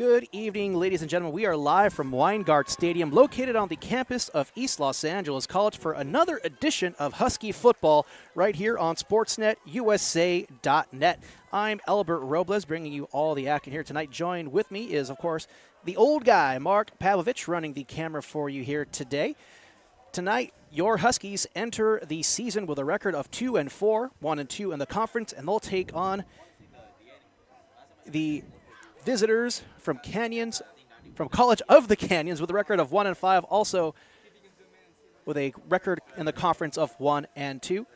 Good evening, ladies and gentlemen. We are live from Weingart Stadium, located on the campus of East Los Angeles College for another edition of Husky football right here on SportsNetUSA.net. I'm Albert Robles, bringing you all the action here tonight. Joined with me is, of course, the old guy, Mark Pavlovich, running the camera for you here today. Tonight, your Huskies enter the season with a record of 2-4, 1-2 in the conference, and they'll take on the visitors from College of the Canyons with a record of 1-5, also with a record in the conference of 1-2.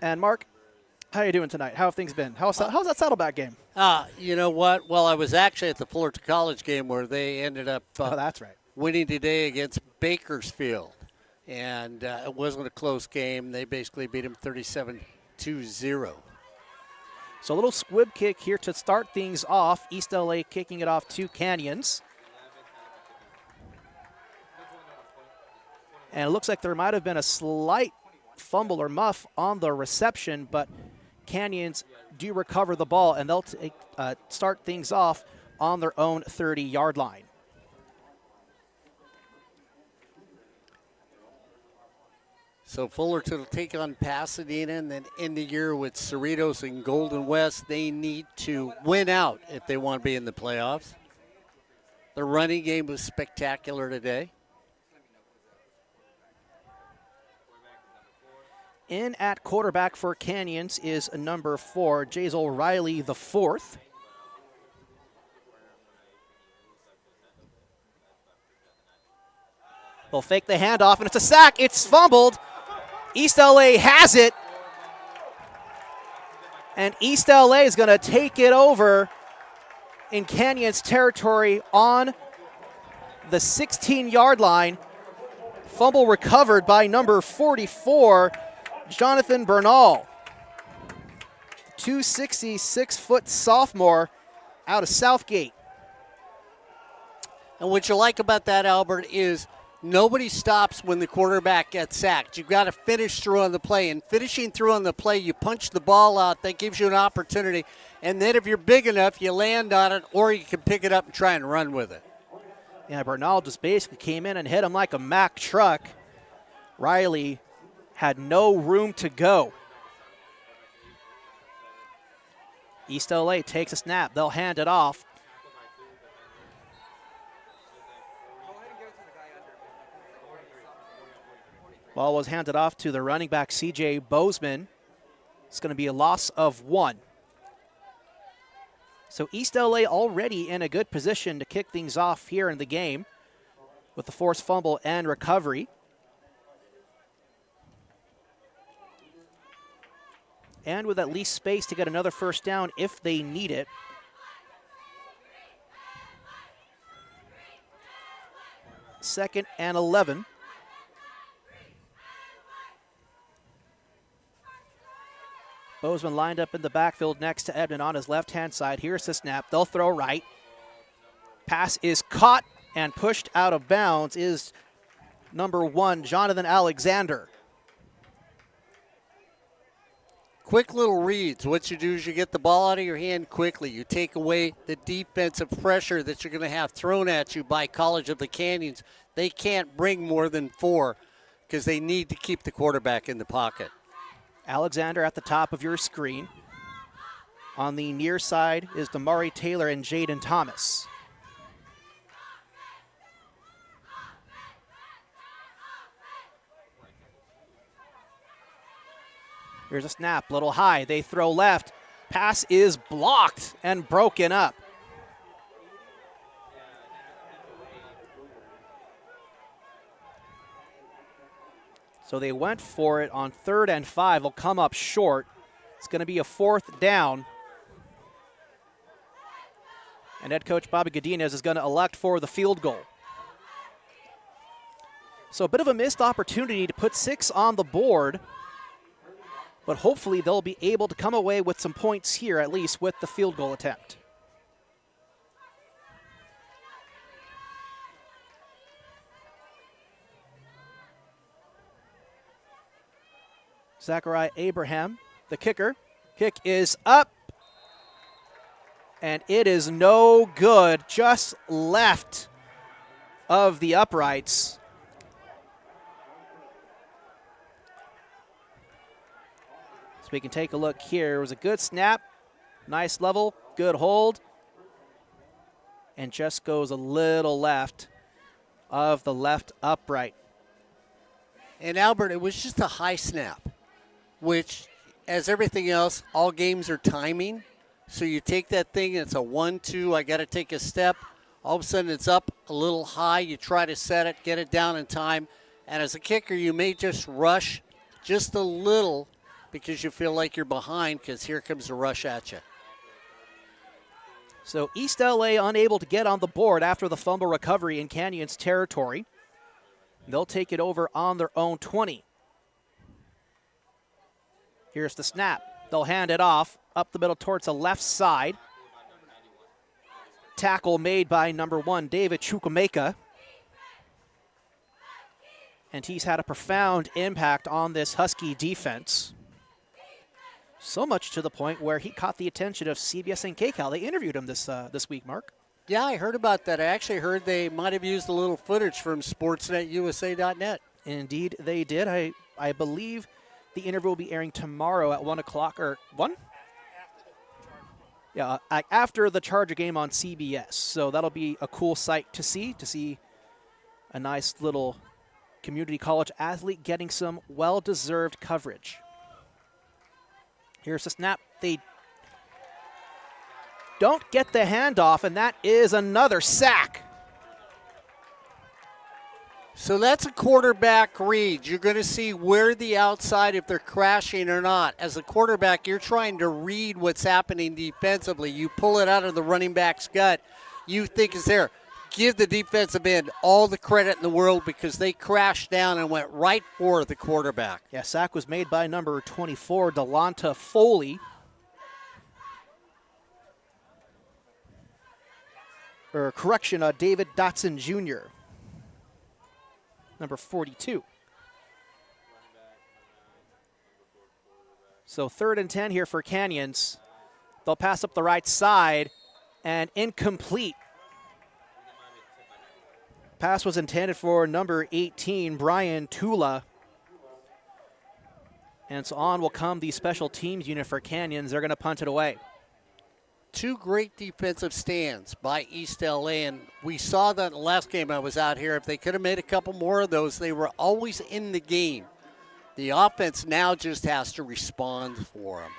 And Mark, how are you doing tonight? How have things been? How's that Saddleback game? You know what? Well, I was actually at the Fullerton College game where they ended up that's right, winning today against Bakersfield. And it wasn't a close game. They basically beat them 37-0. So a little squib kick here to start things off. East LA kicking it off to Canyons. And it looks like there might have been a slight fumble or muff on the reception, but Canyons do recover the ball, and they'll start things off on their own 30-yard line. So Fullerton will take on Pasadena and then end the year with Cerritos and Golden West. They need to win out if they want to be in the playoffs. The running game was spectacular today. In at quarterback for Canyons is number 4, Jazel Riley the fourth. They'll fake the handoff, and it's a sack. It's fumbled. East LA has it. And East LA is going to take it over in Canyons territory on the 16-yard line. Fumble recovered by number 44, Jonathan Bernal. 266-foot sophomore out of Southgate. And what you like about that, Albert, is nobody stops when the quarterback gets sacked. You've got to finish through on the play. And finishing through on the play, you punch the ball out. That gives you an opportunity. And then if you're big enough, you land on it, or you can pick it up and try and run with it. Yeah, Bernal just basically came in and hit him like a Mack truck. Riley had no room to go. East LA takes a snap. They'll hand it off. Ball was handed off to the running back, C.J. Bozeman. It's going to be a loss of 1. So East LA already in a good position to kick things off here in the game with the forced fumble and recovery. And with at least space to get another first down if they need it. Second and 11. Bozeman lined up in the backfield next to Edmond on his left-hand side. Here's the snap. They'll throw right. Pass is caught and pushed out of bounds is number 1, Jonathan Alexander. Quick little reads. What you do is you get the ball out of your hand quickly. You take away the defensive pressure that you're going to have thrown at you by College of the Canyons. They can't bring more than 4 because they need to keep the quarterback in the pocket. Alexander at the top of your screen. On the near side is Damari Taylor and Jaden Thomas. Here's a snap, little high. They throw left. Pass is blocked and broken up. So they went for it on 3rd and 5. They'll come up short. It's going to be a 4th down. And head coach Bobby Godinez is going to elect for the field goal. So a bit of a missed opportunity to put 6 on the board. But hopefully they'll be able to come away with some points here, at least with the field goal attempt. Zachariah Abraham, the kicker. Kick is up And it is no good, just left of the uprights. So we can take a look here. It was a good snap, nice level, good hold, and just goes a little left of the left upright. And Albert, it was just a high snap, which, as everything else, all games are timing. So you take that thing, and it's a 1-2, I got to take a step. All of a sudden, it's up a little high. You try to set it, get it down in time. And as a kicker, you may just rush just a little because you feel like you're behind because here comes the rush at you. So East LA unable to get on the board after the fumble recovery in Canyons territory. They'll take it over on their own 20. Here's the snap. They'll hand it off up the middle towards the left side. Tackle made by number 1, David Chukwemeka. And he's had a profound impact on this Husky defense. So much to the point where he caught the attention of CBS and KCAL. They interviewed him this week, Mark. Yeah, I heard about that. I actually heard they might have used a little footage from sportsnetusa.net. Indeed, they did. I believe the interview will be airing tomorrow at 1 o'clock, or 1? Yeah, after the Charger game on CBS. So that'll be a cool sight to see a nice little community college athlete getting some well-deserved coverage. Here's the snap. They don't get the handoff, and that is another sack. So that's a quarterback read. You're going to see where the outside, if they're crashing or not. As a quarterback, you're trying to read what's happening defensively. You pull it out of the running back's gut. You think it's there. Give the defensive end all the credit in the world because they crashed down and went right for the quarterback. Yeah, sack was made by number 24, Delonta Foley. Or correction, David Dotson Jr., number 42. So 3rd and 10 here for Canyons. They'll pass up the right side and incomplete. Pass was intended for number 18, Brian Tula. And so on will come the special teams unit for Canyons. They're going to punt it away. 2 great defensive stands by East LA, and we saw that in the last game I was out here. If they could have made a couple more of those, they were always in the game. The offense now just has to respond for them.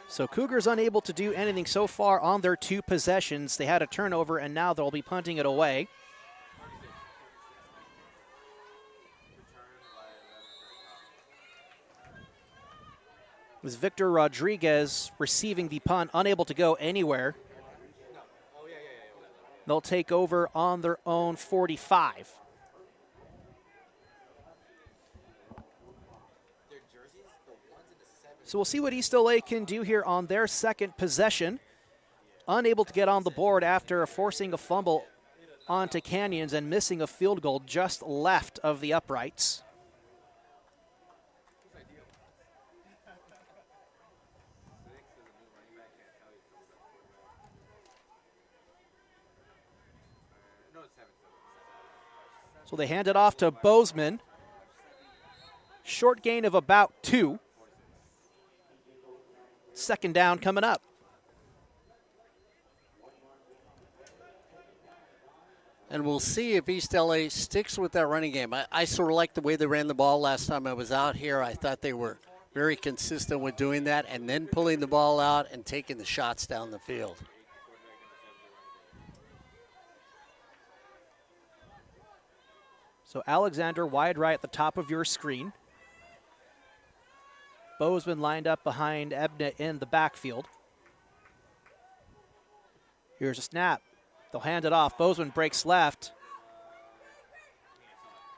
So Cougars unable to do anything so far on their 2 possessions. They had a turnover, and now they'll be punting it away. It was Victor Rodriguez receiving the punt, unable to go anywhere. They'll take over on their own 45. So we'll see what East LA can do here on their 2nd possession. Unable to get on the board after forcing a fumble onto Canyons and missing a field goal just left of the uprights. So they hand it off to Bozeman. Short gain of about 2. 2nd down coming up. And we'll see if East LA sticks with that running game. I sort of liked the way they ran the ball last time I was out here. I thought they were very consistent with doing that and then pulling the ball out and taking the shots down the field. So Alexander wide right at the top of your screen. Bozeman lined up behind Ebna in the backfield. Here's a snap. They'll hand it off. Bozeman breaks left.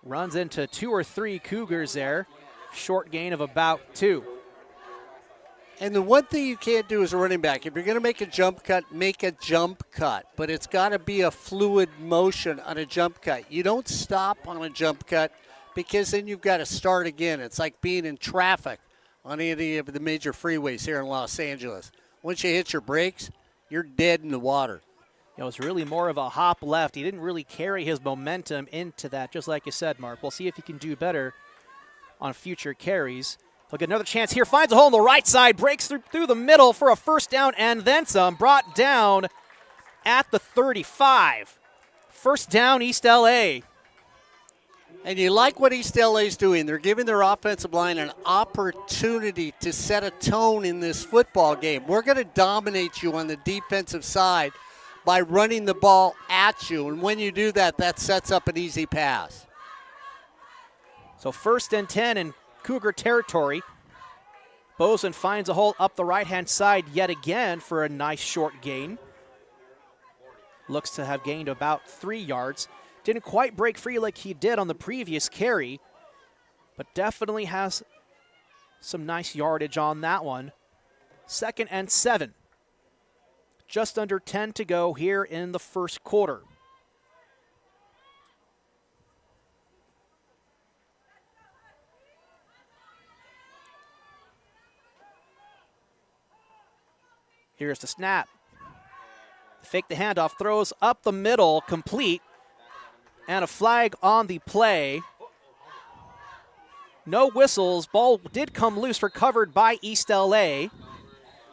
Runs into 2 or 3 Cougars there. Short gain of about 2. And the one thing you can't do as a running back, if you're going to make a jump cut, make a jump cut. But it's got to be a fluid motion on a jump cut. You don't stop on a jump cut because then you've got to start again. It's like being in traffic. on any of the major freeways here in Los Angeles. Once you hit your brakes, you're dead in the water. It was really more of a hop left. He didn't really carry his momentum into that, just like you said, Mark. We'll see if he can do better on future carries. He'll get another chance here. Finds a hole on the right side. Breaks through the middle for a first down and then some. Brought down at the 35. First down, East LA. And you like what East LA's doing. They're giving their offensive line an opportunity to set a tone in this football game. We're going to dominate you on the defensive side by running the ball at you. And when you do that, that sets up an easy pass. So 1st and 10 in Cougar territory. Bozen finds a hole up the right-hand side yet again for a nice short gain. Looks to have gained about 3 yards. Didn't quite break free like he did on the previous carry, but definitely has some nice yardage on that one. 2nd and 7. Just under 10 to go here in the first quarter. Here's the snap. Fake the handoff, throws up the middle, complete. And a flag on the play. No whistles. Ball did come loose, recovered by East LA.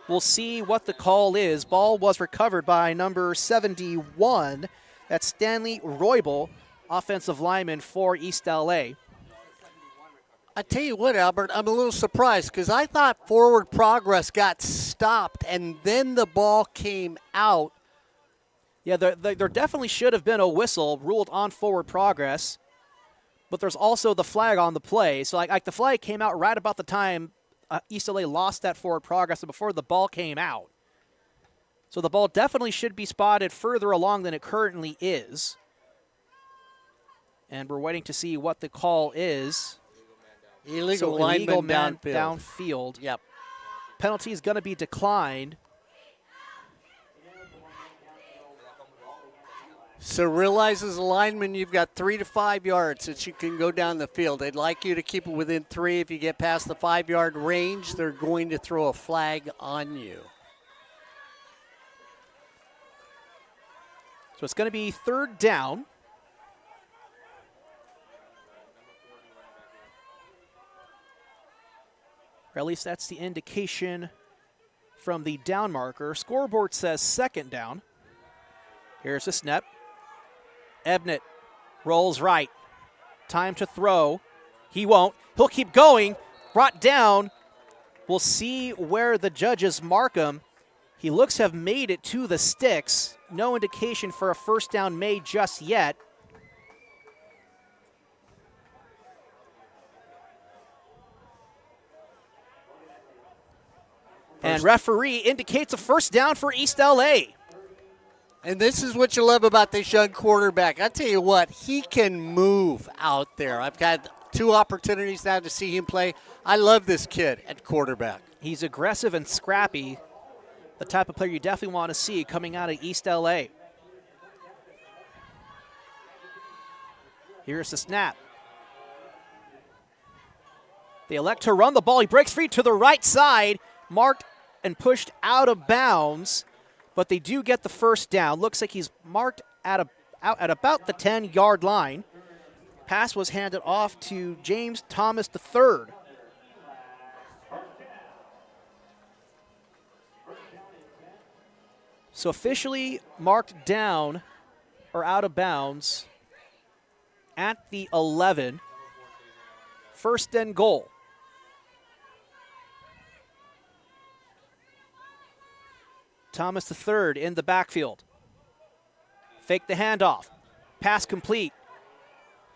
We'll see what the call is. Ball was recovered by number 71. That's Stanley Roybal, offensive lineman for East LA. I tell you what, Albert, I'm a little surprised because I thought forward progress got stopped and then the ball came out. Yeah, there definitely should have been a whistle ruled on forward progress, but there's also the flag on the play. So like the flag came out right about the time East LA lost that forward progress and before the ball came out. So the ball definitely should be spotted further along than it currently is. And we're waiting to see what the call is. Illegal man downfield. Yep. Penalty is going to be declined. So realize as a lineman, you've got 3 to 5 yards that you can go down the field. They'd like you to keep it within 3. If you get past the 5-yard range, they're going to throw a flag on you. So it's going to be 3rd down. Or at least that's the indication from the down marker. Scoreboard says 2nd down. Here's the snap. Ebnett rolls right. Time to throw. He won't. He'll keep going. Brought down. We'll see where the judges mark him. He looks to have made it to the sticks. No indication for a first down made just yet. And referee indicates a first down for East LA. And this is what you love about this young quarterback. I tell you what, he can move out there. I've had 2 opportunities now to see him play. I love this kid at quarterback. He's aggressive and scrappy, the type of player you definitely want to see coming out of East LA. Here's the snap. They elect to run the ball. He breaks free to the right side, marked and pushed out of bounds. But they do get the first down. Looks like he's marked out at about the 10-yard line. Pass was handed off to James Thomas III. So officially marked down or out of bounds at the 11. 1st and goal. Thomas III in the backfield. Fake the handoff. Pass complete.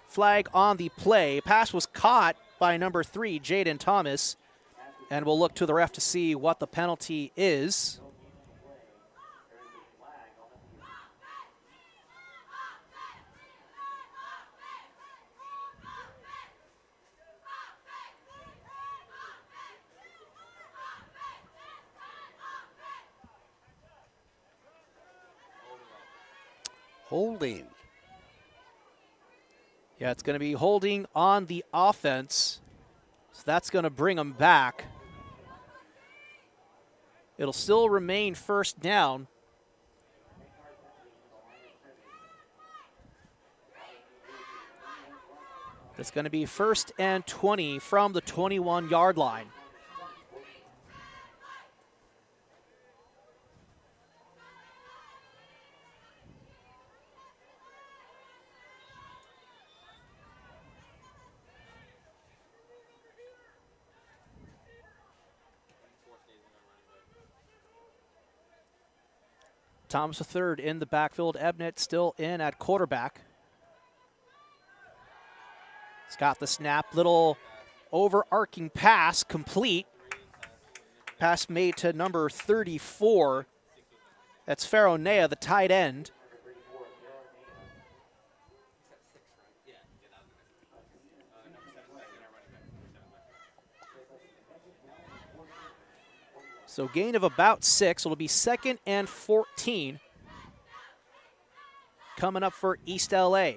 Flag on the play. Pass was caught by number 3, Jaden Thomas. And we'll look to the ref to see what the penalty is. Holding. Yeah, it's going to be holding on the offense. So that's going to bring them back. It'll still remain first down. It's going to be 1st and 20 from the 21-yard line. Thomas III in the backfield. Ebnett still in at quarterback. He's got the snap. Little overarching pass complete. Pass made to number 34. That's Faronea, the tight end. So gain of about 6. It'll be 2nd and 14. Coming up for East LA.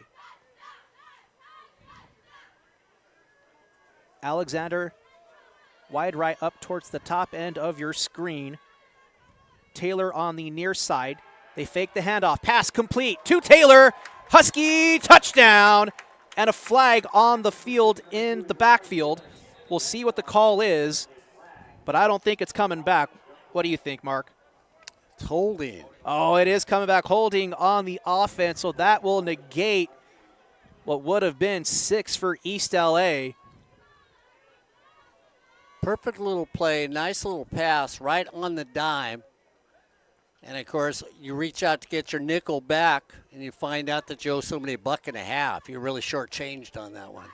Alexander, wide right up towards the top end of your screen. Taylor on the near side. They fake the handoff. Pass complete to Taylor. Husky touchdown. And a flag on the field in the backfield. We'll see what the call is, but I don't think it's coming back. What do you think, Mark? It's holding. Oh, it is coming back. Holding on the offense, so that will negate what would have been 6 for East LA. Perfect little play, nice little pass right on the dime. And, of course, you reach out to get your nickel back, and you find out that you owe somebody $1.50. You're really shortchanged on that one.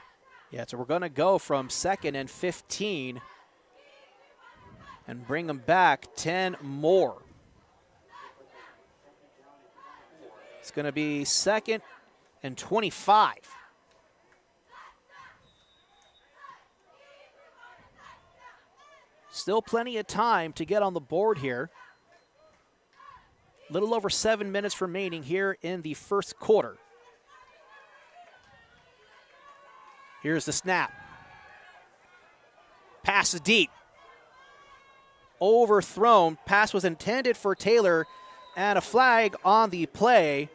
Yeah, so we're going to go from 2nd and 15 and bring them back 10 more. It's going to be 2nd and 25. Still plenty of time to get on the board here. Little over 7 minutes remaining here in the first quarter. Here's the snap. Pass is deep. Overthrown. Pass was intended for Taylor, and a flag on the play.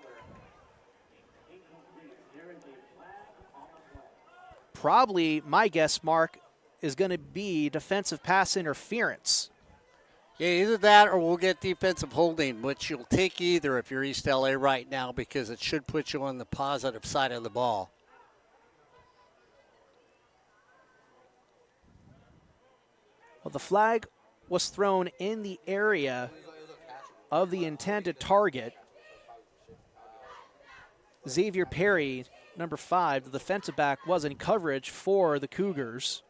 Probably, my guess, Mark, is going to be defensive pass interference. Yeah, either that or we'll get defensive holding, which you'll take either if you're East LA right now because it should put you on the positive side of the ball. Well, the flag was thrown in the area of the intended target. Xavier Perry, number 5, the defensive back, was in coverage for the Cougars.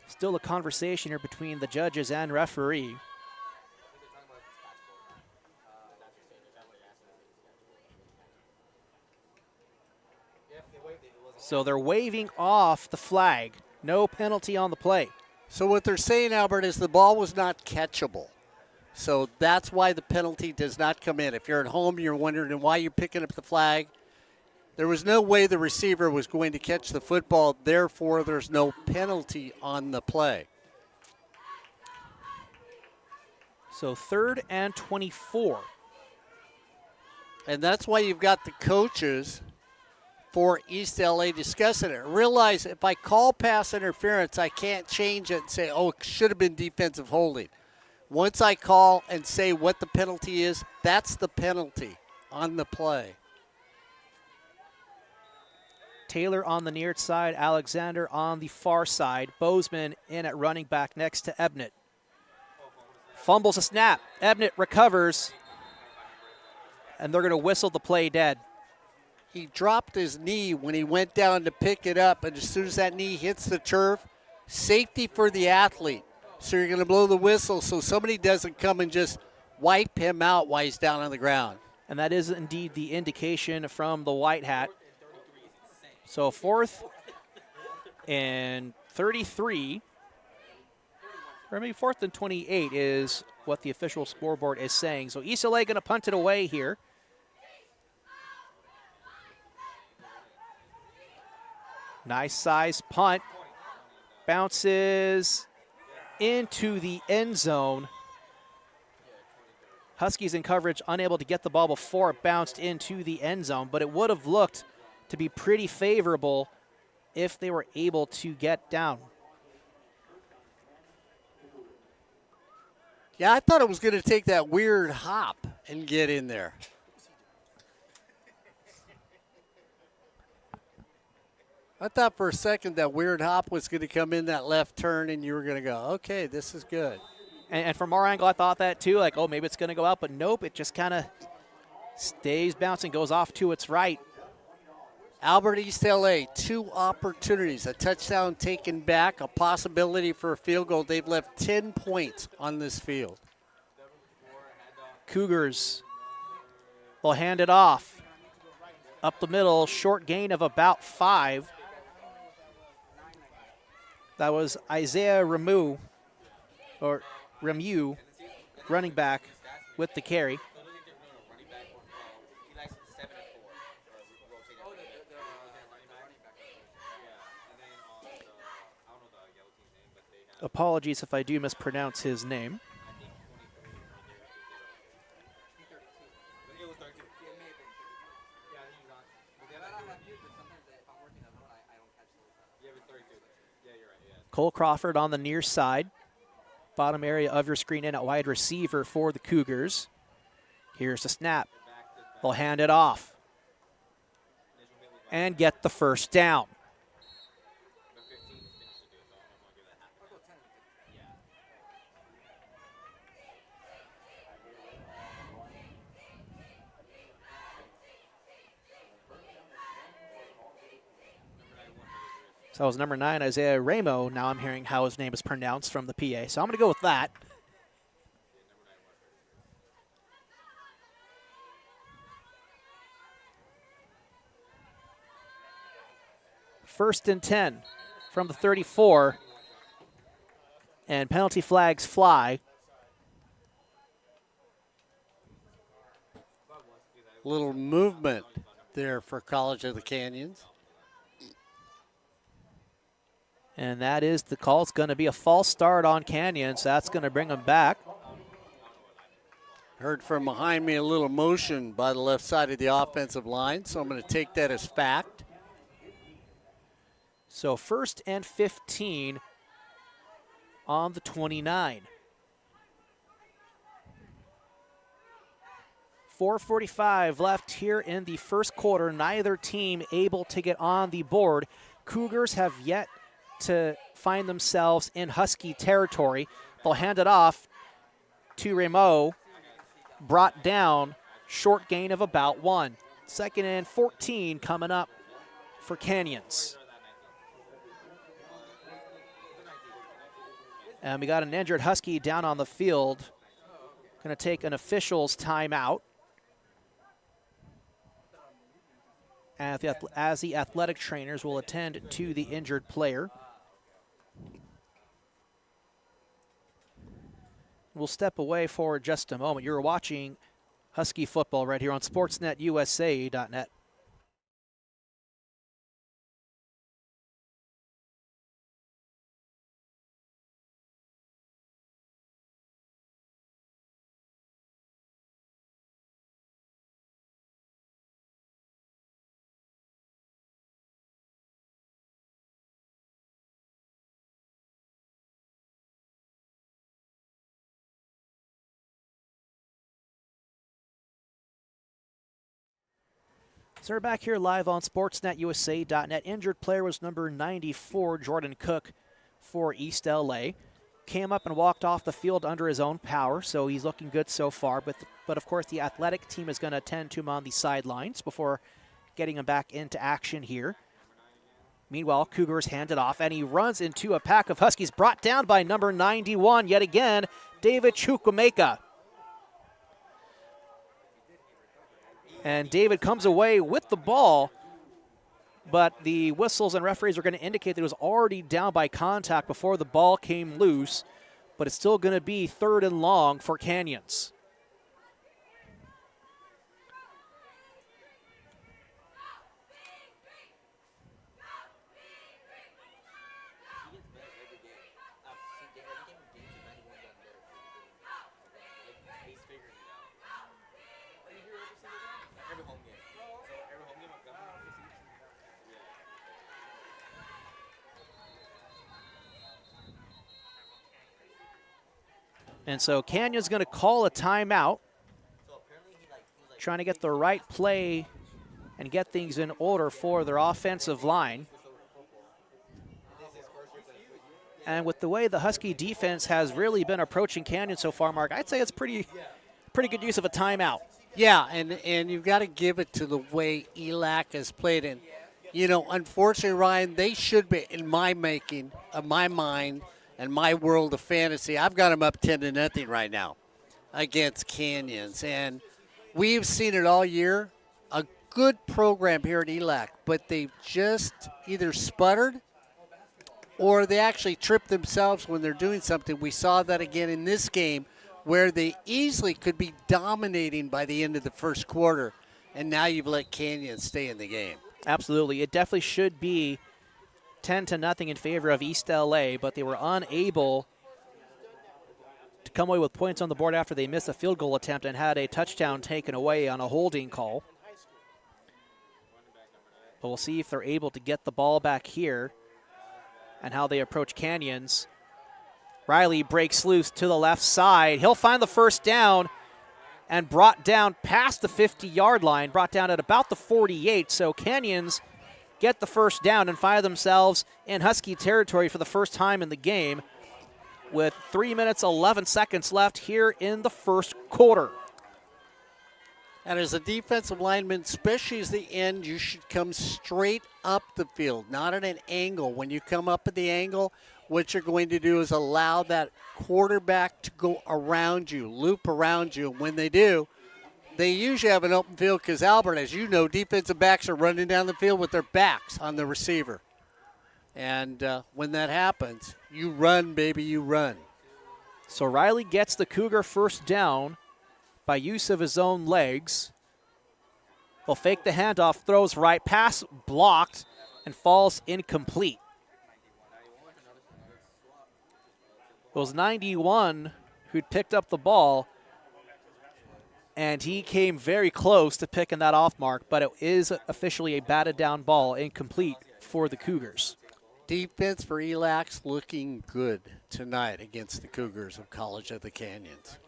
Still a conversation here between the judges and referee. So they're waving off the flag. No penalty on the play. So what they're saying, Albert, is the ball was not catchable. So that's why the penalty does not come in. If you're at home, you're wondering why you're picking up the flag. There was no way the receiver was going to catch the football. Therefore, there's no penalty on the play. So 3rd and 24. And that's why you've got the coaches for East LA discussing it. Realize if I call pass interference, I can't change it and say, oh, it should have been defensive holding. Once I call and say what the penalty is, that's the penalty on the play. Taylor on the near side, Alexander on the far side. Bozeman in at running back next to Ebnett. Fumbles a snap. Ebnett recovers, and they're going to whistle the play dead. He dropped his knee when he went down to pick it up, and as soon as that knee hits the turf, safety for the athlete. So you're going to blow the whistle so somebody doesn't come and just wipe him out while he's down on the ground. And that is indeed the indication from the white hat. So 4th and 33, or maybe 4th and 28 is what the official scoreboard is saying. So East LA going to punt it away here. Nice size punt. Bounces into the end zone. Huskies in coverage unable to get the ball before it bounced into the end zone, but it would have looked to be pretty favorable if they were able to get down. Yeah, I thought it was going to take that weird hop and get in there. I thought for a second that weird hop was going to come in that left turn and you were going to go, okay, this is good. And from our angle, I thought that too, like, oh, maybe it's going to go out, but nope, it just kind of stays bouncing, goes off to its right. Albert East LA, 2 opportunities, a touchdown taken back, a possibility for a field goal. They've left 10 points on this field. Cougars will hand it off. Up the middle, short gain of about 5. That was Isaiah Remu, running back with the carry. Apologies if I do mispronounce his name. Cole Crawford on the near side. Bottom area of your screen in at wide receiver for the Cougars. Here's the snap. They'll hand it off and get the first down. So that was number 9, Isaiah Ramo. Now I'm hearing how his name is pronounced from the PA. So I'm going to go with that. First and 10 from the 34. And penalty flags fly. Little movement there for College of the Canyons. And that is the call. It's going to be a false start on Canyons. That's going to bring them back. Heard from behind me a little motion by the left side of the offensive line, so I'm going to take that as fact. So first and 15 on the 29. 4:45 left here in the first quarter. Neither team able to get on the board. Cougars have yet to find themselves in Husky territory. They'll hand it off to Ramo. Brought down, short gain of about 1. Second and 14 coming up for Canyons. And we got an injured Husky down on the field. Going to take an official's timeout. As the athletic trainers will attend to the injured player. We'll step away for just a moment. You're watching Husky football right here on SportsNetUSA.net. So we're back here live on SportsNetUSA.net. Injured player was number 94, Jordan Cook for East LA. Came up and walked off the field under his own power, so he's looking good so far. But of course, the athletic team is going to attend to him on the sidelines before getting him back into action here. Meanwhile, Cougars hand it off, and he runs into a pack of Huskies brought down by number 91, yet again, David Chukwumeka. And David comes away with the ball, but the whistles and referees are going to indicate that it was already down by contact before the ball came loose, but it's still going to be 3rd and long for Canyons. And so Canyon's going to call a timeout, trying to get the right play and get things in order for their offensive line. And with the way the Husky defense has really been approaching Canyon so far, Mark, I'd say it's pretty good use of a timeout. Yeah, and you've got to give it to the way ELAC has played. And, you know, unfortunately, Ryan, they should be, in my making, of my mind, and my world of fantasy, I've got them up 10-0 right now against Canyons. And we've seen it all year, a good program here at ELAC, but they've just either sputtered or they actually trip themselves when they're doing something. We saw that again in this game where they easily could be dominating by the end of the first quarter, and now you've let Canyon stay in the game. Absolutely. It definitely should be 10-0 in favor of East LA, but they were unable to come away with points on the board after they missed a field goal attempt and had a touchdown taken away on a holding call. But we'll see if they're able to get the ball back here and how they approach Canyons. Riley breaks loose to the left side. He'll find the first down and brought down past the 50-yard line, brought down at about the 48. So Canyons get the first down and find themselves in Husky territory for the first time in the game with 3 minutes, 11 seconds left here in the first quarter. And as a defensive lineman, especially as the end, you should come straight up the field, not at an angle. When you come up at the angle, what you're going to do is allow that quarterback to go around you, loop around you. And when they do, they usually have an open field because, Albert, as you know, defensive backs are running down the field with their backs on the receiver. And when that happens, you run, baby, you run. So Riley gets the Cougar first down by use of his own legs. He'll fake the handoff, throws right, pass blocked, and falls incomplete. It was 91 who'd picked up the ball, and he came very close to picking that off, Mark, but it is officially a batted down ball, incomplete for the Cougars. Defense for ELAC's looking good tonight against the Cougars of College of the Canyons.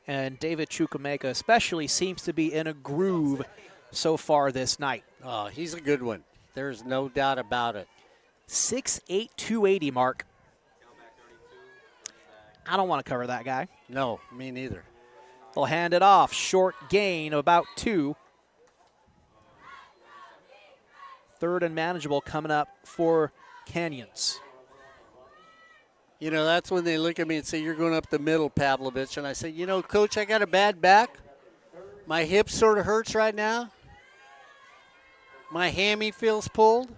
And David Chukwemeka especially seems to be in a groove so far this night. Oh, he's a good one. There's no doubt about it. 6'8", 280, Mark. I don't want to cover that guy. No, me neither. They'll hand it off. Short gain of about 2. Third and manageable coming up for Canyons. You know, that's when they look at me and say, you're going up the middle, Pavlovich. And I say, you know, Coach, I got a bad back. My hip sort of hurts right now. My hammy feels pulled.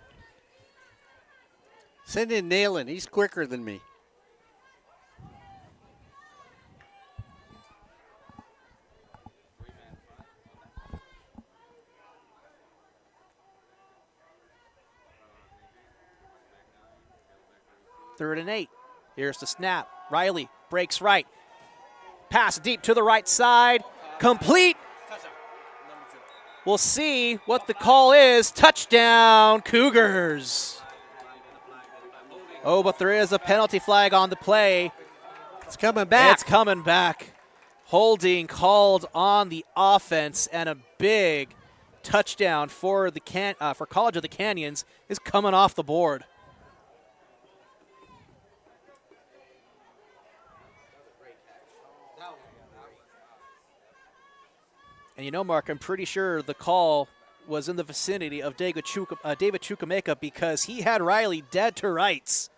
Send in Nayland. He's quicker than me. Third and 8. Here's the snap. Riley breaks right. Pass deep to the right side. Complete. We'll see what the call is. Touchdown, Cougars. Oh, but there is a penalty flag on the play. It's coming back. It's coming back. Holding called on the offense, and a big touchdown for the for College of the Canyons is coming off the board. And you know, Mark, I'm pretty sure the call was in the vicinity of David Chukwemeka because he had Riley dead to rights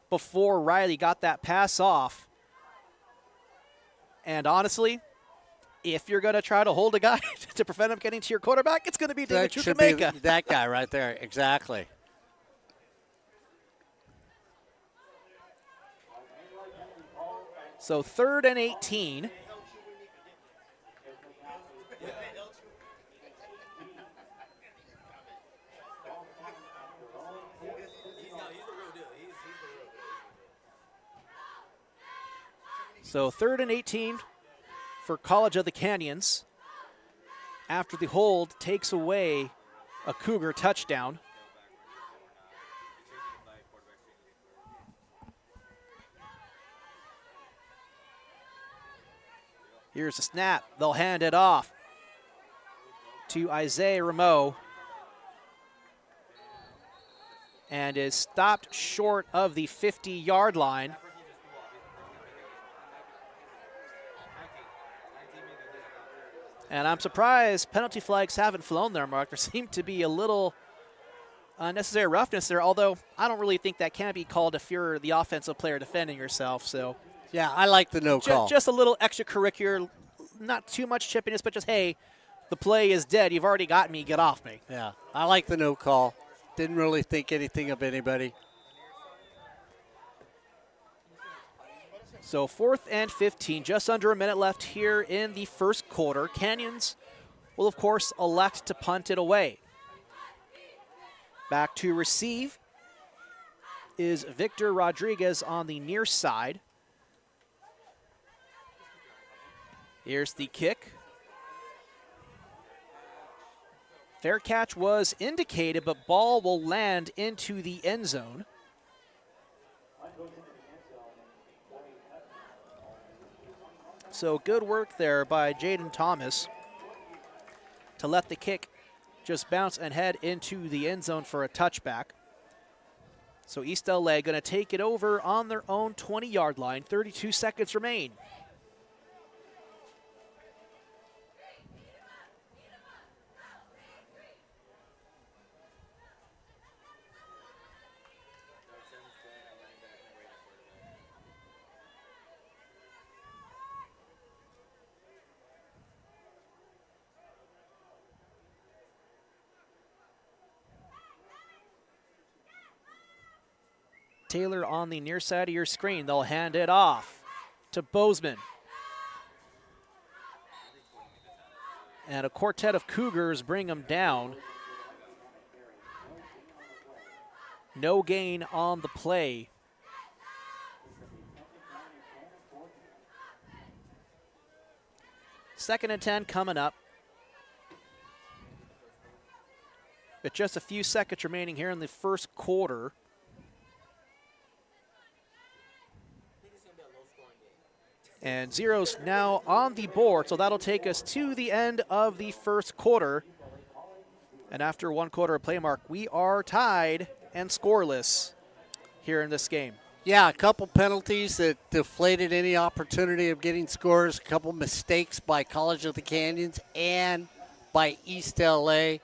before Riley got that pass off. And honestly, if you're going to try to hold a guy to prevent him getting to your quarterback, it's going to be David Chukwemeka. That guy right there, exactly. So 3rd and 18. So 3rd and 18 for College of the Canyons after the hold takes away a Cougar touchdown. Here's the snap. They'll hand it off to Isaiah Rameau. And is stopped short of the 50-yard line. And I'm surprised penalty flags haven't flown there, Mark. There seemed to be a little unnecessary roughness there, although I don't really think that can be called if you're the offensive player defending yourself. So, yeah, I like the no call. Just a little extracurricular, not too much chippiness, but just, hey, the play is dead. You've already got me. Get off me. Yeah, I like the no call. Didn't really think anything of anybody. So 4th and 15, just under a minute left here in the first quarter. Canyons will, of course, elect to punt it away. Back to receive is Victor Rodriguez on the near side. Here's the kick. Fair catch was indicated, but ball will land into the end zone. So good work there by Jaden Thomas to let the kick just bounce and head into the end zone for a touchback. So East LA going to take it over on their own 20-yard line. 32 seconds remain. Taylor on the near side of your screen. They'll hand it off to Bozeman. And a quartet of Cougars bring him down. No gain on the play. Second and 10 coming up. With just a few seconds remaining here in the first quarter. And zeros now on the board, so that'll take us to the end of the first quarter. And after one quarter of play, Mark, we are tied and scoreless here in this game. Yeah, a couple penalties that deflated any opportunity of getting scores, a couple mistakes by College of the Canyons and by East LA.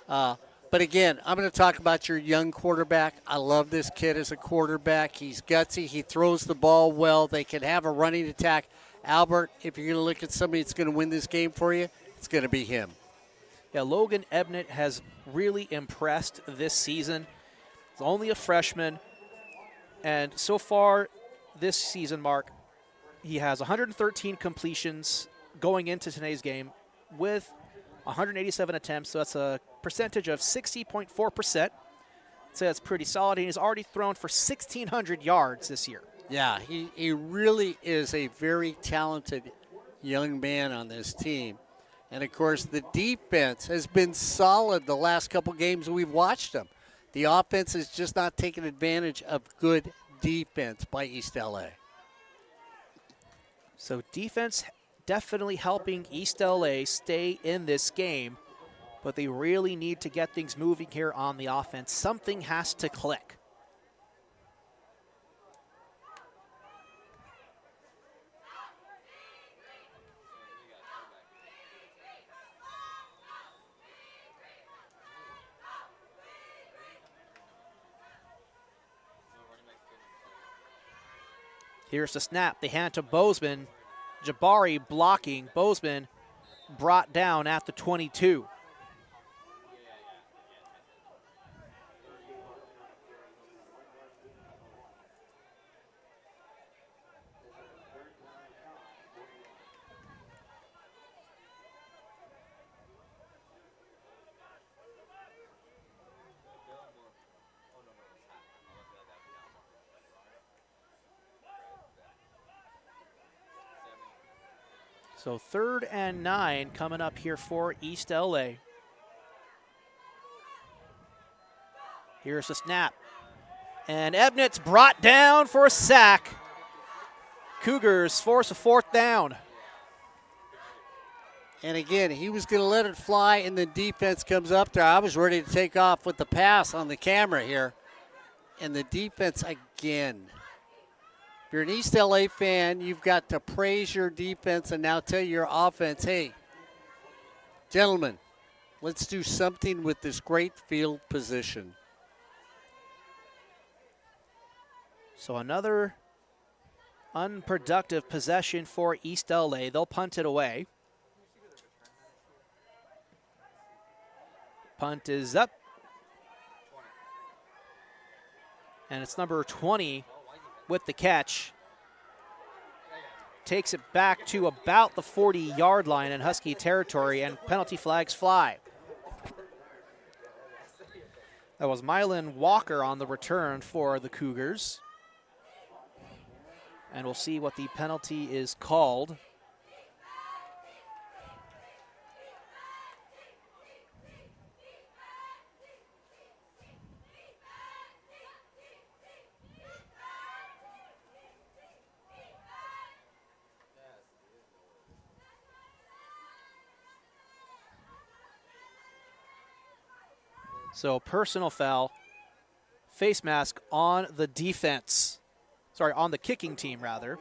But again, I'm going to talk about your young quarterback. I love this kid as a quarterback. He's gutsy. He throws the ball well. They can have a running attack. Albert, if you're going to look at somebody that's going to win this game for you, it's going to be him. Yeah, Logan Ebnett has really impressed this season. He's only a freshman. And so far this season, Mark, he has 113 completions going into today's game with 187 attempts. So that's a percentage of 60.4%. So that's pretty solid. And he's already thrown for 1,600 yards this year. Yeah, he really is a very talented young man on this team. And, of course, the defense has been solid the last couple games we've watched them. The offense is just not taking advantage of good defense by East LA. So defense definitely helping East LA stay in this game, but they really need to get things moving here on the offense. Something has to click. Here's the snap. They hand to Bozeman. Jabari blocking. Bozeman brought down at the 22. So 3rd and 9 coming up here for East LA. Here's the snap. And Ebnett's brought down for a sack. Cougars force a 4th down. And again, he was going to let it fly, and the defense comes up there. I was ready to take off with the pass on the camera here. And the defense again. If you're an East LA fan, you've got to praise your defense and now tell your offense, hey, gentlemen, let's do something with this great field position. So another unproductive possession for East LA. They'll punt it away. Punt is up. And it's number 20 with the catch. Takes it back to about the 40-yard line in Husky territory, and penalty flags fly. That was Mylan Walker on the return for the Cougars. And we'll see what the penalty is called. So personal foul, face mask on the defense. Sorry, on the kicking team, rather.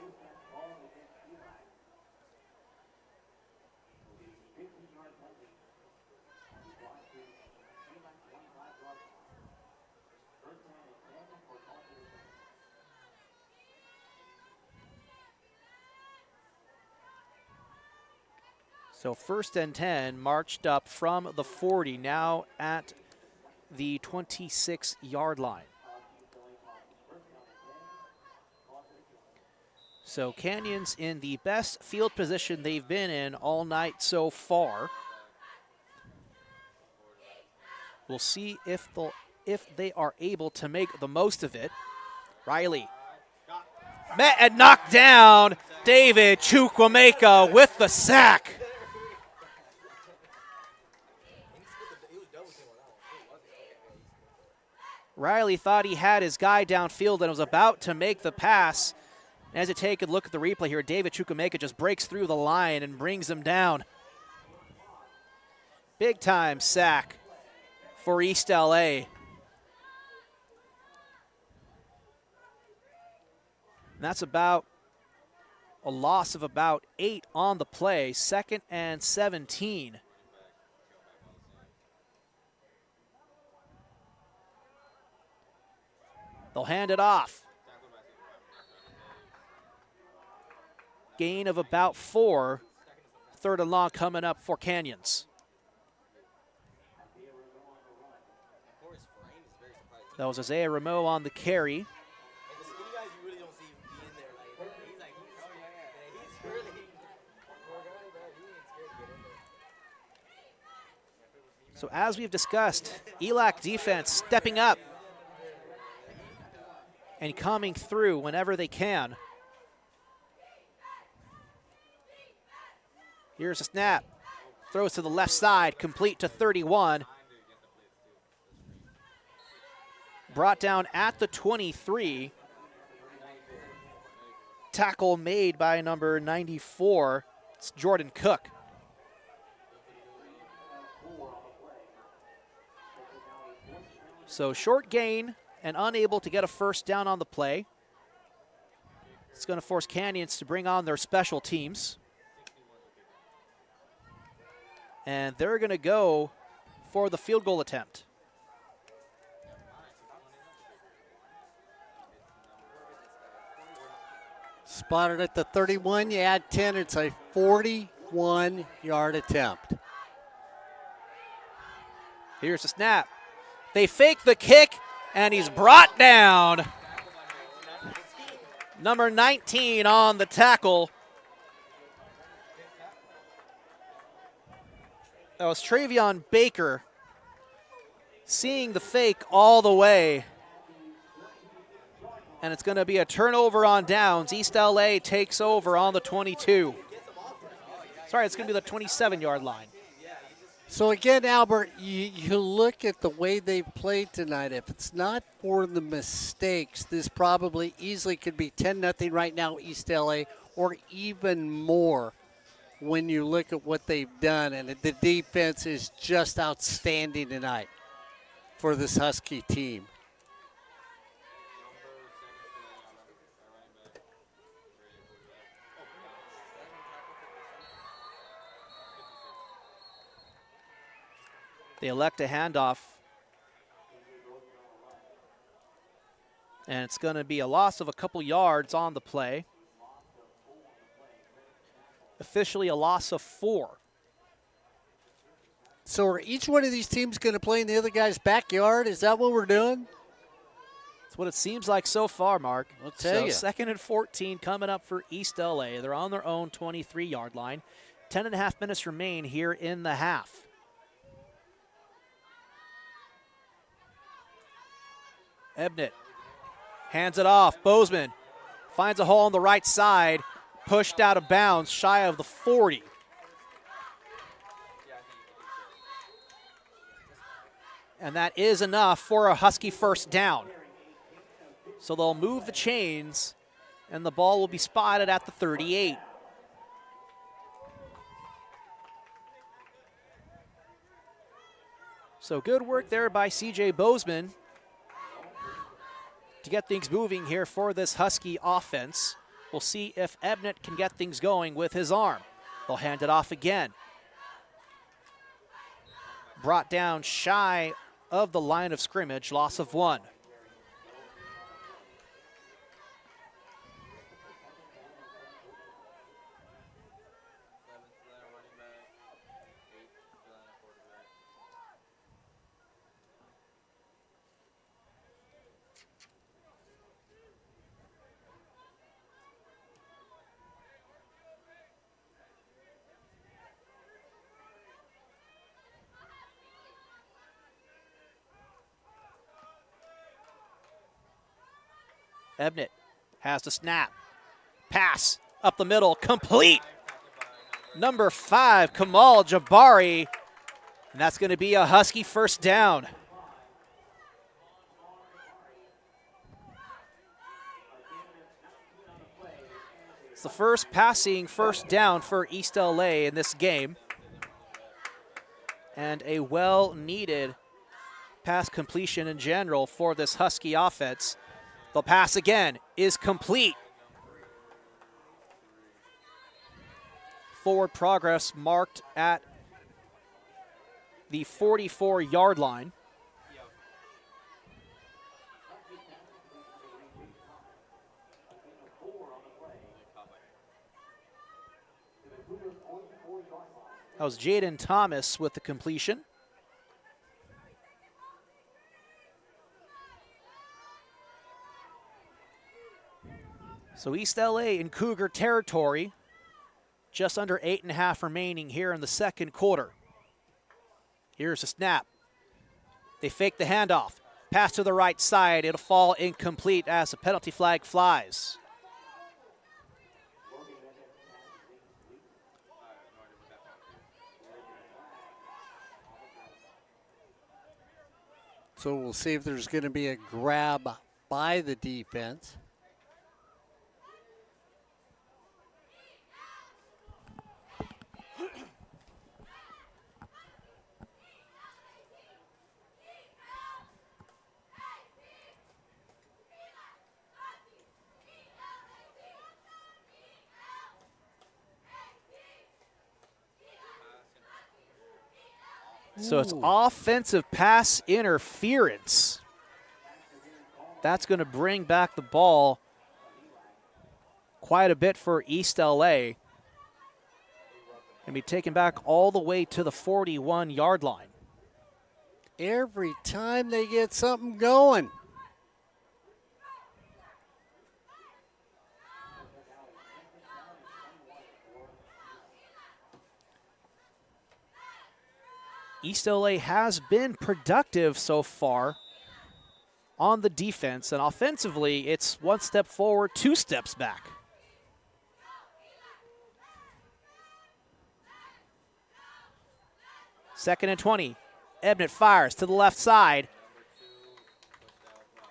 So 1st and 10, marched up from the 40, now at the 26-yard line. So Canyons in the best field position they've been in all night so far. We'll see if they are able to make the most of it. Riley met and knocked down. David Chukwuemeka with the sack. Riley thought he had his guy downfield and was about to make the pass. As you take a look at the replay here, David Chukwuemeka just breaks through the line and brings him down. Big time sack for East LA. And that's about a loss of about 8 on the play, 2nd and 17. They'll hand it off. Gain of about 4. 3rd and long coming up for Canyons. That was Isaiah Rameau on the carry. So as we've discussed, ELAC defense stepping up and coming through whenever they can. Here's a snap. Throws to the left side, complete to 31. Brought down at the 23. Tackle made by number 94. It's Jordan Cook. So short gain and unable to get a first down on the play. It's going to force Canyons to bring on their special teams. And they're going to go for the field goal attempt. Spotted at the 31, you add 10, it's a 41-yard attempt. Here's the snap. They fake the kick, and he's brought down. Number 19 on the tackle. That was Travion Baker seeing the fake all the way. And it's going to be a turnover on downs. East LA takes over on the 22. Sorry, it's going to be the 27-yard line. So again, Albert, you look at the way they've played tonight. If it's not for the mistakes, this probably easily could be 10-0 right now, East LA, or even more. when you look at what they've done, and the defense is just outstanding tonight for this Husky team. They elect a handoff. And it's going to be a loss of a couple yards on the play. Officially a loss of 4. So are each one of these teams going to play in the other guy's backyard? Is that what we're doing? That's what it seems like so far, Mark. I'll tell you. 2nd and 14 coming up for East LA. They're on their own 23-yard line. 10.5 minutes remain here in the half. Ebnett hands it off. Bozeman finds a hole on the right side. Pushed out of bounds, shy of the 40. And that is enough for a Husky first down. So they'll move the chains, and the ball will be spotted at the 38. So good work there by C.J. Bozeman to get things moving here for this Husky offense. We'll see if Ebnett can get things going with his arm. They'll hand it off again. Brought down shy of the line of scrimmage, loss of 1. Ebnett has the snap. Pass up the middle, complete. Number 5, Kamal Jabari. And that's going to be a Husky first down. It's the first passing first down for East LA in this game. And a well-needed pass completion in general for this Husky offense. The pass again is complete. Forward progress marked at the 44-yard line. That was Jaden Thomas with the completion. So East LA in Cougar territory, just under 8.5 remaining here in the second quarter. Here's the snap. They fake the handoff. Pass to the right side. It'll fall incomplete as the penalty flag flies. So we'll see if there's going to be a grab by the defense. So it's offensive pass interference. That's going to bring back the ball quite a bit for East LA. And be taken back all the way to the 41-yard line. Every time they get something going. East LA has been productive so far on the defense, and offensively, it's 1 step forward, 2 steps back. Second and 20. Ebnett fires to the left side.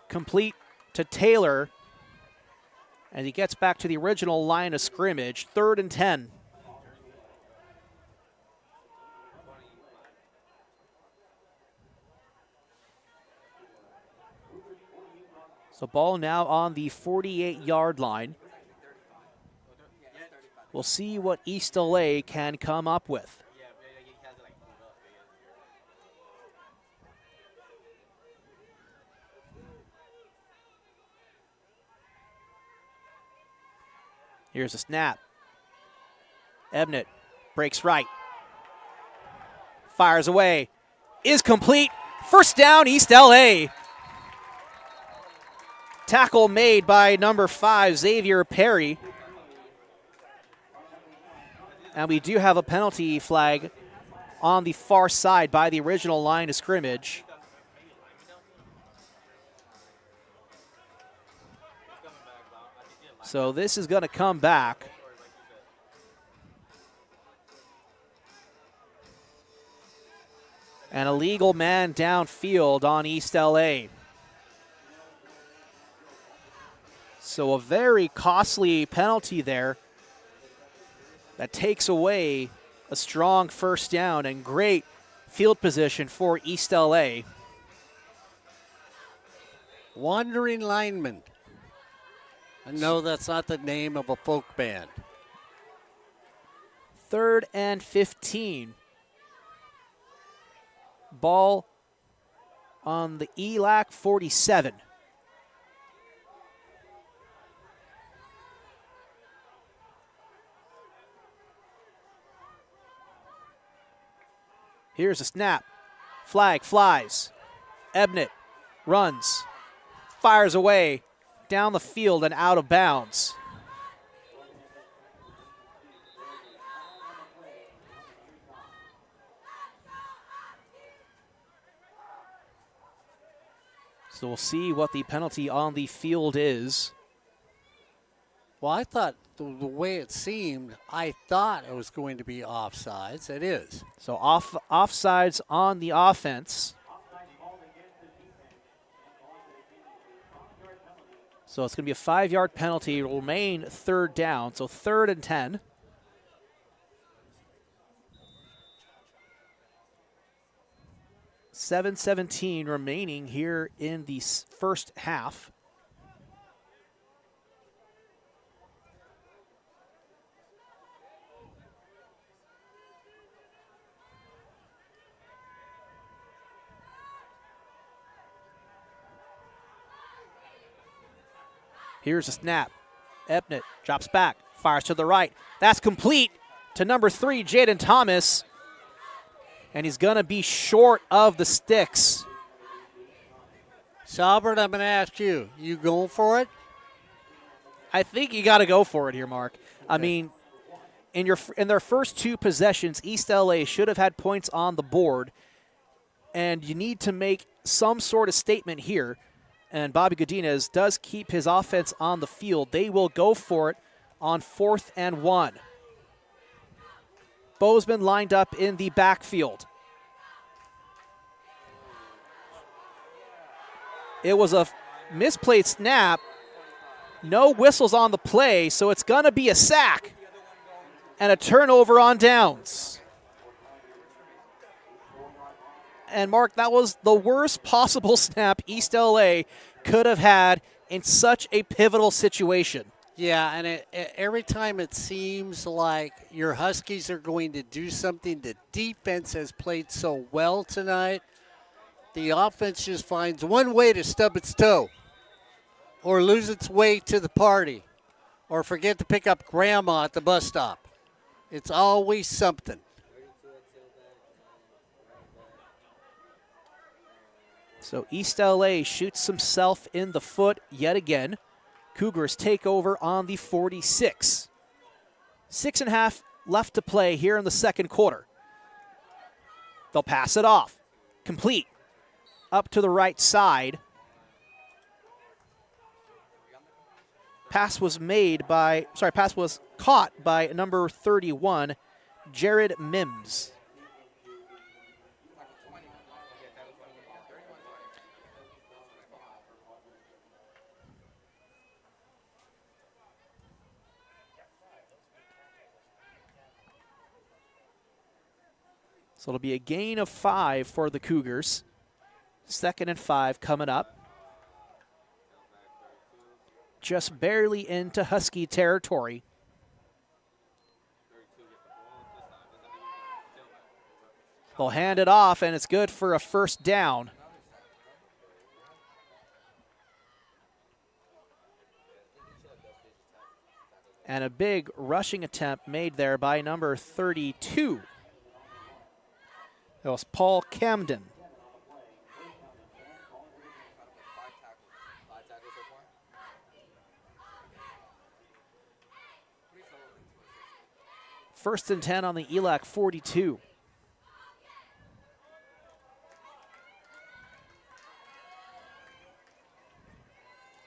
Complete to Taylor. And he gets back to the original line of scrimmage. 3rd and 10. So ball now on the 48-yard line. We'll see what East LA can come up with. Here's a snap. Ebnett breaks right. Fires away. Is complete. First down, East LA. Tackle made by number 5, Xavier Perry. And we do have a penalty flag on the far side by the original line of scrimmage. So this is going to come back. An illegal man downfield on East LA. So a very costly penalty there that takes away a strong first down and great field position for East LA. Wandering lineman. I know that's not the name of a folk band. 3rd and 15. Ball on the ELAC 47. Here's a snap. Flag flies. Ebnett runs. Fires away down the field and out of bounds. So we'll see what the penalty on the field is. Well, I thought the way it seemed, I thought it was going to be offsides. It is. So offsides on the offense. So it's going to be a 5-yard penalty. It will remain 3rd down, so 3rd and 10. .717 remaining here in the first half. Here's a snap. Ebnett drops back, fires to the right. That's complete to number 3, Jaden Thomas. And he's going to be short of the sticks. Salbert, I'm going to ask you, you going for it? I think you got to go for it here, Mark. Okay. I mean, in their first 2 possessions, East LA should have had points on the board. And you need to make some sort of statement here. And Bobby Godinez does keep his offense on the field. They will go for it on 4th and 1. Bozeman lined up in the backfield. It was a misplayed snap. No whistles on the play, so it's going to be a sack and a turnover on downs. And, Mark, that was the worst possible snap East LA could have had in such a pivotal situation. Yeah, and every time it seems like your Huskies are going to do something, the defense has played so well tonight, the offense just finds one way to stub its toe or lose its way to the party or forget to pick up grandma at the bus stop. It's always something. So East LA shoots himself in the foot yet again. Cougars take over on the 46. 6.5 left to play here in the second quarter. They'll pass it off. Complete. Up to the right side. Pass was caught by number 31, Jared Mims. So it'll be a gain of 5 for the Cougars. 2nd and 5 coming up. just barely into Husky territory. They'll hand it off, and it's good for a first down. And a big rushing attempt made there by number 32. That was Paul Camden. First and 10 on the ELAC 42.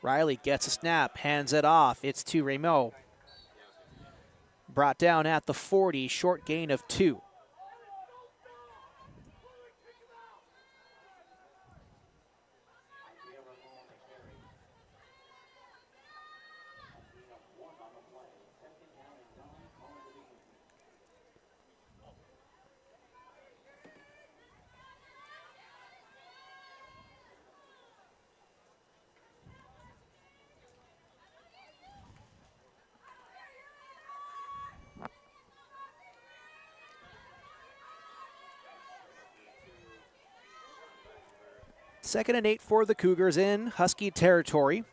Riley gets a snap, hands it off. It's to Rameau. Brought down at the 40, short gain of 2. Second and 8 for the Cougars in Husky territory.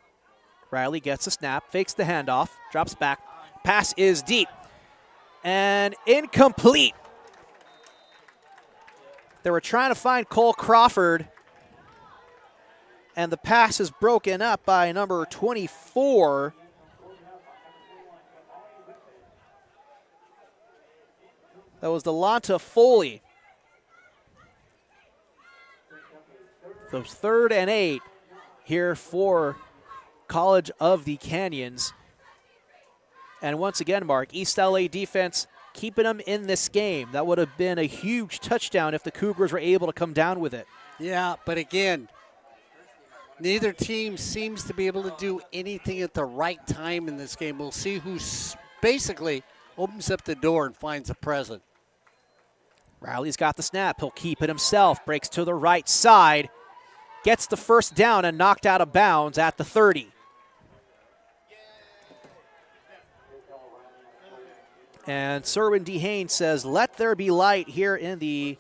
Riley gets a snap, fakes the handoff, drops back. Pass is deep and incomplete. They were trying to find Cole Crawford, and the pass is broken up by number 24. That was Delonta Foley. So 3rd and 8 here for College of the Canyons. And once again, Mark, East LA defense keeping them in this game. That would have been a huge touchdown if the Cougars were able to come down with it. Yeah, but again, neither team seems to be able to do anything at the right time in this game. We'll see who basically opens up the door and finds a present. Riley's got the snap. He'll keep it himself. Breaks to the right side. Gets the first down and knocked out of bounds at the 30. And Serwin DeHane says, let there be light here in the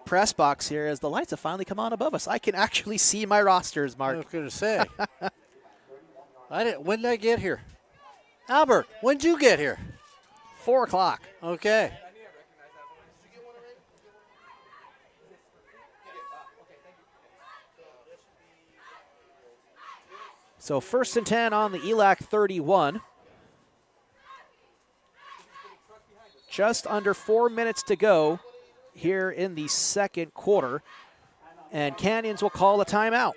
press box here as the lights have finally come on above us. I can actually see my rosters, Mark. I was going to say. When did I get here? Albert, when did you get here? 4 o'clock. Okay. So 1st and 10 on the ELAC 31. Just under 4 minutes to go here in the second quarter. And Canyons will call a timeout.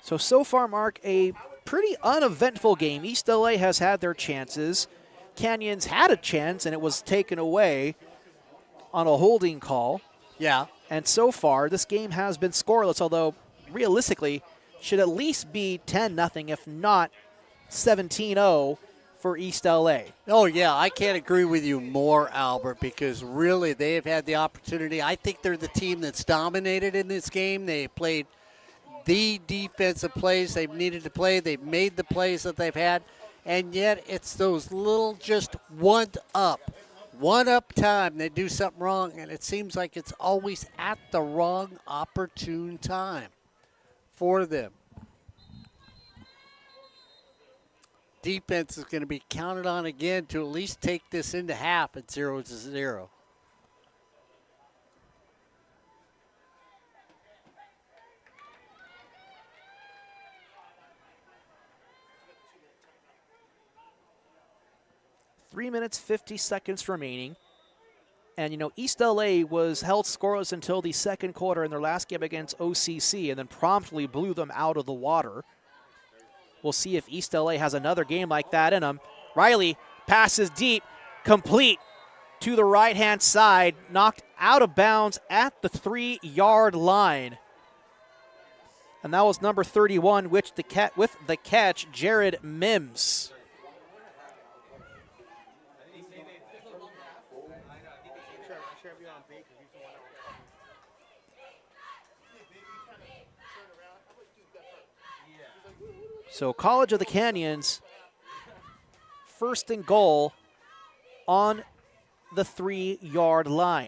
So far, Mark, a pretty uneventful game. East LA has had their chances. Canyons had a chance, and it was taken away on a holding call. Yeah. And so far, this game has been scoreless, although realistically should at least be 10-0, if not 17-0 for East LA. Oh, yeah, I can't agree with you more, Albert, because really they have had the opportunity. I think they're the team that's dominated in this game. They played the defensive plays they've needed to play. They've made the plays that they've had, and yet it's those little just one-up time, they do something wrong, and it seems like it's always at the wrong opportune time for them. Defense is going to be counted on again to at least take this into half at 0-0. Three minutes, 50 seconds remaining. And, you know, East LA was held scoreless until the second quarter in their last game against OCC and then promptly blew them out of the water. We'll see if East LA has another game like that in them. Riley passes deep, complete to the right-hand side, knocked out of bounds at the 3-yard line. And that was number 31, with the catch, Jared Mims. So College of the Canyons, first and goal on the 3-yard line.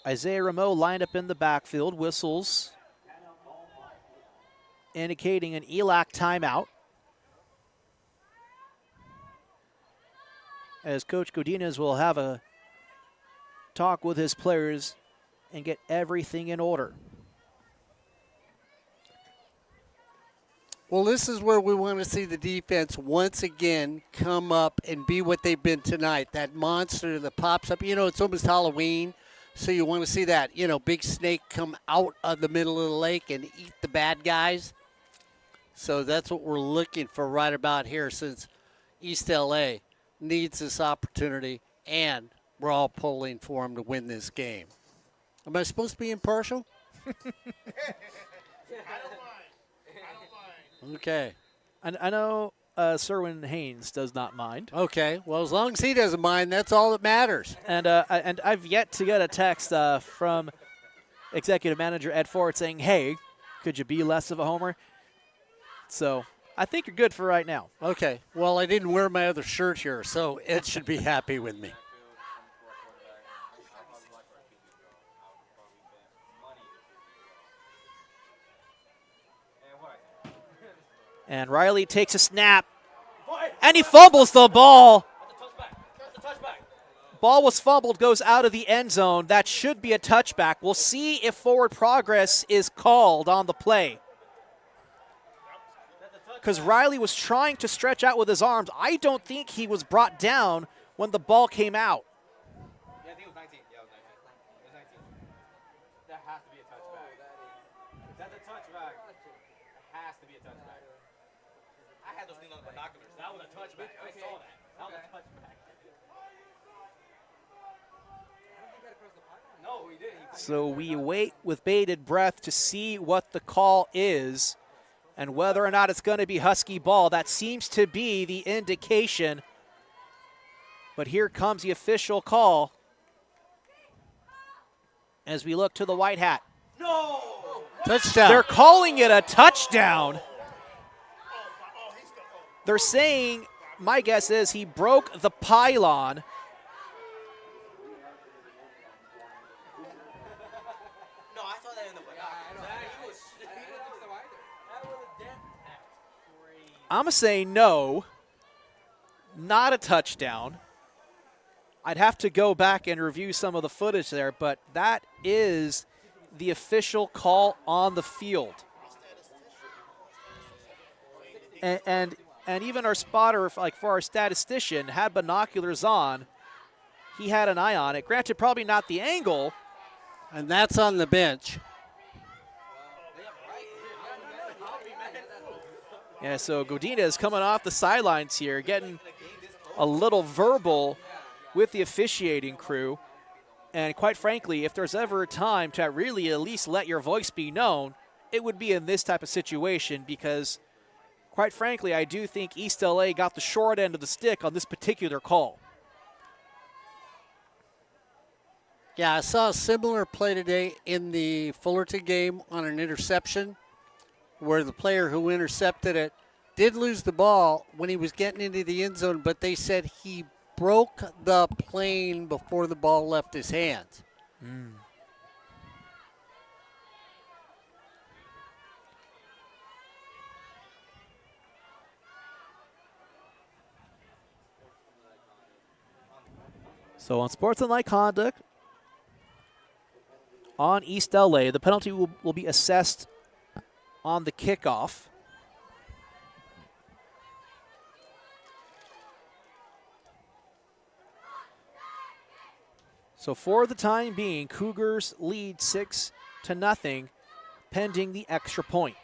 Isaiah Rameau lined up in the backfield, whistles, indicating an ELAC timeout. As Coach Godinez will have a talk with his players and get everything in order. Well, this is where we want to see the defense once again come up and be what they've been tonight. That monster that pops up. You know, it's almost Halloween, so you want to see that, you know, big snake come out of the middle of the lake and eat the bad guys. So that's what we're looking for right about here, since East LA needs this opportunity, and we're all pulling for them to win this game. Am I supposed to be impartial? Okay. I know Serwin Haynes does not mind. Okay. Well, as long as he doesn't mind, that's all that matters. And I've yet to get a text from executive manager Ed Ford saying, hey, could you be less of a homer? So I think you're good for right now. Okay. Well, I didn't wear my other shirt here, so Ed should be happy with me. And Riley takes a snap, and he fumbles the ball. Ball was fumbled, goes out of the end zone. That should be a touchback. We'll see if forward progress is called on the play. Because Riley was trying to stretch out with his arms. I don't think he was brought down when the ball came out. Yeah, I think it was 19. Yeah, it was 19. It was 19. That has to be a touchback. That's a touchback. It has to be a touchback. I had those things on the binoculars. That was a touchback. I saw that. That was a touchback. No, he didn't. So we wait with bated breath to see what the call is and whether or not it's going to be Husky ball. That seems to be the indication. But here comes the official call as we look to the white hat. No! Touchdown. They're calling it a touchdown. They're saying, my guess is he broke the pylon. No, I saw that in the binoculars. I'm going to say no, not a touchdown. I'd have to go back and review some of the footage there, but that is the official call on the field. And even our spotter, like for our statistician, had binoculars on. He had an eye on it. Granted, probably not the angle. And that's on the bench. Yeah, so Godinez is coming off the sidelines here, getting a little verbal with the officiating crew. And quite frankly, if there's ever a time to really at least let your voice be known, it would be in this type of situation because, quite frankly, I do think East LA got the short end of the stick on this particular call. Yeah, I saw a similar play today in the Fullerton game on an interception where the player who intercepted it did lose the ball when he was getting into the end zone, but they said he broke the plane before the ball left his hands. So on sportsmanlike conduct on East LA, the penalty will be assessed on the kickoff. So for the time being, Cougars lead 6-0, pending the extra point.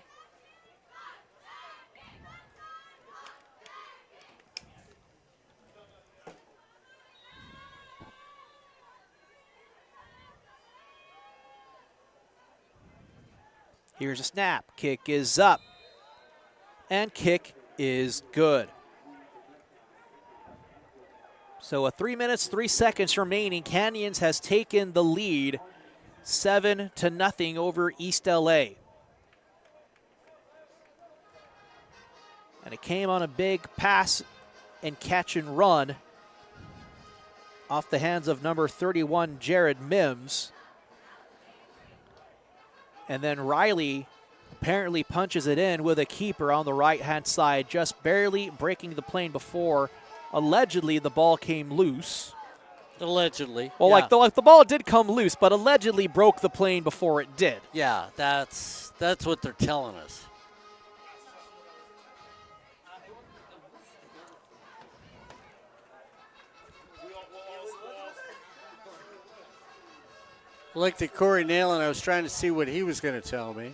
Here's a snap. Kick is up. And kick is good. So 3 minutes, 3 seconds remaining. Canyons has taken the lead 7-0 over East LA. And it came on a big pass and catch and run off the hands of number 31, Jared Mims. And then Riley apparently punches it in with a keeper on the right-hand side, just barely breaking the plane before allegedly the ball came loose. Allegedly. Well, yeah. like the ball did come loose, but allegedly broke the plane before it did. Yeah, that's what they're telling us. Looked at Corey Nalen. I was trying to see what he was going to tell me.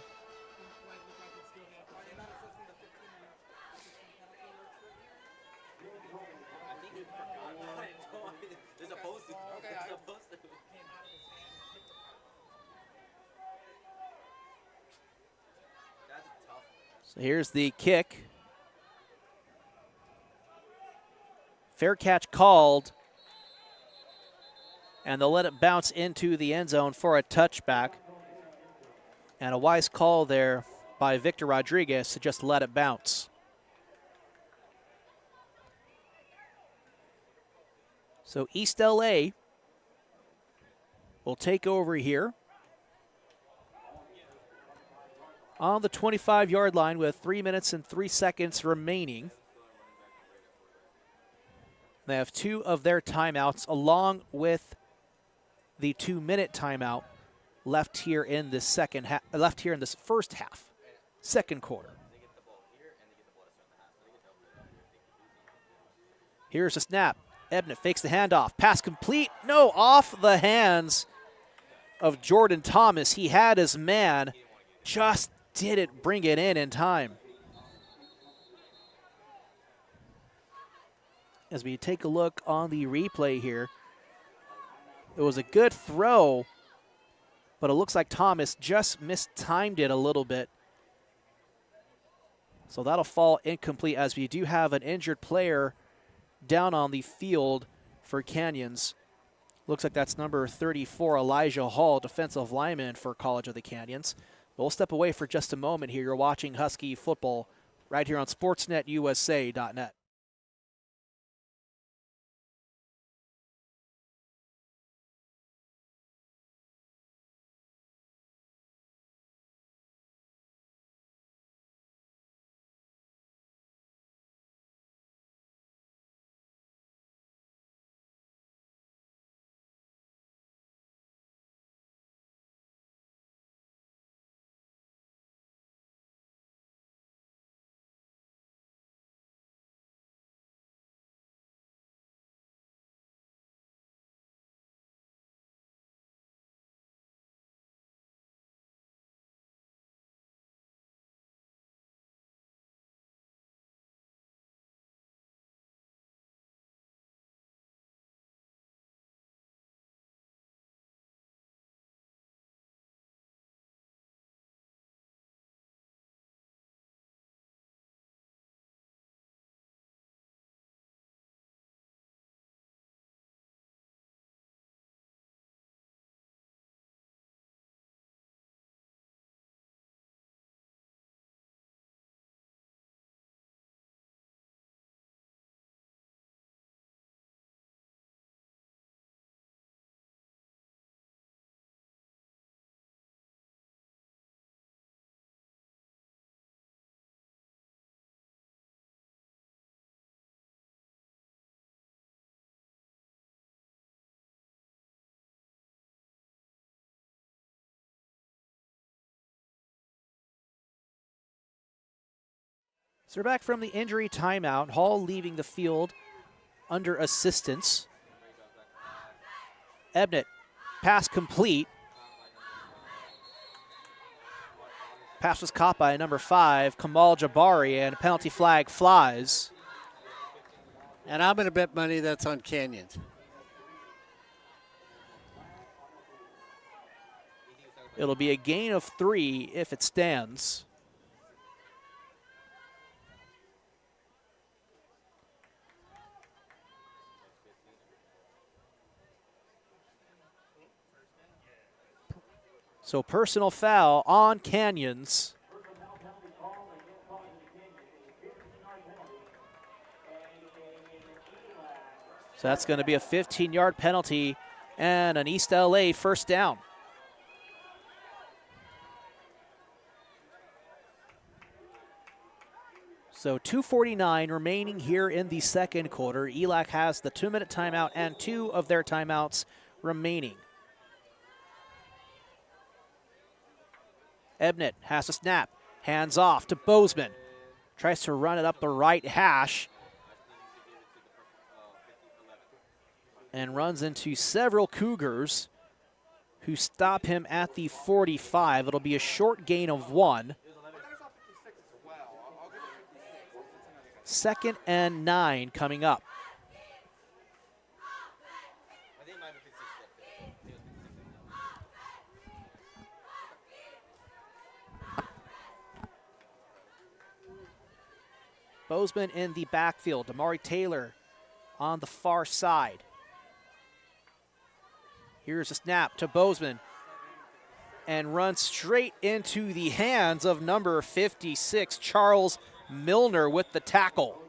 So here's the kick. Fair catch called. And they'll let it bounce into the end zone for a touchback. And a wise call there by Victor Rodriguez to just let it bounce. So East LA will take over here on the 25-yard line with 3 minutes and 3 seconds remaining. They have 2 of their timeouts along with the 2-minute timeout left here in this first half, second quarter. Here's a snap. Ebnett fakes the handoff. Pass complete. No, off the hands of Jordan Thomas. He had his man, just didn't bring it in time. As we take a look on the replay here, it was a good throw, but it looks like Thomas just mistimed it a little bit. So that'll fall incomplete, as we do have an injured player down on the field for Canyons. Looks like that's number 34, Elijah Hall, defensive lineman for College of the Canyons. We'll step away for just a moment here. You're watching Husky football right here on SportsNetUSA.net. So we're back from the injury timeout. Hall leaving the field under assistance. Ebnett, pass complete. Pass was caught by number 5, Kamal Jabari, and a penalty flag flies. And I'm going to bet money that's on Canyons. It'll be a gain of 3 if it stands. So personal foul on Canyons. So that's going to be a 15-yard penalty and an East LA first down. So 2:49 remaining here in the second quarter. ELAC has the 2-minute timeout and 2 of their timeouts remaining. Ebnett has a snap, hands off to Bozeman. Tries to run it up the right hash and runs into several Cougars who stop him at the 45. It'll be a short gain of 1. 2nd and 9 coming up. Bozeman in the backfield. Damari Taylor on the far side. Here's a snap to Bozeman and runs straight into the hands of number 56, Charles Milner, with the tackle.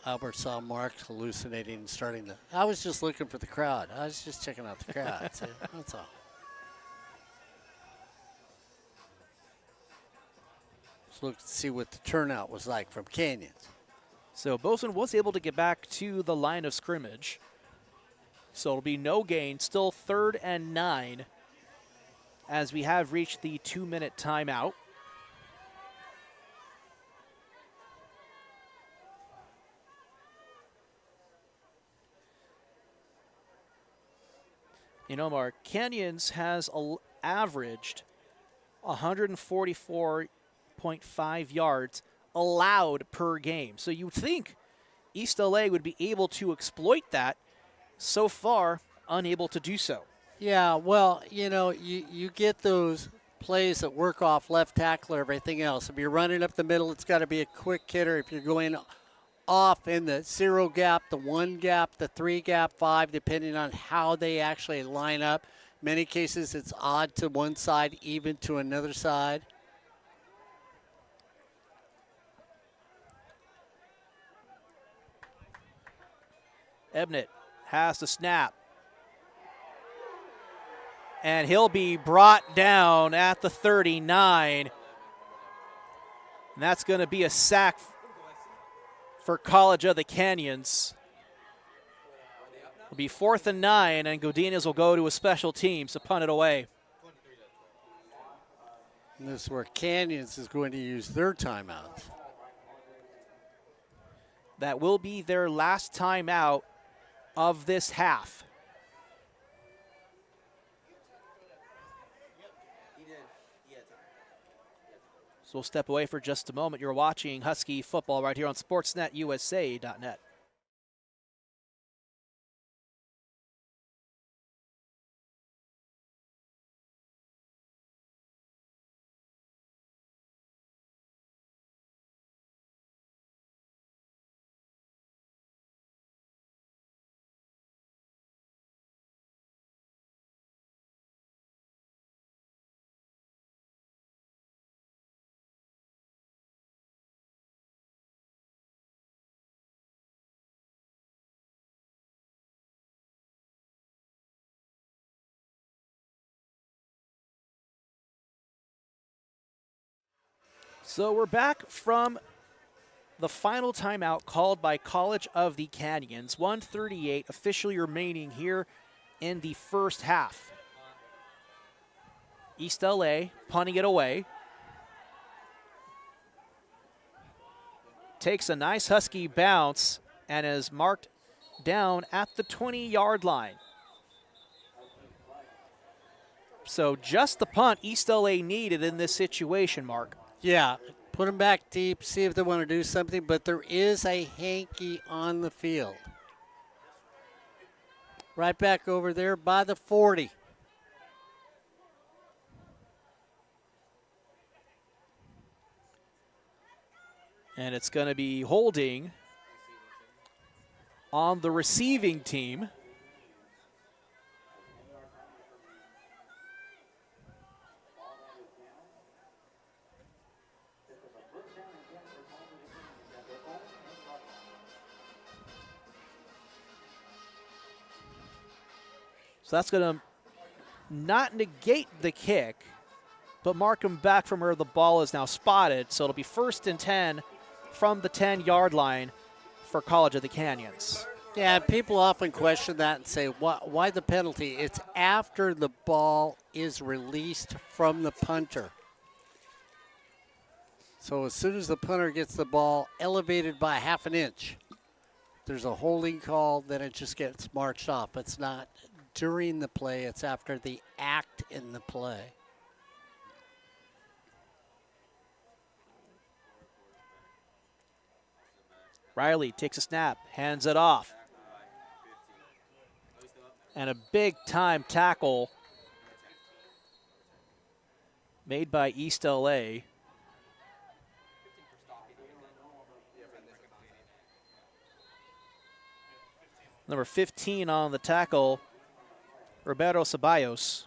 Albert saw Mark hallucinating and starting to. I was just looking for the crowd. I was just checking out the crowd. So that's all. Let's look to see what the turnout was like from Canyons. So Bozeman was able to get back to the line of scrimmage. So it'll be no gain, still 3rd and 9 as we have reached the 2-minute timeout. You know, Mark, Canyons has averaged 144.5 yards allowed per game. So you'd think East LA would be able to exploit that. So far, unable to do so. Yeah, well, you know, you get those plays that work off left tackle or everything else. If you're running up the middle, it's got to be a quick hitter. If you're going off in the 0 gap, the 1 gap, the 3 gap, 5, depending on how they actually line up. Many cases it's odd to one side, even to another side. Ebnett has the snap. And he'll be brought down at the 39. And that's going to be a sack for College of the Canyons. It'll be 4th and 9, and Godinez will go to a special teams to punt it away. And this is where Canyons is going to use their timeouts. That will be their last timeout of this half. So we'll step away for just a moment. You're watching Husky football right here on SportsNetUSA.net. So we're back from the final timeout called by College of the Canyons. 1:38 officially remaining here in the first half. East LA punting it away. Takes a nice Husky bounce and is marked down at the 20-yard line. So just the punt East LA needed in this situation, Mark. Yeah, put them back deep, see if they want to do something, but there is a hanky on the field. Right back over there by the 40. And it's going to be holding on the receiving team. So that's going to not negate the kick, but mark him back from where the ball is now spotted. So it'll be 1st and 10 from the 10-yard line for College of the Canyons. Yeah, people often question that and say, why the penalty? It's after the ball is released from the punter. So as soon as the punter gets the ball elevated by half an inch, there's a holding call, then it just gets marched off. It's not during the play, it's after the act in the play. Riley takes a snap, hands it off. And a big-time tackle made by East LA. Number 15 on the tackle, Roberto Ceballos.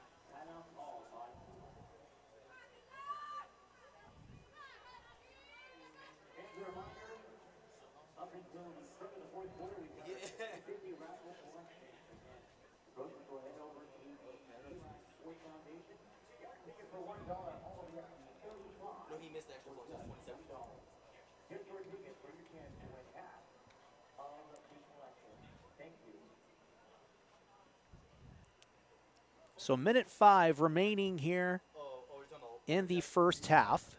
So minute 5 remaining here in the first half.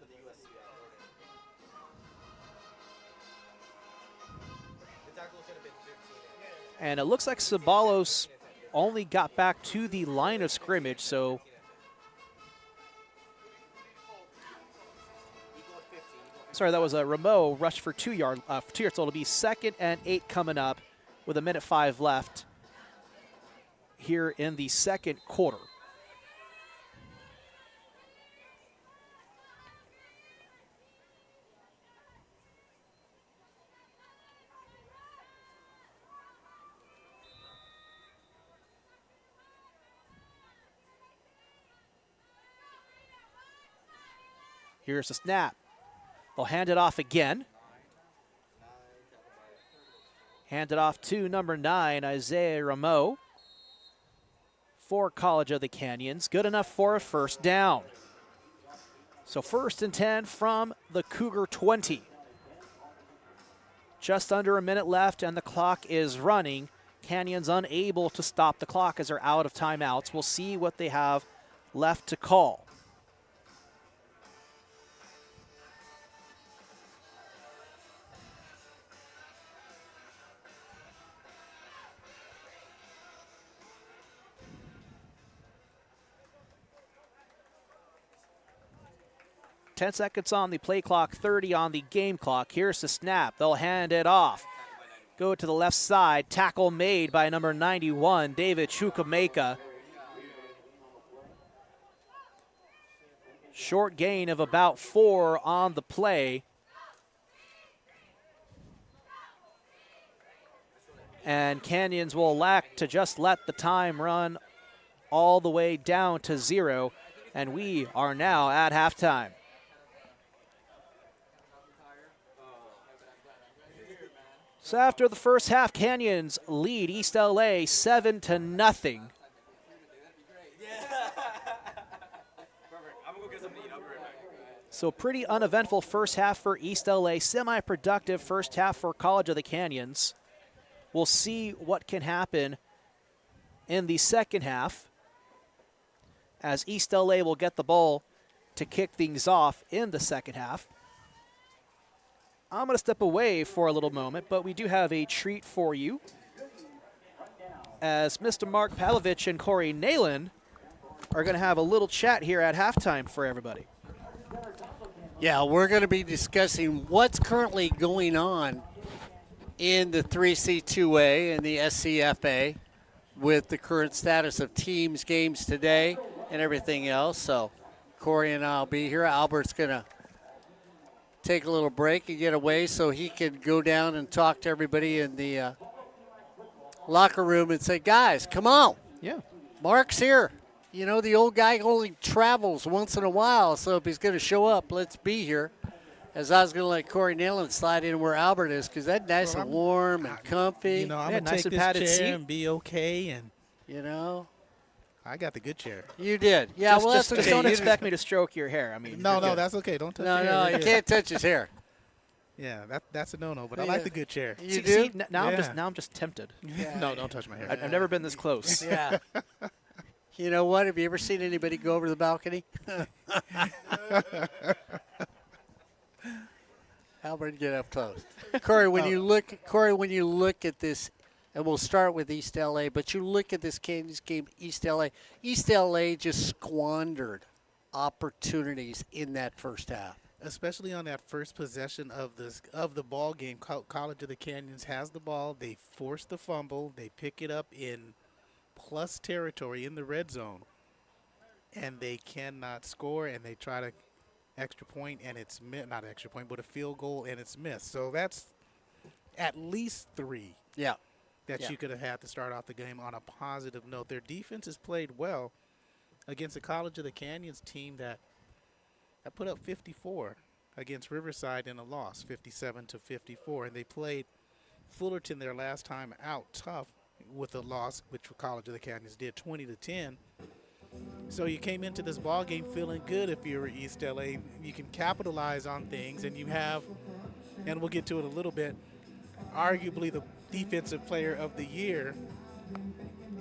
And it looks like Ceballos only got back to the line of scrimmage, so sorry, that was a Rameau rush for 2 yards. So it'll be 2nd and 8 coming up with a minute 5 left here in the second quarter. Here's the snap. They'll hand it off again. Hand it off to number 9, Isaiah Rameau, for College of the Canyons. Good enough for a first down. So 1st and 10 from the Cougar 20. Just under a minute left and the clock is running. Canyons unable to stop the clock as they're out of timeouts. We'll see what they have left to call. Ten seconds on the play clock, 30 on the game clock. Here's the snap. They'll hand it off. Go to the left side. Tackle made by number 91, David Chukwuemeka. Short gain of about 4 on the play. And Canyons will elect to just let the time run all the way down to 0. And we are now at halftime. So after the first half, Canyons lead East LA 7-0. So pretty uneventful first half for East LA, semi-productive first half for College of the Canyons. We'll see what can happen in the second half as East LA will get the ball to kick things off in the second half. I'm going to step away for a little moment, but we do have a treat for you as Mr. Mark Pavlovich and Corey Nayland are going to have a little chat here at halftime for everybody. Yeah, we're going to be discussing what's currently going on in the 3C2A and the SCFA. with the current status of teams, games today, and everything else. So Corey and I will be here. Albert's going to take a little break and get away so he can go down and talk to everybody in the locker room and say, guys, come on. Yeah. Mark's here. You know, the old guy only travels once in a while, so if he's going to show up, let's be here. As I was going to let Corey Nailen slide in where Albert is, because that's nice and warm and comfy. You know, I'm Yeah, going to nice take and this padded chair seat. and be okay, and You know? I got the good chair. You did. Yeah, well, that's just okay. don't You expect me to stroke your hair. I mean, No, you're no, good. that's okay. Don't touch No, the hair. no, We're you good. can't touch his hair. Yeah, that's a no-no, but I Yeah. like the good chair. You See, do? now Yeah. I'm just tempted. No, don't touch my hair. I've never been this close. Yeah. You know what? Have you ever seen anybody go over the balcony? Albert, get up close. Corey, when you look at this, and we'll start with East LA, but you look at this Canyons game, East LA. East LA just squandered opportunities in that first half. Especially on that first possession of the ball game. College of the Canyons has the ball. They force the fumble. They pick it up in plus territory in the red zone, and they cannot score. And they try to extra point, and it's not extra point, but a field goal, and it's missed. So that's at least 3 Yeah. that Yeah. you could have had to start off the game on a positive note. Their defense has played well against the College of the Canyons team that put up 54 against Riverside in a loss, 57-54. And they played Fullerton their last time out tough with a loss, which College of the Canyons did 20-10. So you came into this ball game feeling good if you're East LA. You can capitalize on things, and you have, and we'll get to it a little bit, arguably the defensive player of the year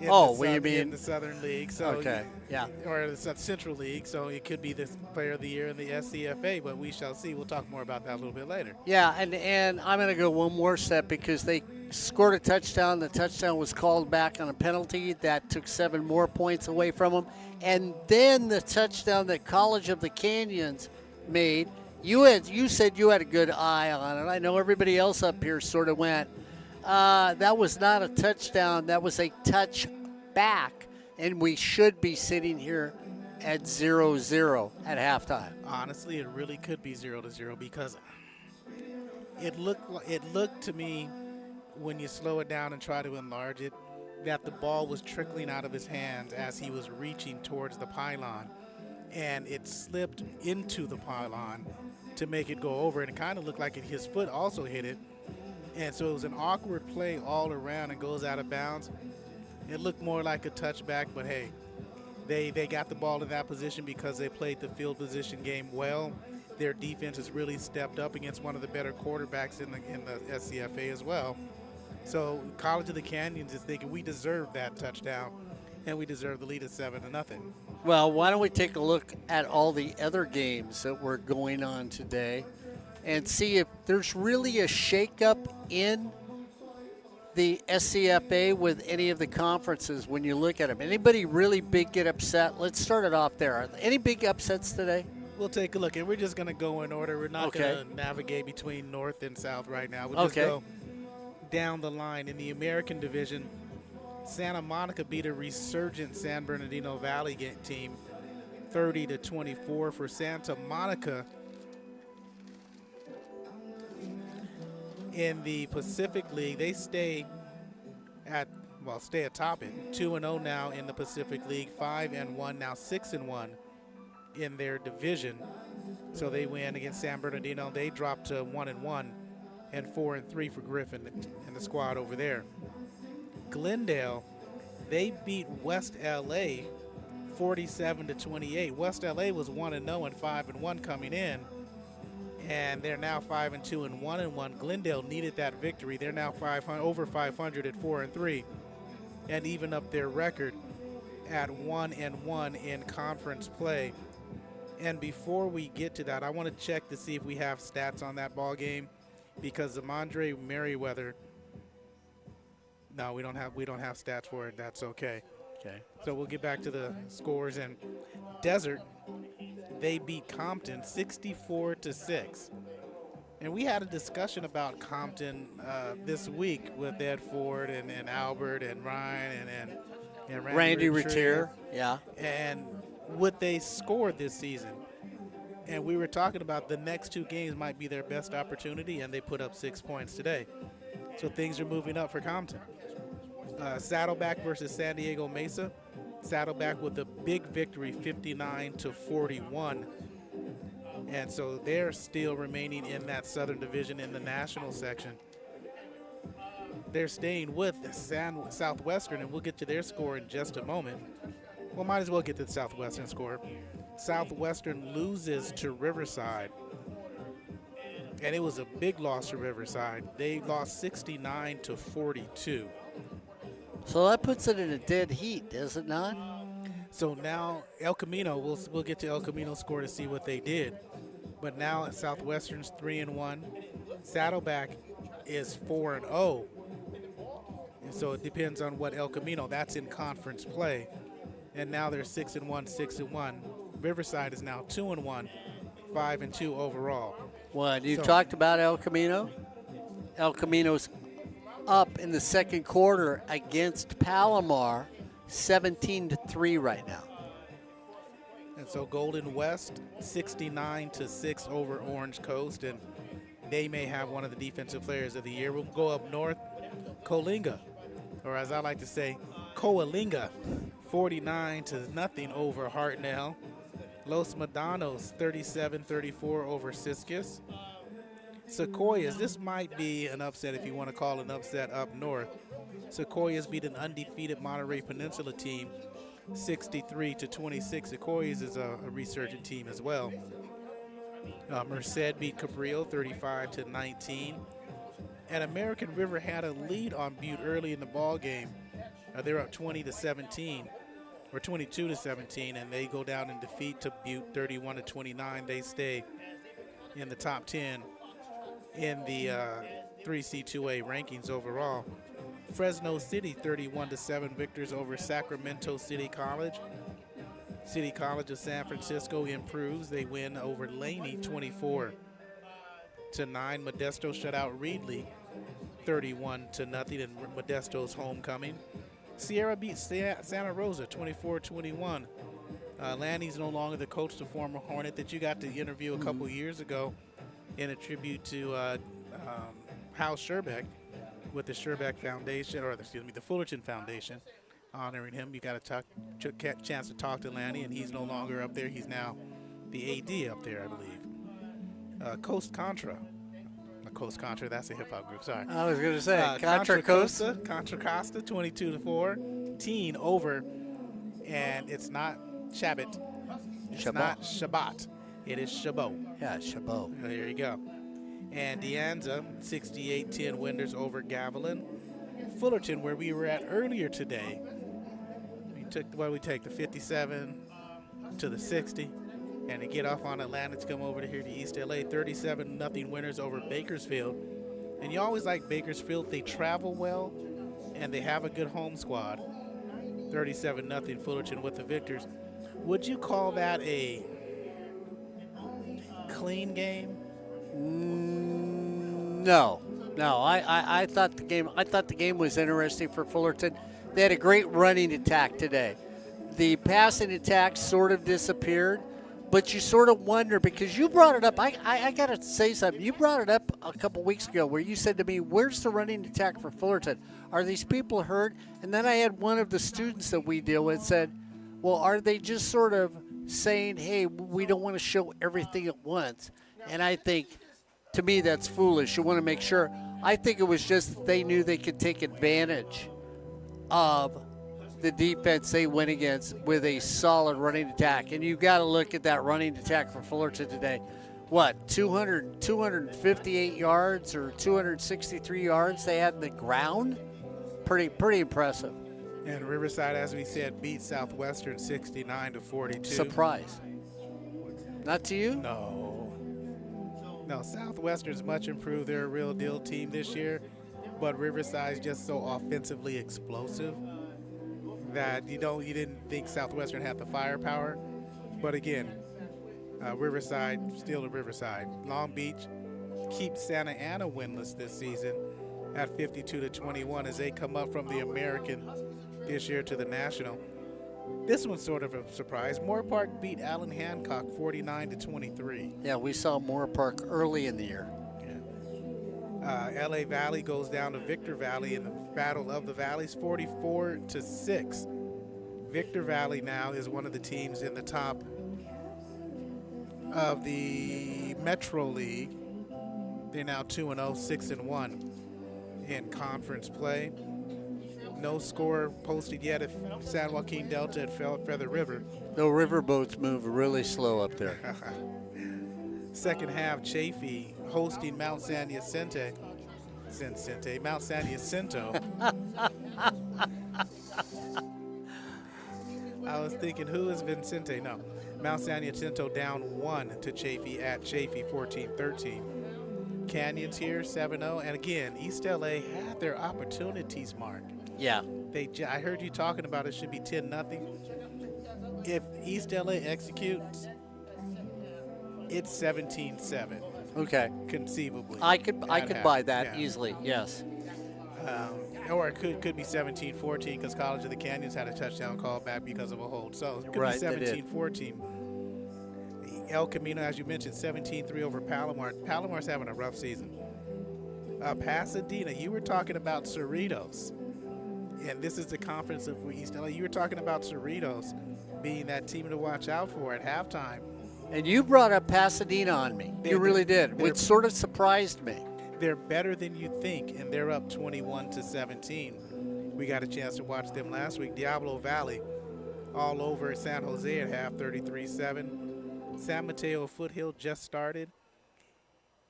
in, in the Southern League. So Okay, yeah. Or the Central League. So it could be the player of the year in the SCFA, but we shall see. We'll talk more about that a little bit later. Yeah, and I'm going to go one more step because they scored a touchdown. The touchdown was called back on a penalty. That took 7 more points away from them. And then the touchdown that College of the Canyons made, you said you had a good eye on it. I know everybody else up here sort of went, that was not a touchdown. That was a touchback. And we should be sitting here at 0-0 at halftime. Honestly, it really could be 0-0 because it looked to me, when you slow it down and try to enlarge it, that the ball was trickling out of his hands as he was reaching towards the pylon, and it slipped into the pylon to make it go over, and it kind of looked like his foot also hit it, and so it was an awkward play all around and goes out of bounds. It looked more like a touchback, but hey, they got the ball in that position because they played the field position game well. Their defense has really stepped up against one of the better quarterbacks in the SCFA as well. So College of the Canyons is thinking we deserve that touchdown, and we deserve the lead at 7-0. Well, why don't we take a look at all the other games that were going on today and see if there's really a shakeup in the SCFA with any of the conferences when you look at them. Anybody really big get upset? Let's start it off there. Any big upsets today? We'll take a look, and we're just going to go in order. We're not Okay. going to navigate between north and south right now. We'll just go down the line. In the American Division, Santa Monica beat a resurgent San Bernardino Valley team 30-24 for Santa Monica. In the Pacific League, they stay atop it. 2-0 now in the Pacific League, 5-1 now, 6-1 in their division. So they win against San Bernardino. They drop to 1-1 and 4-3 for Griffin and the squad over there. Glendale, they beat West LA 47-28. West LA was 1-0 and 5-1 coming in, and they're now 5-2 and 1-1. Glendale needed that victory. They're now over 500 at 4-3, and even up their record at 1-1 in conference play. And before we get to that, I want to check to see if we have stats on that ball game, because the Mondre Merriweather. No, we don't have stats for it. That's okay. Okay. So we'll get back to the scores. And Desert, they beat Compton 64-6. And we had a discussion about Compton this week with Ed Ford and Albert and Ryan and Randy Retier. Retier, yeah. And what they scored this season. And we were talking about the next 2 games might be their best opportunity, and they put up 6 points today. So things are moving up for Compton. Saddleback versus San Diego Mesa. Saddleback with a big victory, 59-41. And so they're still remaining in that Southern Division in the national section. They're staying with Southwestern, and we'll get to their score in just a moment. Well, might as well get to the Southwestern score. Southwestern loses to Riverside, and it was a big loss to Riverside. They lost 69-42. So that puts it in a dead heat, does it not? So now El Camino, we'll get to El Camino's score to see what they did. But now Southwestern's 3-1. Saddleback is 4-0. And so it depends on what El Camino, that's in conference play. And now they're 6-1, 6-1. Riverside is now 2-1, 5-2 overall. What, you talked about El Camino? El Camino's up in the second quarter against Palomar, 17-3 right now. And so Golden West, 69-6 over Orange Coast, and they may have one of the defensive players of the year. We'll go up north, Coalinga, or as I like to say, Coalinga, 49-0 over Hartnell. Los Medanos, 37-34 over Siskiyous. Sequoias, this might be an upset if you want to call it an upset up north. Sequoias beat an undefeated Monterey Peninsula team, 63-26. Sequoias is a resurgent team as well. Merced beat Cabrillo, 35-19. And American River had a lead on Butte early in the ball game. They're up 20-17. Or 22-17, and they go down in defeat to Butte 31-29. They stay in the top 10 in the 3C2A rankings overall. Fresno City 31-7 victors over Sacramento City College. City College of San Francisco improves. They win over Laney 24-9. Modesto shut out Reedley 31-0 in Modesto's homecoming. Sierra beat Santa Rosa 24-21. Lanny's no longer the coach, the former Hornet that you got to interview a couple years ago in a tribute to Hal Scherbeck with the Scherbeck Foundation, or the Fullerton Foundation, honoring him. You got a chance to talk to Lanny, and he's no longer up there. He's now the AD up there, I believe. Coast Contra, that's a hip-hop group, sorry. I was going to say, Contra Costa, 22-4. Teen over, and it's not Shabbat. It's not Shabbat. It is Chabot. Yeah, Chabot. There you go. And De Anza, 68-10 winners over Gavilan. Fullerton, where we were at earlier today, we took the 57 to the 60. And to get off on Atlanta to come over to here to East LA, 37-0 winners over Bakersfield. And you always like Bakersfield. They travel well, and they have a good home squad. 37-0 Fullerton with the victors. Would you call that a clean game? No. I thought the game was interesting for Fullerton. They had a great running attack today. The passing attack sort of disappeared. But you sort of wonder, because you brought it up. I got to say something. You brought it up a couple weeks ago where you said to me, where's the running attack for Fullerton? Are these people hurt? And then I had one of the students that we deal with said, well, are they just sort of saying, hey, we don't want to show everything at once? And I think, to me, that's foolish. You want to make sure. I think it was just that they knew they could take advantage of the defense they went against with a solid running attack. And you've got to look at that running attack for Fullerton today. What, 258 yards or 263 yards they had in the ground? Pretty impressive. And Riverside, as we said, beat Southwestern 69-42. Surprise. Not to you? No, Southwestern's much improved. They're a real deal team this year. But Riverside's just so offensively explosive that you didn't think Southwestern had the firepower. But again, Riverside, still a Riverside. Long Beach, keep Santa Ana winless this season at 52-21 as they come up from the American this year to the National. This one's sort of a surprise. Moore Park beat Allen Hancock 49-23. Yeah, we saw Moore Park early in the year. LA Valley goes down to Victor Valley in the Battle of the Valleys 44-6. Victor Valley now is one of the teams in the top of the Metro League. They're now 2-0, 6-1 in conference play. No score posted yet at San Joaquin Delta at Feather River. The riverboats move really slow up there. Second half, Chafee hosting Mount San Jacinto. Mount San Jacinto. I was thinking, who is Vincente? No. Mount San Jacinto down 1 to Chafee at Chafee, 14-13. Canyons here, 7-0. And again, East LA had their opportunities, Mark. Yeah. I heard you talking about it should be 10-0. If East LA executes, it's 17-7. Okay. Conceivably. I could buy that easily, yes. Or it could be 17-14 because College of the Canyons had a touchdown call back because of a hold. So it could Right, be 17-14. El Camino, as you mentioned, 17-3 over Palomar. Palomar's having a rough season. Pasadena, you were talking about Cerritos. And this is the conference of East LA. You were talking about Cerritos being that team to watch out for at halftime. And you brought up Pasadena on me. You really did, which sort of surprised me. They're better than you think, and they're up 21-17. We got a chance to watch them last week. Diablo Valley all over San Jose at half, 33-7. San Mateo Foothill just started.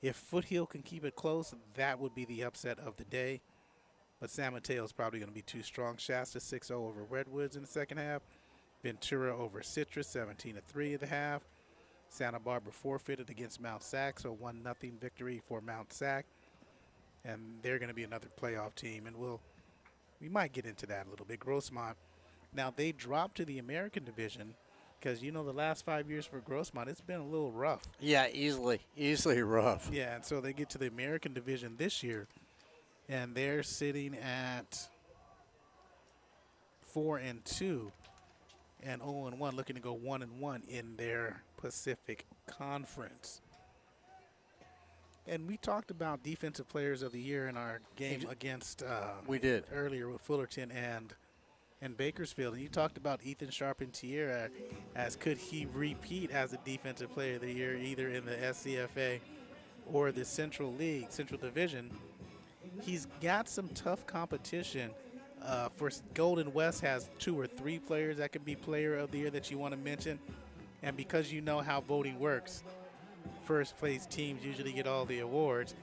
If Foothill can keep it close, that would be the upset of the day. But San Mateo is probably going to be too strong. Shasta 6-0 over Redwoods in the second half. Ventura over Citrus, 17-3 at the half. Santa Barbara forfeited against Mount Sac, so 1-0 victory for Mount Sac. And they're going to be another playoff team, and we might get into that a little bit. Grossmont, now they dropped to the American Division because, the last 5 years for Grossmont, it's been a little rough. Yeah, easily rough. Yeah, and so they get to the American Division this year, and they're sitting at 4-2 and 0-1, looking to go 1-1 in their Pacific Conference. And we talked about defensive players of the year in our game against we did earlier with Fullerton and Bakersfield. And you talked about Ethan Charpentier as could he repeat as a defensive player of the year either in the SCFA or the Central League, Central Division. He's got some tough competition. For Golden West has 2 or 3 players that could be player of the year that you want to mention. And because you know how voting works, first place teams usually get all the awards,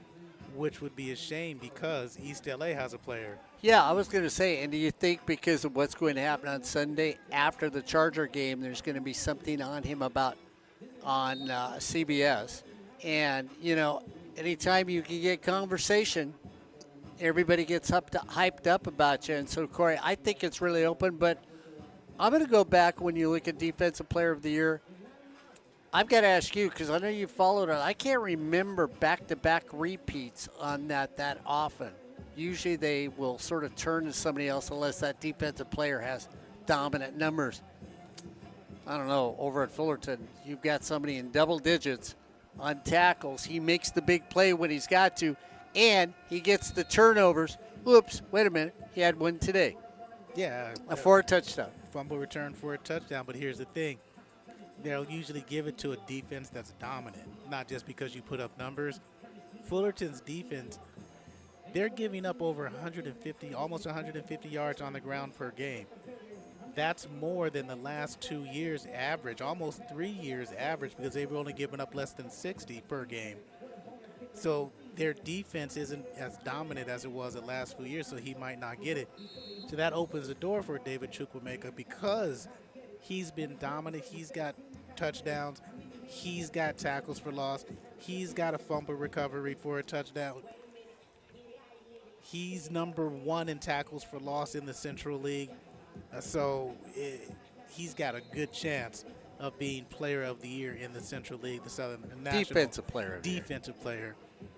which would be a shame because East LA has a player. Yeah, I was going to say, and do you think because of what's going to happen on Sunday after the Charger game, there's going to be something on him on CBS? And, anytime you can get conversation, everybody gets hyped up about you. And so, Corey, I think it's really open, but I'm going to go back when you look at Defensive Player of the Year. I've got to ask you, because I know you followed it. I can't remember back-to-back repeats on that often. Usually they will sort of turn to somebody else unless that defensive player has dominant numbers. I don't know, over at Fullerton, you've got somebody in double digits on tackles. He makes the big play when he's got to, and he gets the turnovers. Whoops, wait a minute. He had one today. Yeah. For a touchdown. Fumble return for a touchdown, but here's the thing. They'll usually give it to a defense that's dominant, not just because you put up numbers. Fullerton's defense, they're giving up over 150, almost 150 yards on the ground per game. That's more than the last 2 years average, almost 3 years average, because they've only given up less than 60 per game. So their defense isn't as dominant as it was the last few years, so he might not get it. So that opens the door for David Chukwuemeka because he's been dominant. He's got touchdowns. He's got tackles for loss. He's got a fumble recovery for a touchdown. He's number 1 in tackles for loss in the Central League. He's got a good chance of being Player of the Year in the Central League, the Southern National Defensive Player of the Year. Defensive Player.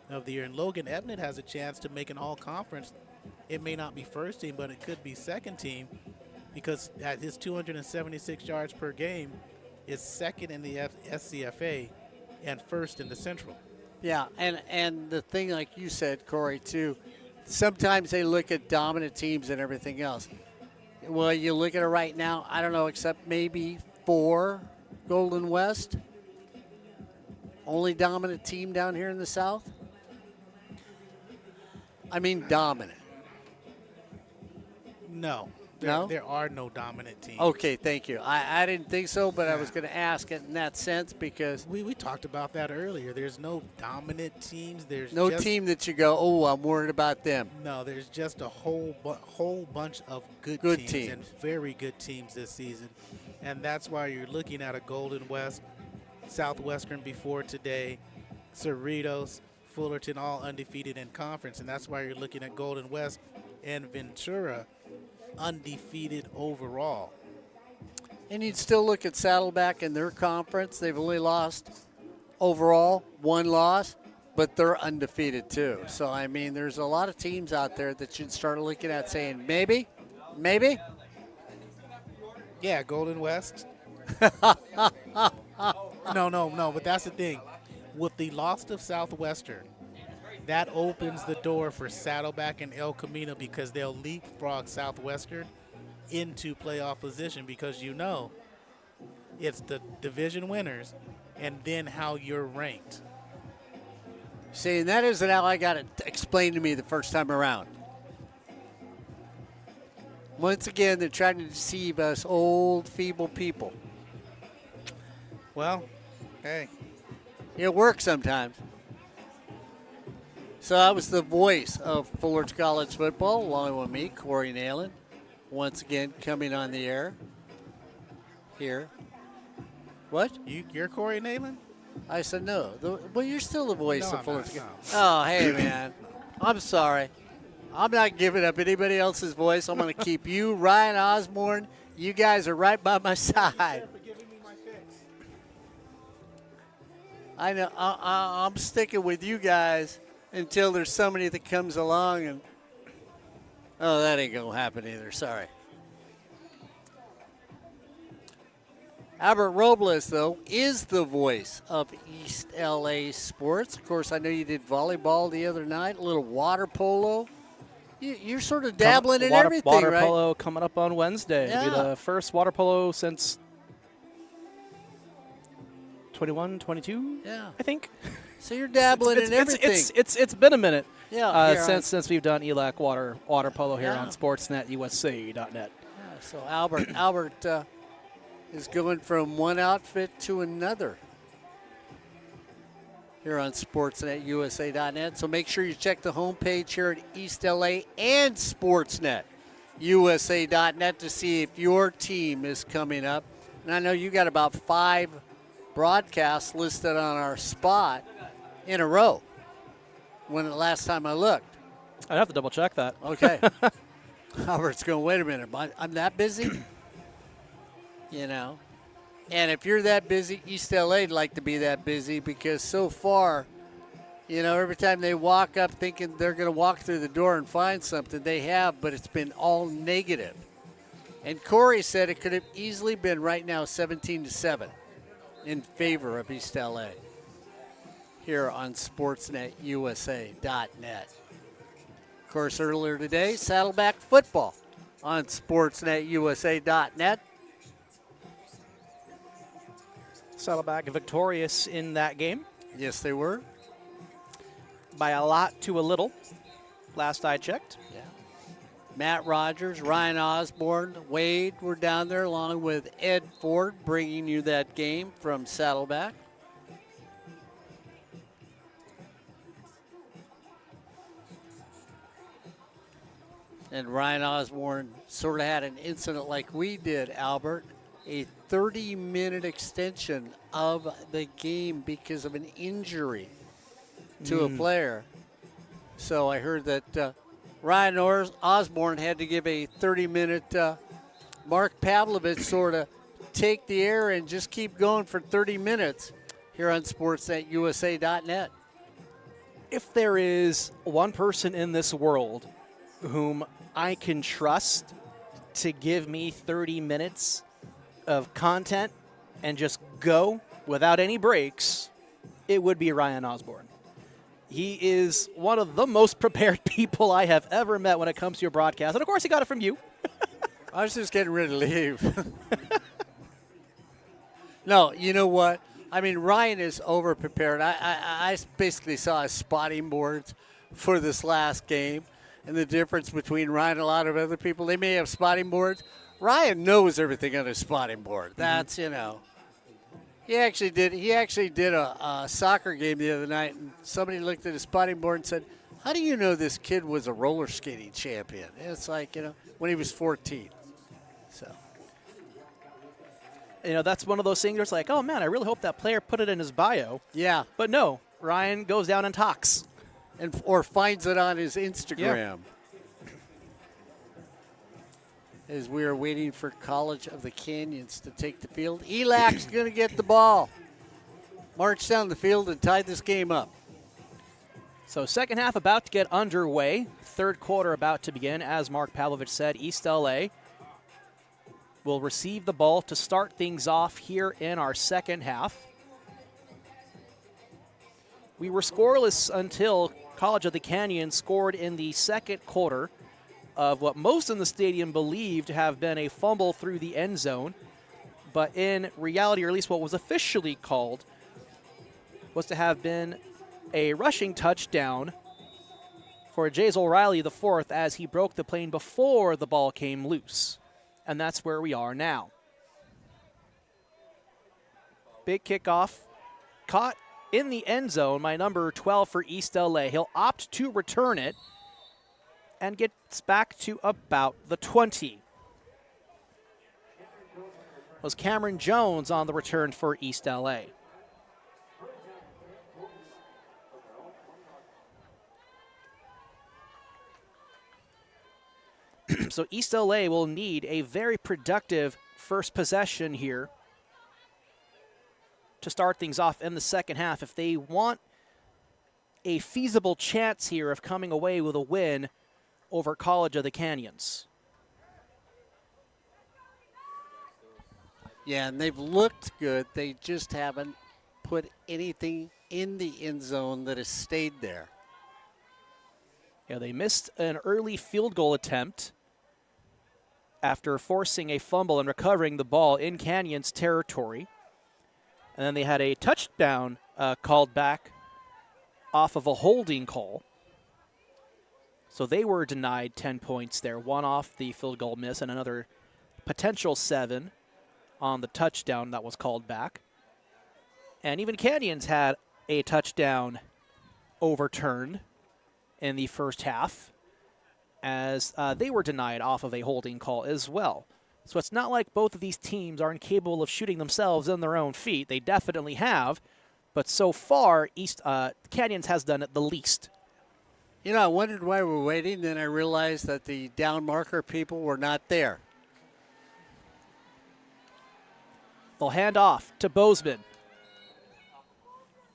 of the year. And Logan Ebnett has a chance to make an all-conference. It may not be first team, but it could be second team, because at his 276 yards per game is second in the SCFA and first in the Central. Yeah, and the thing, like you said, Corey, too, sometimes they look at dominant teams and everything else. Well, you look at it right now, I don't know, except maybe 4 Golden West. Only dominant team down here in the South. I mean dominant. No. No? There are no dominant teams. Okay, thank you. I didn't think so, but I was going to ask it in that sense because We talked about that earlier. There's no dominant teams. There's no just, team that you go, oh, I'm worried about them. No, there's just a whole bunch of good teams and very good teams this season. And that's why you're looking at a Golden West, Southwestern before today, Cerritos, Fullerton, all undefeated in conference. And that's why you're looking at Golden West and Ventura undefeated overall. And you'd still look at Saddleback in their conference. They've only lost overall 1 loss, but they're undefeated too. So, I mean, there's a lot of teams out there that you'd start looking at saying, maybe. Yeah, Golden West. No, but that's the thing. With the loss of Southwestern, that opens the door for Saddleback and El Camino, because they'll leapfrog Southwestern into playoff position, because it's the division winners and then how you're ranked. See, and that isn't how I got it explained to me the first time around. Once again, they're trying to deceive us old, feeble people. Well, hey. It works sometimes. So that was the voice of Fullerton College football, along with me, Corey Nalen, once again coming on the air here. What? You're Corey Nalen? I said no. Well, you're still the voice No, of I'm not. Fullerton. No. Oh, hey, man. I'm sorry. I'm not giving up anybody else's voice. I'm going to keep you, Ryan Osborne. You guys are right by my side. I know. I'm sticking with you guys until there's somebody that comes along and, oh, that ain't going to happen either. Sorry. Albert Robles, though, is the voice of East LA sports. Of course, I know you did volleyball the other night, a little water polo. You're sort of dabbling in everything, water right? polo coming up on Wednesday. It'll be the first water polo since 21, 22, I think. So you're dabbling in everything. It's been a minute since we've done ELAC water polo here on SportsNetUSA.net. Yeah, so Albert is going from one outfit to another here on SportsNetUSA.net. So make sure you check the homepage here at East LA and SportsNetUSA.net to see if your team is coming up. And I know you got about 5 broadcasts listed on our spot in a row when the last time I looked. I'd have to double check that. Okay. Albert's going, wait a minute, I'm that busy? You know. And if you're that busy, East LA'd like to be that busy, because so far, you know, every time they walk up thinking they're going to walk through the door and find something, they have, but it's been all negative. And Corey said it could have easily been right now 17-7 in favor of East LA here on SportsNetUSA.net. Of course, earlier today, Saddleback football on SportsNetUSA.net. Saddleback victorious in that game. Yes, they were. By a lot to a little, last I checked. Yeah. Matt Rogers, Ryan Osborne, Wade were down there along with Ed Ford bringing you that game from Saddleback. And Ryan Osborne sort of had an incident like we did, Albert. A 30-minute extension of the game because of an injury to a player. So I heard that Ryan Osborne had to give a 30-minute Mark Pavlovich sort of take the air and just keep going for 30 minutes here on SportsNetUSA.net. If there is one person in this world whom I can trust to give me 30 minutes of content and just go without any breaks, it would be Ryan Osborne. He is one of the most prepared people I have ever met when it comes to your broadcast. And, of course, he got it from you. I was just getting ready to leave. No, you know what? I mean, Ryan is over-prepared. I basically saw his spotting boards for this last game, and the difference between Ryan and a lot of other people, they may have spotting boards. Ryan knows everything on his spotting board. That's, you know. He actually did a soccer game the other night, and somebody looked at his spotting board and said, how do you know this kid was a roller skating champion? And it's like, you know, when he was 14. So. You know, that's one of those things where it's like, oh, man, I really hope that player put it in his bio. Yeah. But no, Ryan goes down and talks. Or finds it on his Instagram. Yeah. As we are waiting for College of the Canyons to take the field. ELAC's going to get the ball. March down the field and tie this game up. So second half about to get underway. Third quarter about to begin. As Mark Pavlovich said, East LA will receive the ball to start things off here in our second half. We were scoreless until College of the Canyons scored in the second quarter of what most in the stadium believed to have been a fumble through the end zone. But in reality, or at least what was officially called, was to have been a rushing touchdown for Jazel Riley IV as he broke the plane before the ball came loose. And that's where we are now. Big kickoff. Caught in the end zone by number 12 for East LA. He'll opt to return it and gets back to about the 20. Was Cameron Jones on the return for East LA. So East LA will need a very productive first possession here to start things off in the second half if they want a feasible chance here of coming away with a win over College of the Canyons. Yeah, and they've looked good. They just haven't put anything in the end zone that has stayed there. Yeah, they missed an early field goal attempt after forcing a fumble and recovering the ball in Canyons territory. And then they had a touchdown called back off of a holding call. So they were denied 10 points there, one off the field goal miss and another potential 7 on the touchdown that was called back. And even Canyons had a touchdown overturned in the first half as they were denied off of a holding call as well. So it's not like both of these teams are incapable of shooting themselves in their own feet. They definitely have, but so far, Canyons has done it the least. You know, I wondered why we're waiting, then I realized that the down marker people were not there. They'll hand off to Bozeman.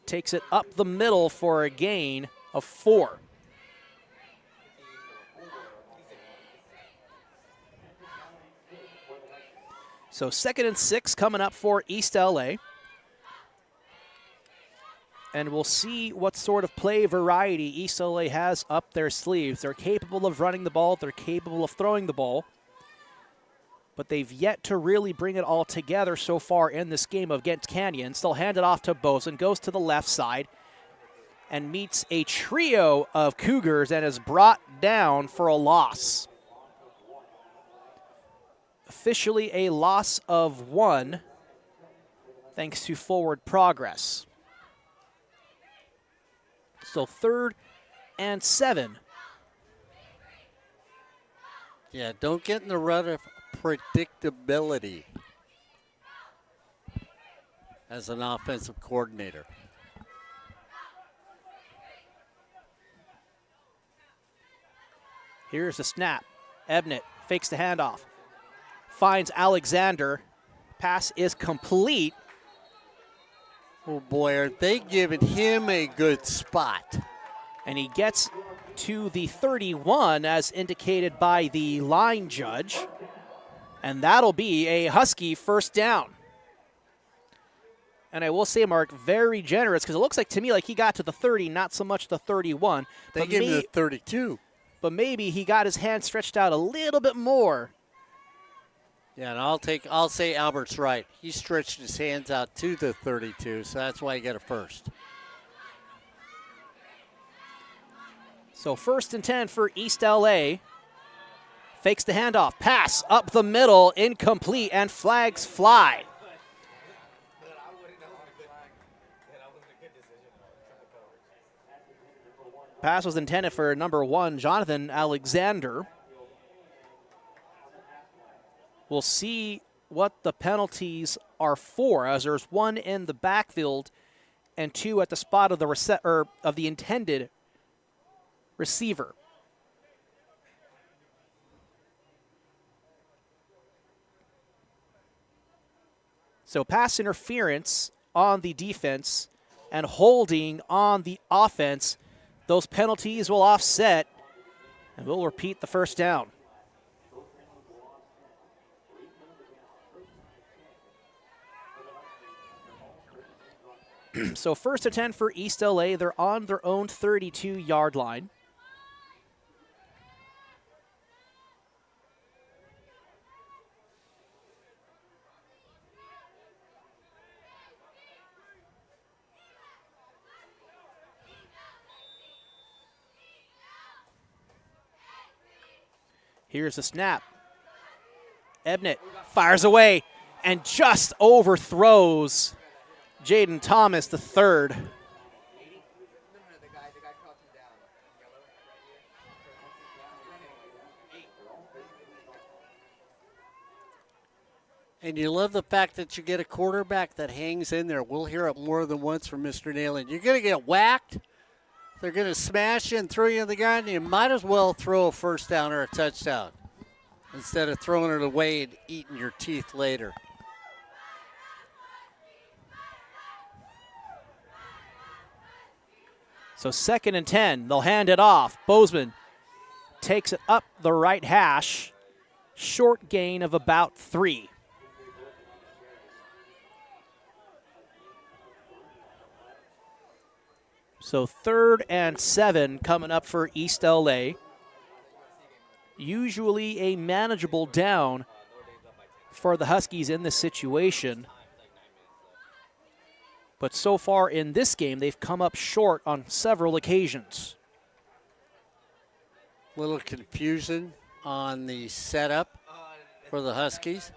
Takes it up the middle for a gain of 4. So 2nd and 6 coming up for East LA. And we'll see what sort of play variety East LA has up their sleeves. They're capable of running the ball. They're capable of throwing the ball. But they've yet to really bring it all together so far in this game against Canyons. They'll hand it off to Bozeman, goes to the left side, and meets a trio of Cougars and is brought down for a loss. Officially a loss of 1, thanks to forward progress. So 3rd and 7. Yeah, don't get in the rut of predictability as an offensive coordinator. Here's the snap. Ebnett fakes the handoff. Finds Alexander. Pass is complete. Oh boy, are they giving him a good spot. And he gets to the 31 as indicated by the line judge. And that'll be a Husky first down. And I will say, Mark, very generous, because it looks like to me like he got to the 30, not so much the 31. They gave him the 32. But maybe he got his hand stretched out a little bit more. Yeah, and I'll say Albert's right. He stretched his hands out to the 32, so that's why he got a first. So 1st and 10 for East LA. Fakes the handoff. Pass up the middle, incomplete, and flags fly. Pass was intended for number 1, Jonathan Alexander. We'll see what the penalties are for, as there's 1 in the backfield and 2 at the spot of the intended receiver. So pass interference on the defense and holding on the offense. Those penalties will offset, and we'll repeat the first down. So 1st and 10 for East LA. They're on their own 32-yard line. Here's the snap. Ebnett fires away and just overthrows Jaden Thomas, the third. And you love the fact that you get a quarterback that hangs in there. We'll hear it more than once from Mr. Nalen. You're going to get whacked. They're going to smash you and throw you on the ground. You might as well throw a first down or a touchdown instead of throwing it away and eating your teeth later. So 2nd and 10. They'll hand it off. Bozeman takes it up the right hash. Short gain of about 3. So 3rd and 7 coming up for East LA. Usually a manageable down for the Huskies in this situation. But so far in this game, they've come up short on several occasions. Little confusion on the setup for the Huskies.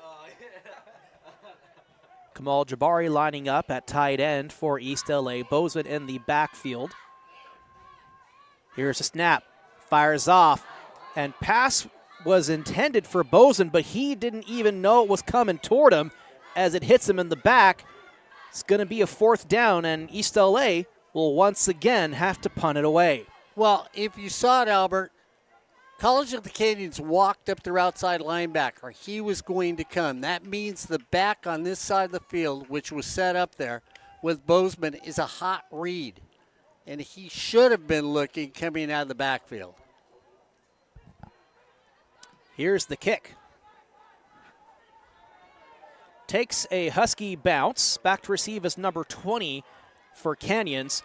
Kamal Jabari lining up at tight end for East LA. Bozeman in the backfield. Here's a snap. Fires off. And pass was intended for Bozeman, but he didn't even know it was coming toward him as it hits him in the back. It's going to be a 4th down, and East LA will once again have to punt it away. Well, if you saw it, Albert, College of the Canyons walked up their outside linebacker. He was going to come. That means the back on this side of the field, which was set up there with Bozeman, is a hot read. And he should have been looking coming out of the backfield. Here's the kick. Takes a Husky bounce. Back to receive is number 20 for Canyons.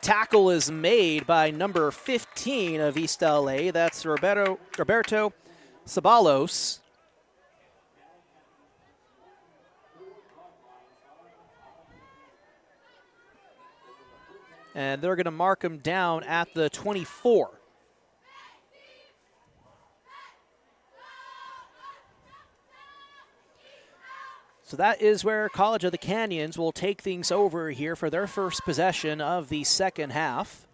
Tackle is made by number 15 of East LA. That's Roberto Sabalos. And they're going to mark him down at the 24. So that is where College of the Canyons will take things over here for their first possession of the second half.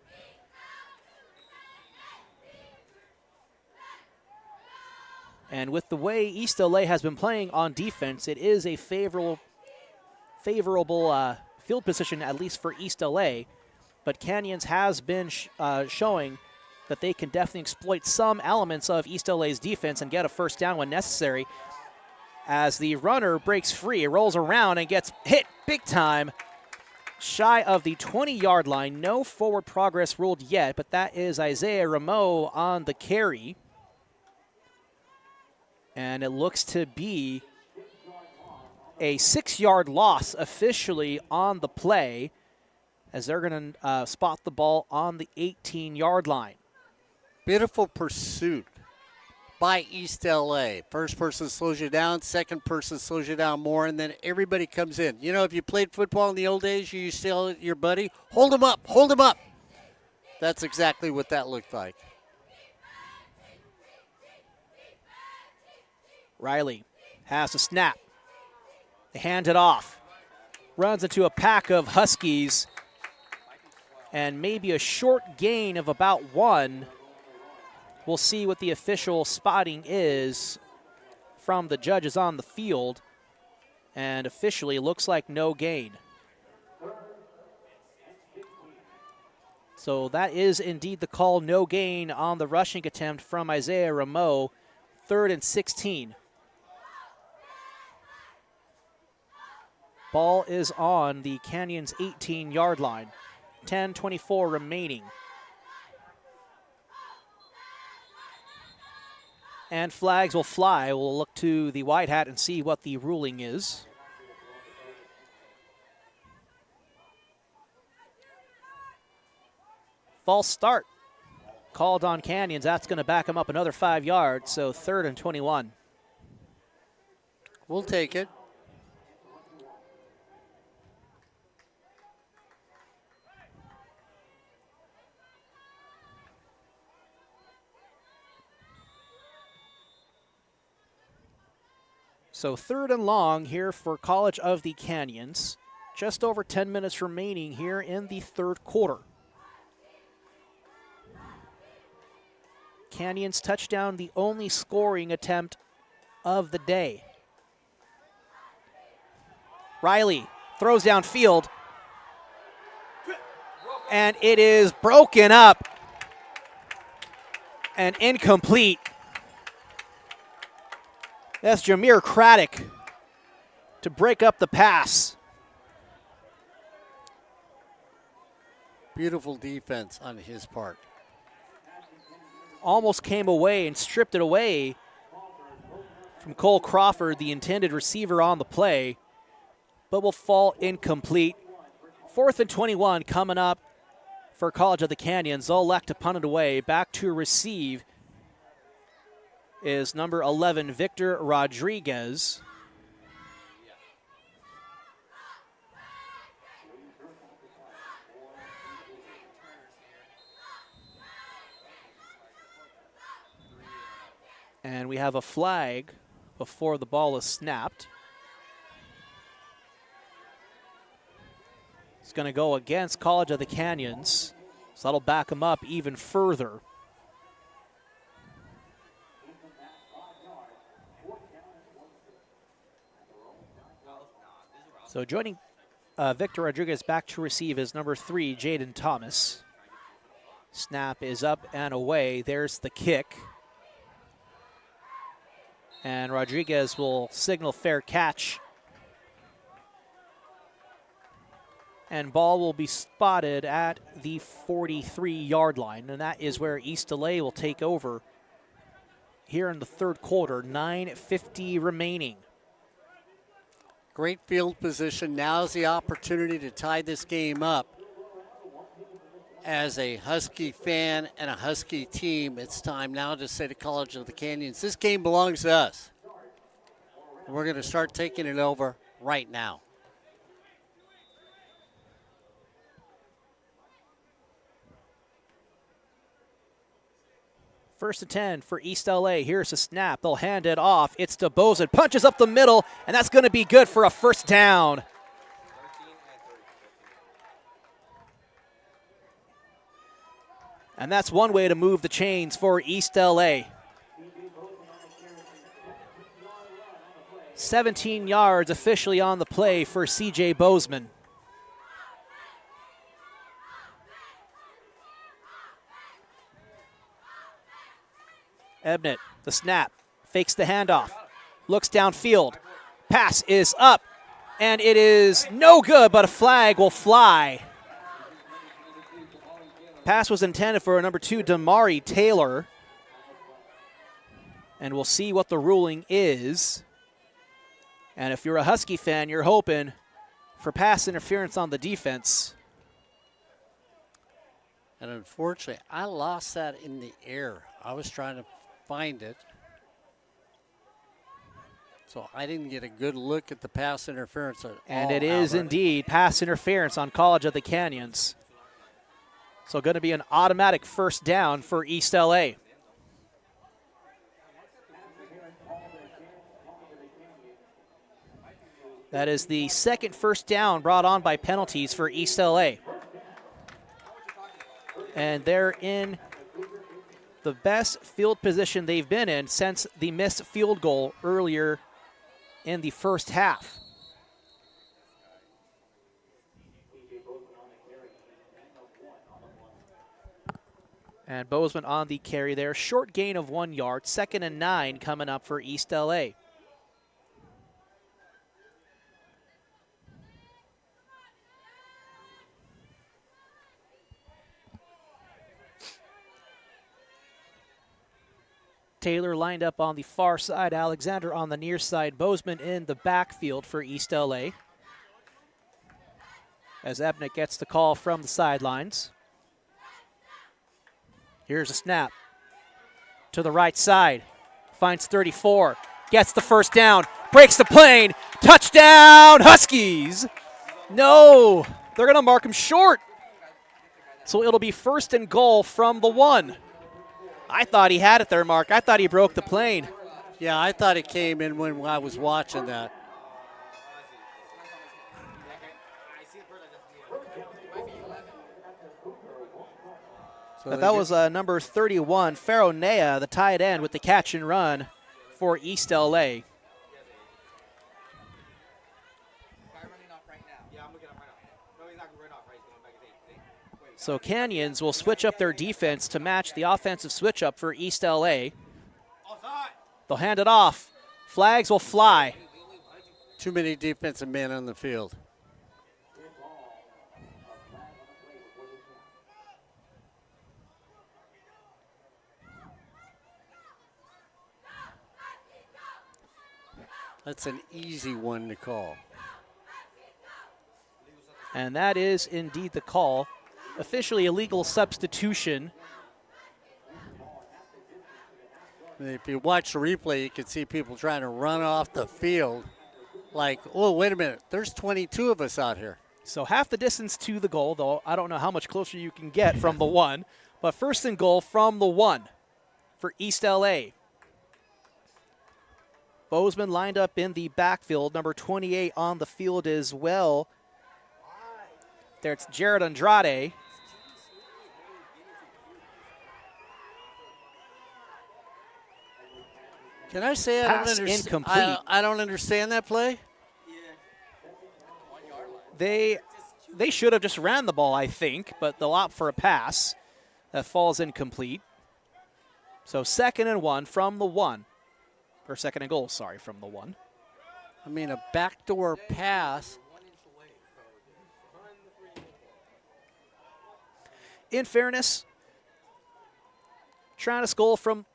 And with the way East LA has been playing on defense, it is a favorable field position, at least for East LA. But Canyons has been showing that they can definitely exploit some elements of East LA's defense and get a first down when necessary. As the runner breaks free, rolls around and gets hit big time shy of the 20-yard line. No forward progress ruled yet, but that is Isaiah Rameau on the carry. And it looks to be a 6-yard loss officially on the play, as they're going to spot the ball on the 18-yard line. Beautiful pursuit by East LA. First person slows you down, second person slows you down more, and then everybody comes in. You know, if you played football in the old days, you used to tell your buddy, hold him up, hold him up. That's exactly what that looked like. Riley has a snap. They hand it off. Runs into a pack of Huskies, and maybe a short gain of about 1. We'll see what the official spotting is from the judges on the field. And officially, it looks like no gain. So that is indeed the call, no gain on the rushing attempt from Isaiah Rameau, 3rd and 16. Ball is on the Canyons 18-yard line. 10:24 remaining. And flags will fly. We'll look to the white hat and see what the ruling is. False start called on Canyons. That's going to back them up another 5 yards, so 3rd and 21. We'll take it. So 3rd and long here for College of the Canyons. Just over 10 minutes remaining here in the 3rd quarter. Canyons touchdown, the only scoring attempt of the day. Riley throws downfield, and it is broken up and incomplete. That's Jameer Craddock to break up the pass. Beautiful defense on his part. Almost came away and stripped it away from Cole Crawford, the intended receiver on the play, but will fall incomplete. 4th and 21 coming up for College of the Canyons. They'll elect to punt it away. Back to receive is number 11, Victor Rodriguez. And we have a flag before the ball is snapped. It's going to go against College of the Canyons, so that'll back them up even further. So joining Victor Rodriguez back to receive is number 3, Jaden Thomas. Snap is up and away. There's the kick. And Rodriguez will signal fair catch. And ball will be spotted at the 43-yard line. And that is where East LA will take over here in the 3rd quarter. 9:50 remaining. Great field position. Now's the opportunity to tie this game up. As a Husky fan and a Husky team, it's time now to say to College of the Canyons, this game belongs to us. We're going to start taking it over right now. First and 10 for East LA. Here's a snap. They'll hand it off. It's to Bozen. Punches up the middle, and that's going to be good for a first down. And that's one way to move the chains for East LA. 17 yards officially on the play for C.J. Bozeman. Ebnett, the snap, fakes the handoff, looks downfield. Pass is up, And it is no good, but a flag will fly. Pass was intended for number 2, Damari Taylor. And we'll see what the ruling is. And if you're a Husky fan, you're hoping for pass interference on the defense. And unfortunately, I lost that in the air. I was trying to find it. So I didn't get a good look at the pass interference at all. And it is indeed pass interference on College of the Canyons. So going to be an automatic first down for East LA. That is the second first down brought on by penalties for East LA. And they're in the best field position they've been in since the missed field goal earlier in the first half. And Bozeman on the carry there. Short gain of 1 yard. 2nd and 9 coming up for East LA. Taylor lined up on the far side. Alexander on the near side. Bozeman in the backfield for East LA. As Ebnick gets the call from the sidelines. Here's a snap. To the right side. Finds 34. Gets the first down. Breaks the plane. Touchdown, Huskies! No, they're going to mark him short. So it'll be 1st and goal from the 1. I thought he had it there, Mark. I thought he broke the plane. Yeah, I thought it came in when I was watching that. So that was number 31, Pharaoh Nea, the tight end, with the catch and run for East LA. So Canyons will switch up their defense to match the offensive switch up for East LA. They'll hand it off. Flags will fly. Too many defensive men on the field. That's an easy one to call. And that is indeed the call. Officially illegal substitution. If you watch the replay, you can see people trying to run off the field like, oh, wait a minute, there's 22 of us out here. So half the distance to the goal, though I don't know how much closer you can get from the 1, but 1st and goal from the 1 for East LA. Bozeman lined up in the backfield, number 28 on the field as well. There's Jared Andrade. Can I say incomplete. I don't understand that play? They should have just ran the ball, I think, but they'll opt for a pass that falls incomplete. So 2nd and 1 from the 1. Or 2nd and goal, sorry, from the 1. I mean, a backdoor pass. In fairness, trying to score from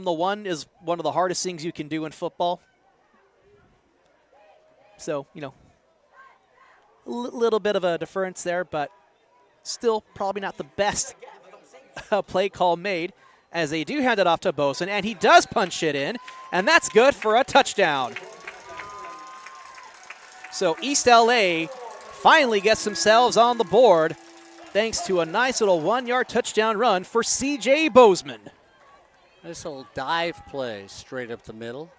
the 1 is one of the hardest things you can do in football. So, you know, a little bit of a difference there, but still probably not the best play call made, as they do hand it off to Bozeman, and he does punch it in, and that's good for a touchdown. So East LA finally gets themselves on the board thanks to a nice little 1-yard touchdown run for C.J. Bozeman. Nice little dive play straight up the middle.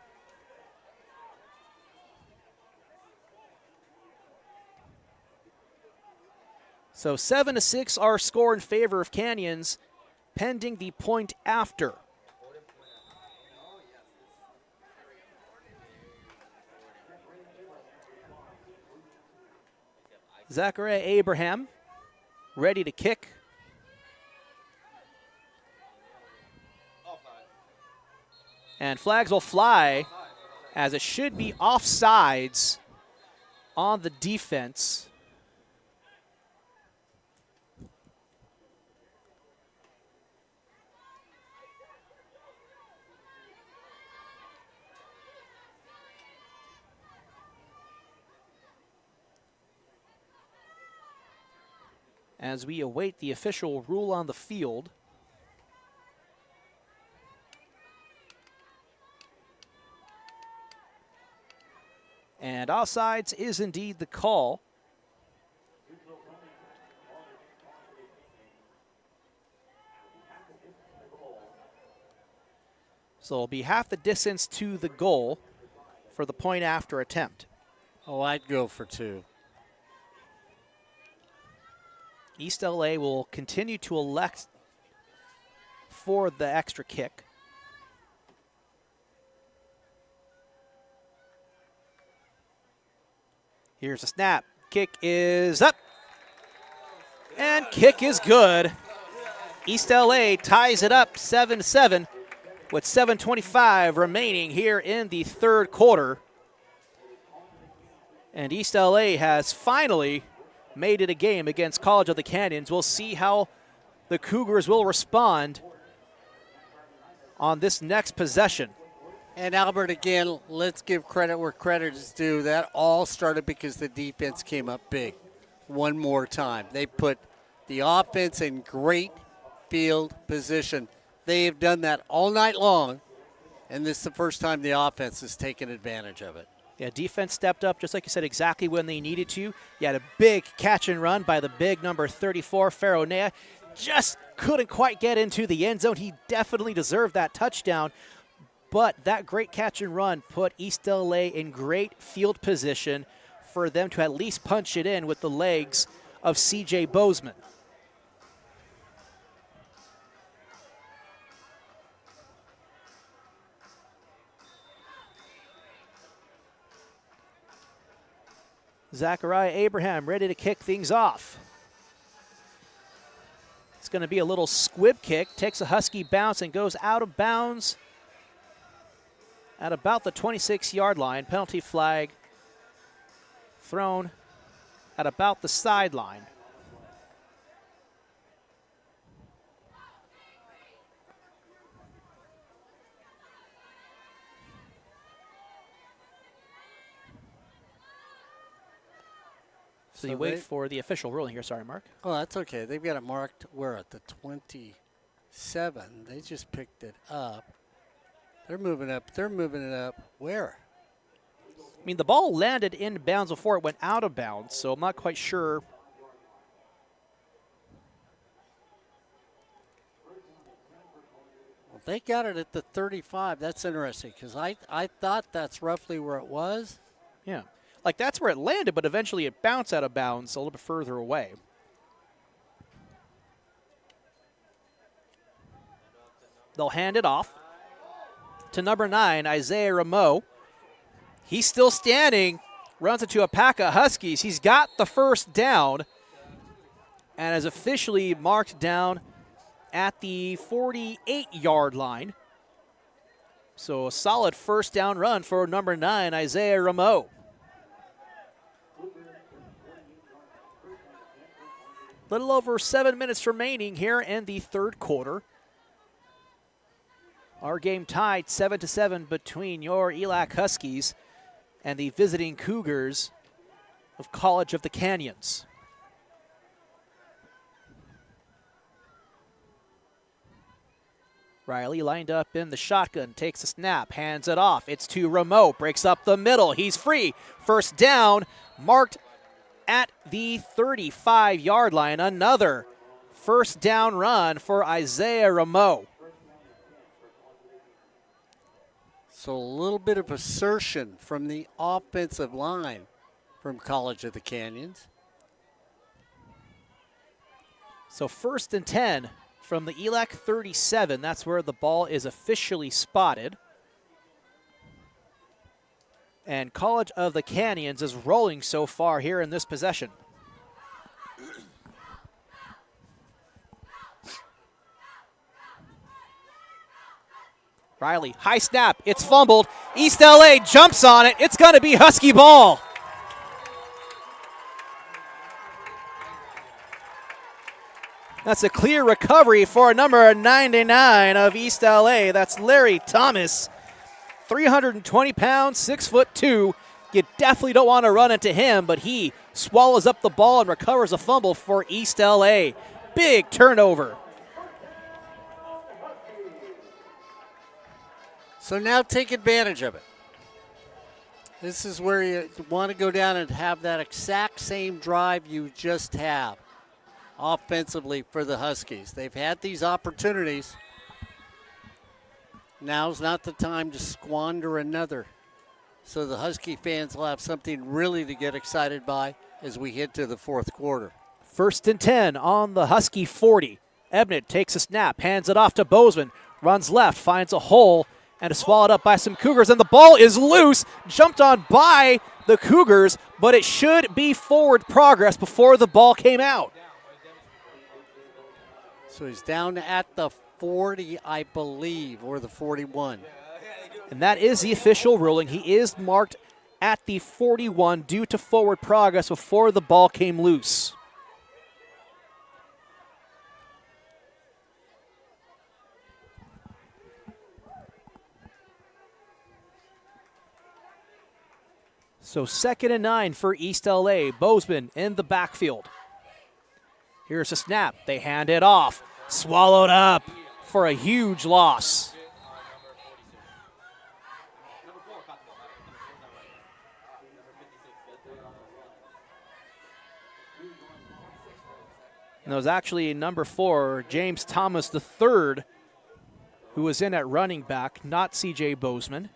So 7-6 our score in favor of Canyons, pending the point after. Zachariah Abraham ready to kick. And flags will fly as it should be offsides on the defense. As we await the official rule on the field. And offsides is indeed the call. So it'll be half the distance to the goal for the point after attempt. Oh, I'd go for 2. East LA will continue to elect for the extra kick. Here's a snap. Kick is up. And kick is good. East LA ties it up 7-7 with 7:25 remaining here in the third quarter. And East LA has finally made it a game against College of the Canyons. We'll see how the Cougars will respond on this next possession. And Albert, again, let's give credit where credit is due. That all started because the defense came up big one more time. They put the offense in great field position. They have done that all night long, and this is the first time the offense has taken advantage of it. Yeah, defense stepped up, just like you said, exactly when they needed to. You had a big catch and run by the big number 34, Faronea. Just couldn't quite get into the end zone. He definitely deserved that touchdown. But that great catch and run put East LA in great field position for them to at least punch it in with the legs of C.J. Bozeman. Zachariah Abraham ready to kick things off. It's going to be a little squib kick. Takes a Husky bounce and goes out of bounds at about the 26-yard line. Penalty flag thrown at about the sideline. So you wait for the official ruling here. Sorry, Mark. Oh, that's okay. They've got it marked, where, at the 27. They just picked it up. They're moving up. They're moving it up. Where? I mean, the ball landed in bounds before it went out of bounds, so I'm not quite sure. Well, they got it at the 35. That's interesting, because I thought that's roughly where it was. Yeah. Like, that's where it landed, but eventually it bounced out of bounds a little bit further away. They'll hand it off to number 9, Isaiah Rameau. He's still standing, runs into a pack of Huskies. He's got the first down and is officially marked down at the 48-yard line. So a solid first down run for number 9, Isaiah Rameau. Little over 7 minutes remaining here in the third quarter. Our game tied 7-7 between your ELAC Huskies and the visiting Cougars of College of the Canyons. Riley lined up in the shotgun, takes a snap, hands it off. It's to Rameau, breaks up the middle. He's free. First down, marked at the 35-yard line. Another first down run for Isaiah Rameau. So a little bit of assertion from the offensive line from College of the Canyons. So 1st and 10 from the ELAC 37. That's where the ball is officially spotted. And College of the Canyons is rolling so far here in this possession. Riley, high snap, it's fumbled. East LA jumps on it. It's going to be Husky ball. That's a clear recovery for number 99 of East LA. That's Larry Thomas. 320 pounds, 6'2". You definitely don't want to run into him, but he swallows up the ball and recovers a fumble for East LA. Big turnover. So now take advantage of it. This is where you want to go down and have that exact same drive you just have offensively for the Huskies. They've had these opportunities. Now's not the time to squander another. So the Husky fans will have something really to get excited by as we head to the fourth quarter. 1st and 10 on the Husky 40. Ebnett takes a snap, hands it off to Bozeman, runs left, finds a hole, and is swallowed up by some Cougars, and the ball is loose, jumped on by the Cougars, but it should be forward progress before the ball came out. So he's down at the 40, I believe, or the 41. And that is the official ruling. He is marked at the 41 due to forward progress before the ball came loose. So 2nd and 9 for East LA. Bozeman in the backfield. Here's a snap. They hand it off. Swallowed up for a huge loss. And it was actually number 4, James Thomas III, who was in at running back, not CJ Bozeman.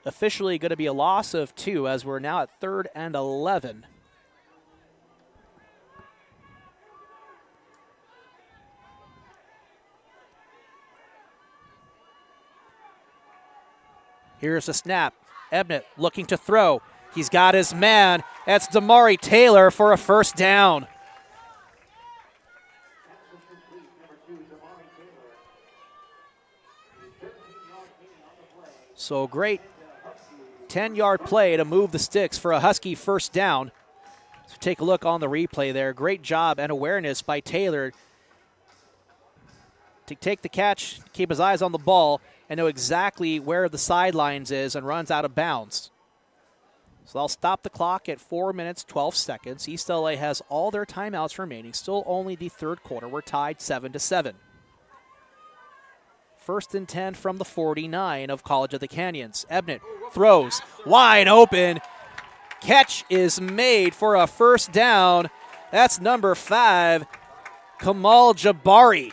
Officially going to be a loss of 2 as we're now at 3rd and 11. Here's a snap. Ebnett looking to throw. He's got his man. That's Damari Taylor for a first down. So great 10-yard play to move the sticks for a Husky first down. So take a look on the replay there. Great job and awareness by Taylor to take the catch, keep his eyes on the ball, and know exactly where the sidelines is and runs out of bounds. So they'll stop the clock at 4 minutes, 12 seconds. East LA has all their timeouts remaining. Still only the third quarter. We're tied 7-7. 1st and 10 from the 49 of College of the Canyons. Ebnett throws wide open. Catch is made for a first down. That's number 5, Kamal Jabari.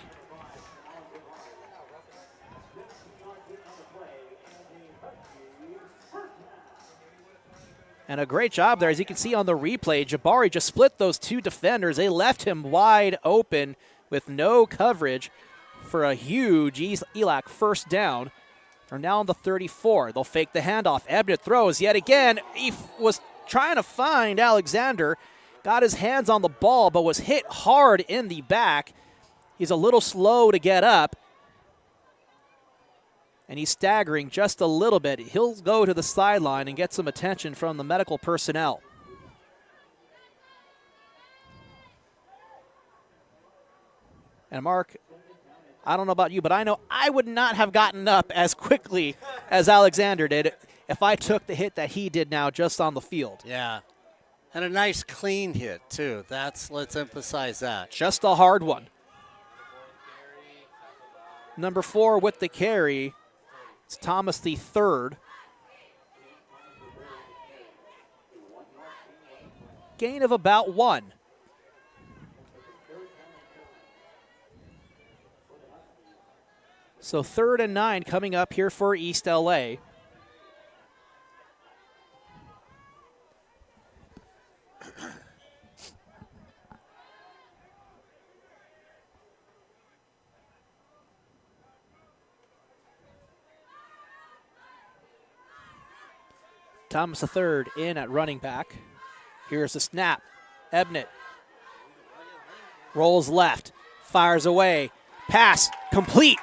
And a great job there. As you can see on the replay, Jabari just split those 2 defenders. They left him wide open with no coverage for a huge ELAC first down. They're now on the 34. They'll fake the handoff. Ebnett throws yet again. He was trying to find Alexander. Got his hands on the ball, but was hit hard in the back. He's a little slow to get up. And he's staggering just a little bit. He'll go to the sideline and get some attention from the medical personnel. And Mark, I don't know about you, but I know I would not have gotten up as quickly as Alexander did if I took the hit that he did now just on the field. Yeah. And a nice clean hit, too. Let's emphasize that. Just a hard one. Number 4 with the carry. It's Thomas the third. Gain of about 1. So 3rd and 9 coming up here for East LA. Thomas III in at running back. Here's the snap. Ebnett rolls left, fires away. Pass complete.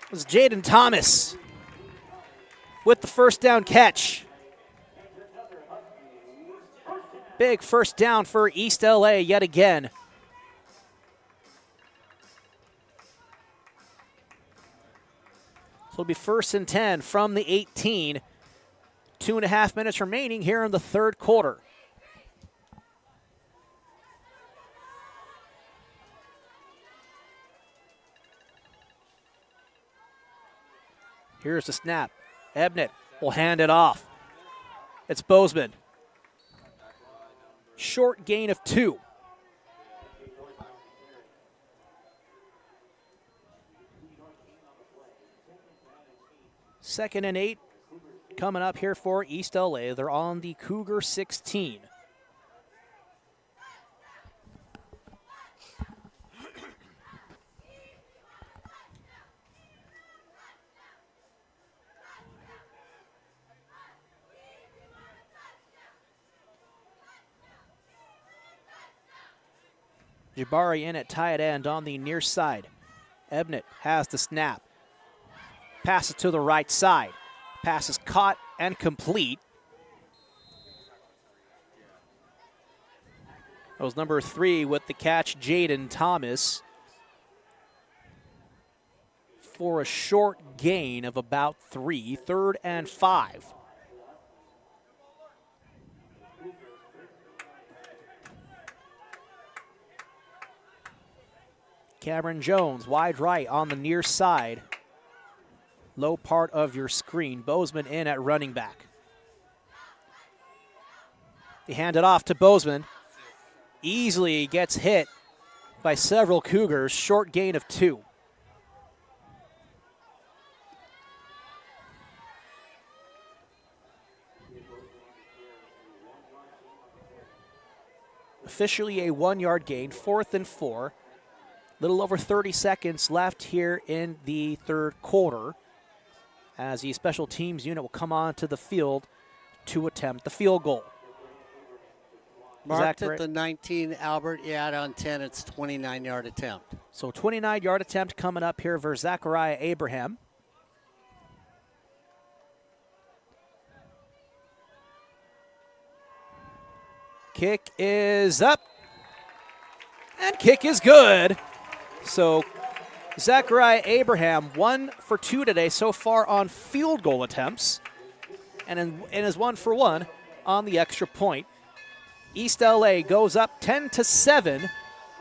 It was Jaden Thomas. with the first down catch. Big first down for East LA yet again. So it'll be 1st and 10 from the 18. 2.5 minutes remaining here in the third quarter. Here's the snap. Ebnett will hand it off. It's Bozeman. Short gain of 2. Second and 8 coming up here for East LA. They're on the Cougar 16. Jabari in at tight end on the near side. Ebnett has the snap. Passes to the right side. Pass is caught and complete. That was number 3 with the catch, Jaden Thomas, for a short gain of about 3. 3rd and 5. Cameron Jones, wide right on the near side. Low part of your screen. Bozeman in at running back. They hand it off to Bozeman. Easily gets hit by several Cougars. Short gain of 2. Officially a 1-yard gain. 4th and 4. Little over 30 seconds left here in the third quarter as the special teams unit will come onto the field to attempt the field goal. Marked at the 19, Albert. Yeah, on 10, it's 29-yard attempt. So 29-yard attempt coming up here for Zachariah Abraham. Kick is up. And kick is good. So Zachariah Abraham, 1 for 2 today so far on field goal attempts, and is 1 for 1 on the extra point. East LA goes up 10-7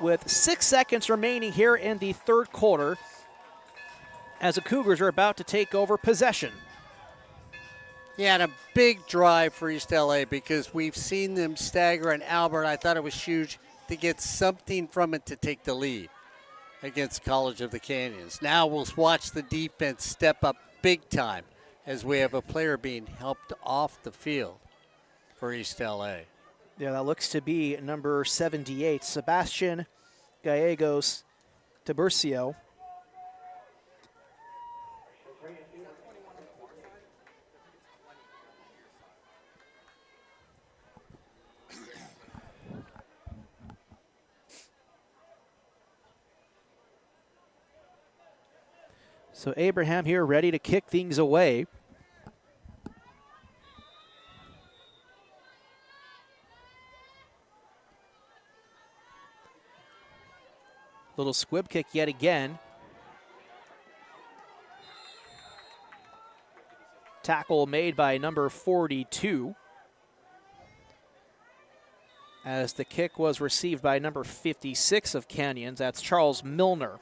with 6 seconds remaining here in the third quarter as the Cougars are about to take over possession. Yeah, and a big drive for East LA because we've seen them stagger, and Albert, I thought it was huge to get something from it to take the lead against College of the Canyons. Now we'll watch the defense step up big time as we have a player being helped off the field for East LA. Yeah, that looks to be number 78, Sebastian Gallegos Tiburcio. So Abraham here ready to kick things away. Little squib kick yet again. Tackle made by number 42. As the kick was received by number 56 of Canyons. That's Charles Milner.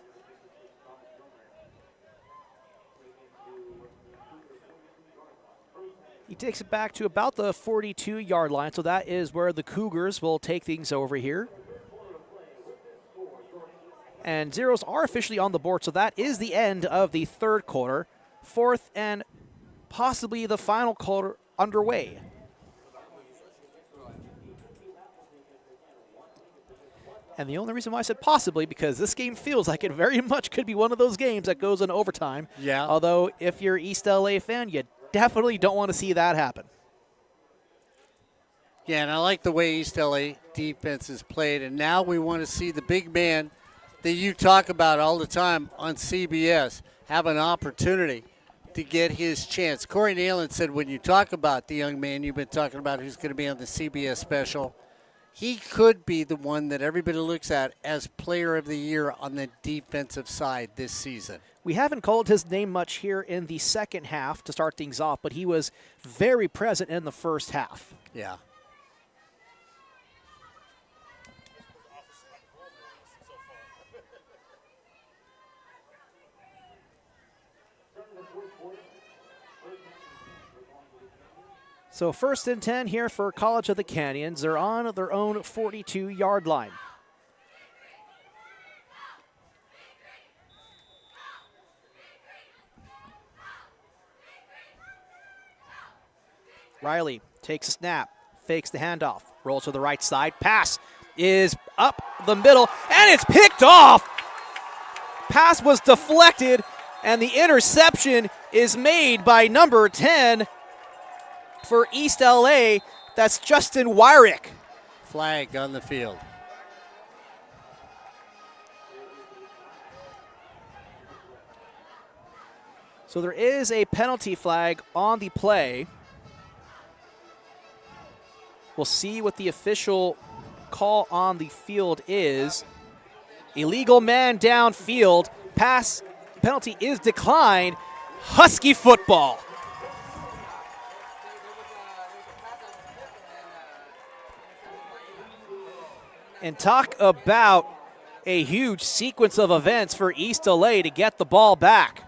He takes it back to about the 42-yard line, so that is where the Cougars will take things over here. And zeros are officially on the board, so that is the end of the third quarter. 4th and possibly the final quarter underway. And the only reason why I said possibly, because this game feels like it very much could be one of those games that goes in overtime. Yeah. Although, if you're an East LA fan, you definitely don't want to see that happen. Yeah, and I like the way East LA defense is played, and now we want to see the big man that you talk about all the time on CBS have an opportunity to get his chance. Corey Nayland said when you talk about the young man you've been talking about who's going to be on the CBS special, he could be the one that everybody looks at as player of the year on the defensive side this season. We haven't called his name much here in the second half to start things off, but he was very present in the first half. Yeah. So 1st and 10 here for College of the Canyons. They're on their own 42-yard line. Riley takes a snap, fakes the handoff, rolls to the right side. Pass is up the middle, and it's picked off. Pass was deflected, and the interception is made by number 10 for East LA. That's Justin Wyrick. Flag on the field. So there is a penalty flag on the play. We'll see what the official call on the field is. Illegal man downfield. Pass penalty is declined. Husky football. And talk about a huge sequence of events for East LA to get the ball back.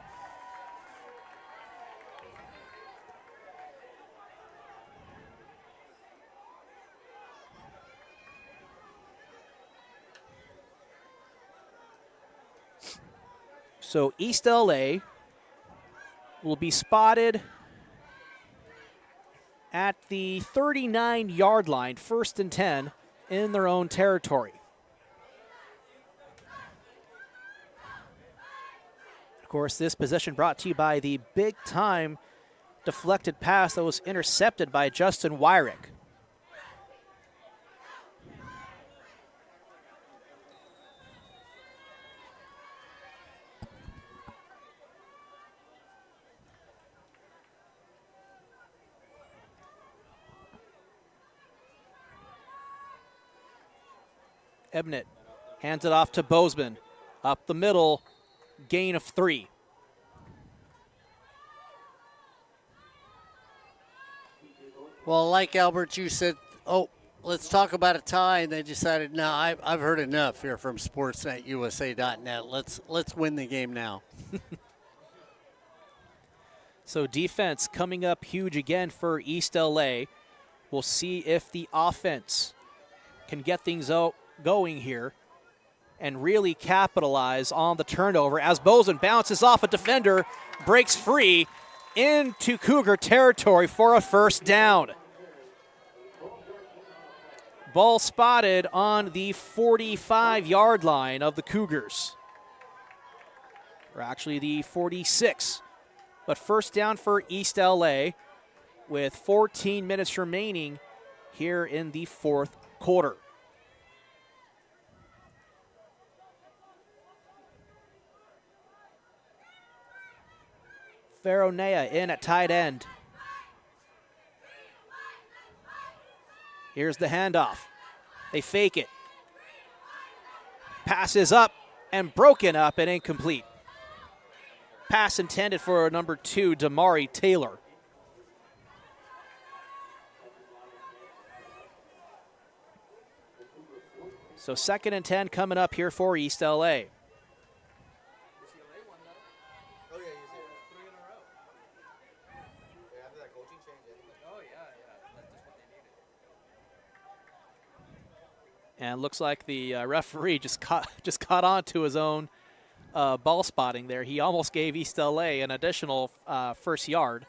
So East LA will be spotted at the 39-yard line, 1st and 10 in their own territory. Of course, this possession brought to you by the big-time deflected pass that was intercepted by Justin Wyrick. Ebnett hands it off to Bozeman. Up the middle, gain of 3. Well, like Albert, you said, oh, let's talk about a tie, and they decided, no, I've heard enough here from SportsNetUSA.net. Let's win the game now. So defense coming up huge again for East LA. We'll see if the offense can get things going here and really capitalize on the turnover as Bozeman bounces off a defender, breaks free into Cougar territory for a first down. Ball spotted on the 45-yard line of the Cougars. Or actually the 46. But first down for East LA with 14 minutes remaining here in the fourth quarter. Faronea in at tight end. Here's the handoff. They fake it. Pass is up and broken up and incomplete. Pass intended for number 2, Damari Taylor. So 2nd and 10 coming up here for East LA. And looks like the referee just caught on to his own ball spotting there. He almost gave East LA an additional first yard.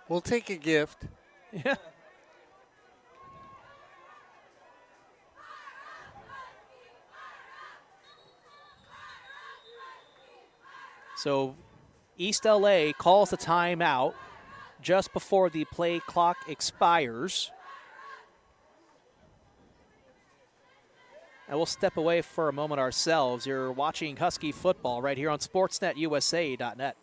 We'll take a gift. Yeah. So East LA calls the timeout just before the play clock expires. And we'll step away for a moment ourselves. You're watching Husky football right here on SportsNetUSA.net.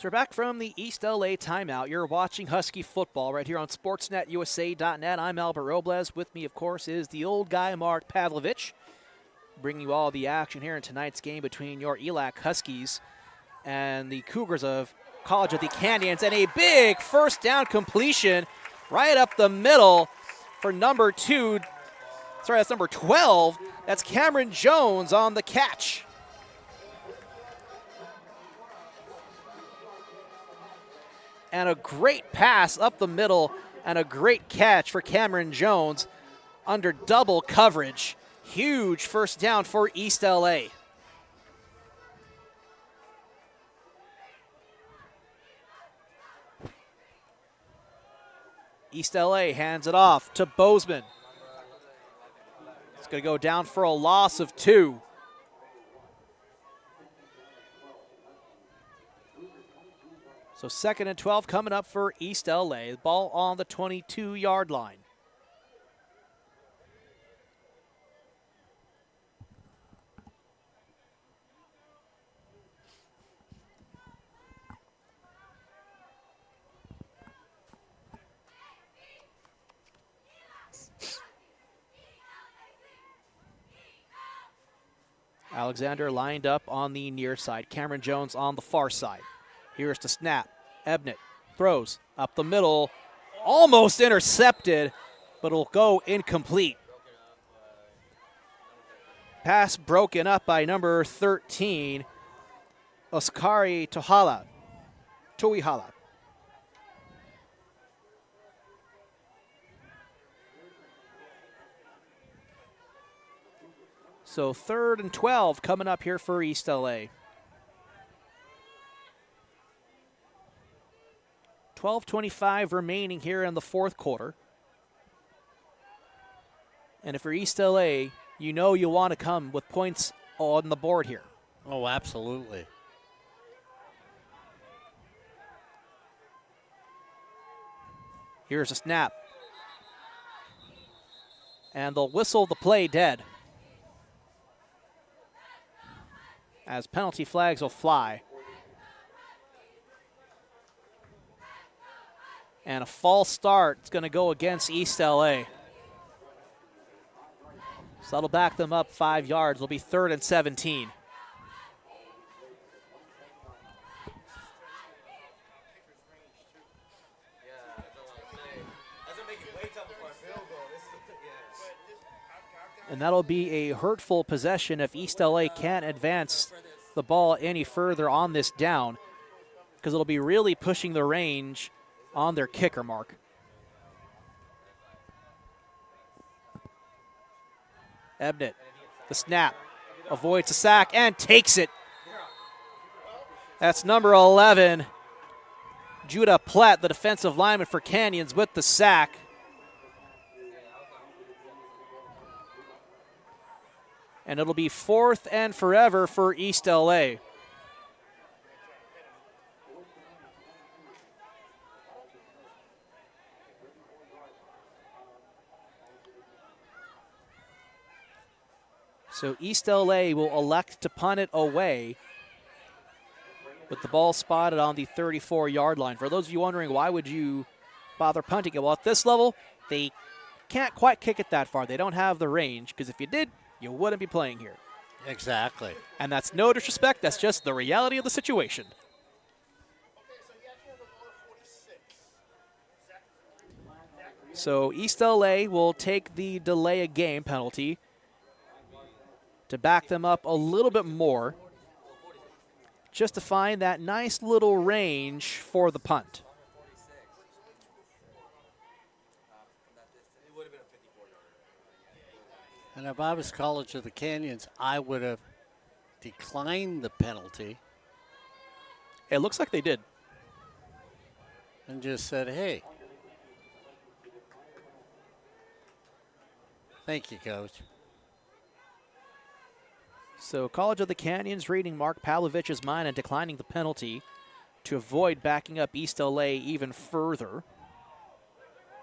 So we're back from the East LA timeout. You're watching Husky football right here on SportsNetUSA.net. I'm Albert Robles. With me, of course, is the old guy, Mark Pavlovich, bringing you all the action here in tonight's game between your ELAC Huskies and the Cougars of College of the Canyons. And a big first down completion right up the middle for number 12. That's Cameron Jones on the catch. And a great pass up the middle and a great catch for Cameron Jones under double coverage. Huge first down for East LA. East LA hands it off to Bozeman. It's going to go down for a loss of 2. So 2nd and 12 coming up for East LA. The ball on the 22-yard line. Alexander lined up on the near side. Cameron Jones on the far side. Here's the snap. Ebnett throws up the middle. Almost intercepted, but it'll go incomplete. Pass broken up by number 13, Oskari Tuihala. So 3rd and 12 coming up here for East LA. 12:25 remaining here in the 4th quarter. And if you're East LA, you know you want to come with points on the board here. Oh, absolutely. Here's a snap. And they'll whistle the play dead, as penalty flags will fly. And a false start is going to go against East LA. So that'll back them up 5 yards. It'll be 3rd and 17. And that'll be a hurtful possession if East LA can't advance the ball any further on this down, because it'll be really pushing the range on their kicker, Mark. Ebnett, the snap, avoids a sack and takes it. That's number 11, Judah Platt, the defensive lineman for Canyons, with the sack. And it'll be 4th and forever for East LA. So East LA will elect to punt it away with the ball spotted on the 34-yard line. For those of you wondering, why would you bother punting it? Well, at this level, they can't quite kick it that far. They don't have the range, because if you did, you wouldn't be playing here. Exactly. And that's no disrespect. That's just the reality of the situation. So East LA will take the delay a game penalty to back them up a little bit more, just to find that nice little range for the punt. And if I was College of the Canyons, I would have declined the penalty. It looks like they did. And just said, hey, thank you, Coach. So College of the Canyons reading Mark Pavlovich's mind and declining the penalty to avoid backing up East LA even further.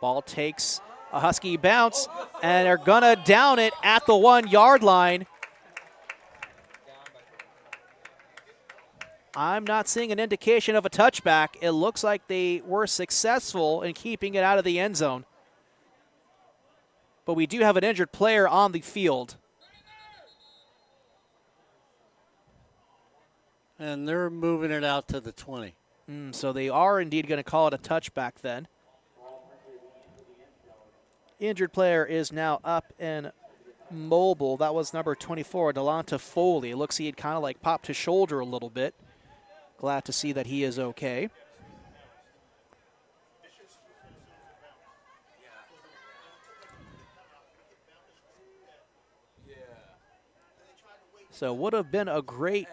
Ball takes a Husky bounce, and they're going to down it at the 1-yard line. I'm not seeing an indication of a touchback. It looks like they were successful in keeping it out of the end zone. But we do have an injured player on the field. And they're moving it out to the 20. So they are indeed going to call it a touchback then. Injured player is now up and mobile. That was number 24, Delonta Foley. Looks he had kind of like popped his shoulder a little bit. Glad to see that he is okay. So would have been a great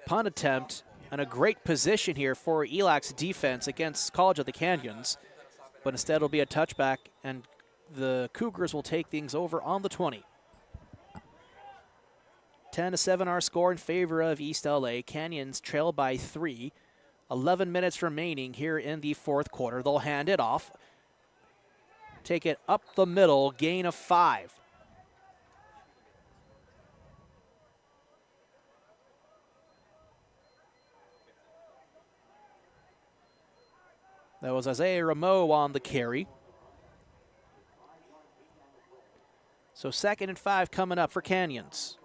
punt attempt and a great position here for ELAC's defense against College of the Canyons. But instead it'll be a touchback, and the Cougars will take things over on the 20. 10-7 our score in favor of East LA. Canyons trail by 3. 11 minutes remaining here in the fourth quarter. They'll hand it off. Take it up the middle, gain of 5. That was Isaiah Rameau on the carry. So 2nd and 5 coming up for Canyons.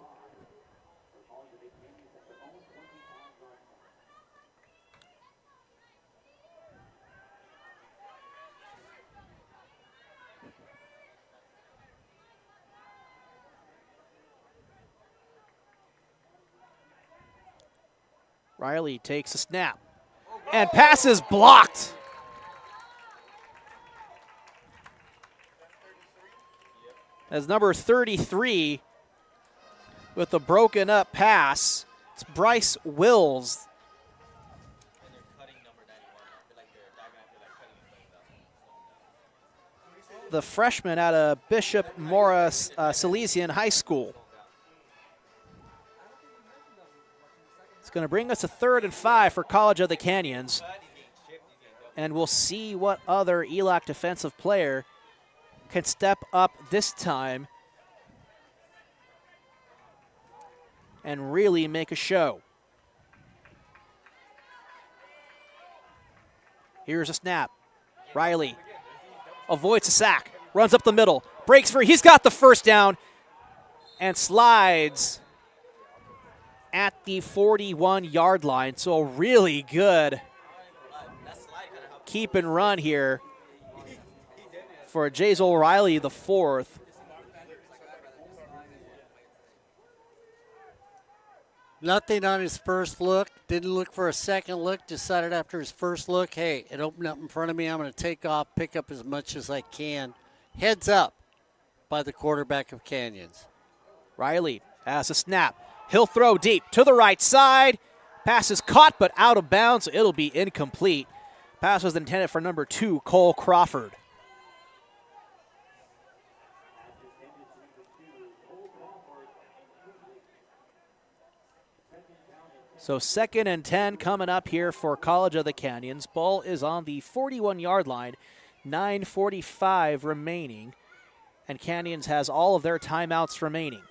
Riley takes a snap and passes blocked. As number 33 with the broken up pass, it's Bryce Wills. The freshman out of Bishop Morris Salesian High School. It's going to bring us to 3rd and 5 for College of the Canyons. And we'll see what other ELAC defensive player can step up this time and really make a show. Here's a snap. Riley avoids a sack, runs up the middle, breaks free. He's got the first down and slides at the 41-yard line. So a really good keep and run here for Jazel Riley, the 4th. Nothing on his first look. Didn't look for a second look. Decided after his first look, hey, it opened up in front of me. I'm going to take off, pick up as much as I can. Heads up by the quarterback of Canyons. Riley has a snap. He'll throw deep to the right side. Pass is caught but out of bounds, so it'll be incomplete. Pass was intended for number 2, Cole Crawford. So 2nd and 10 coming up here for College of the Canyons. Ball is on the 41-yard line. 9:45 remaining. And Canyons has all of their timeouts remaining.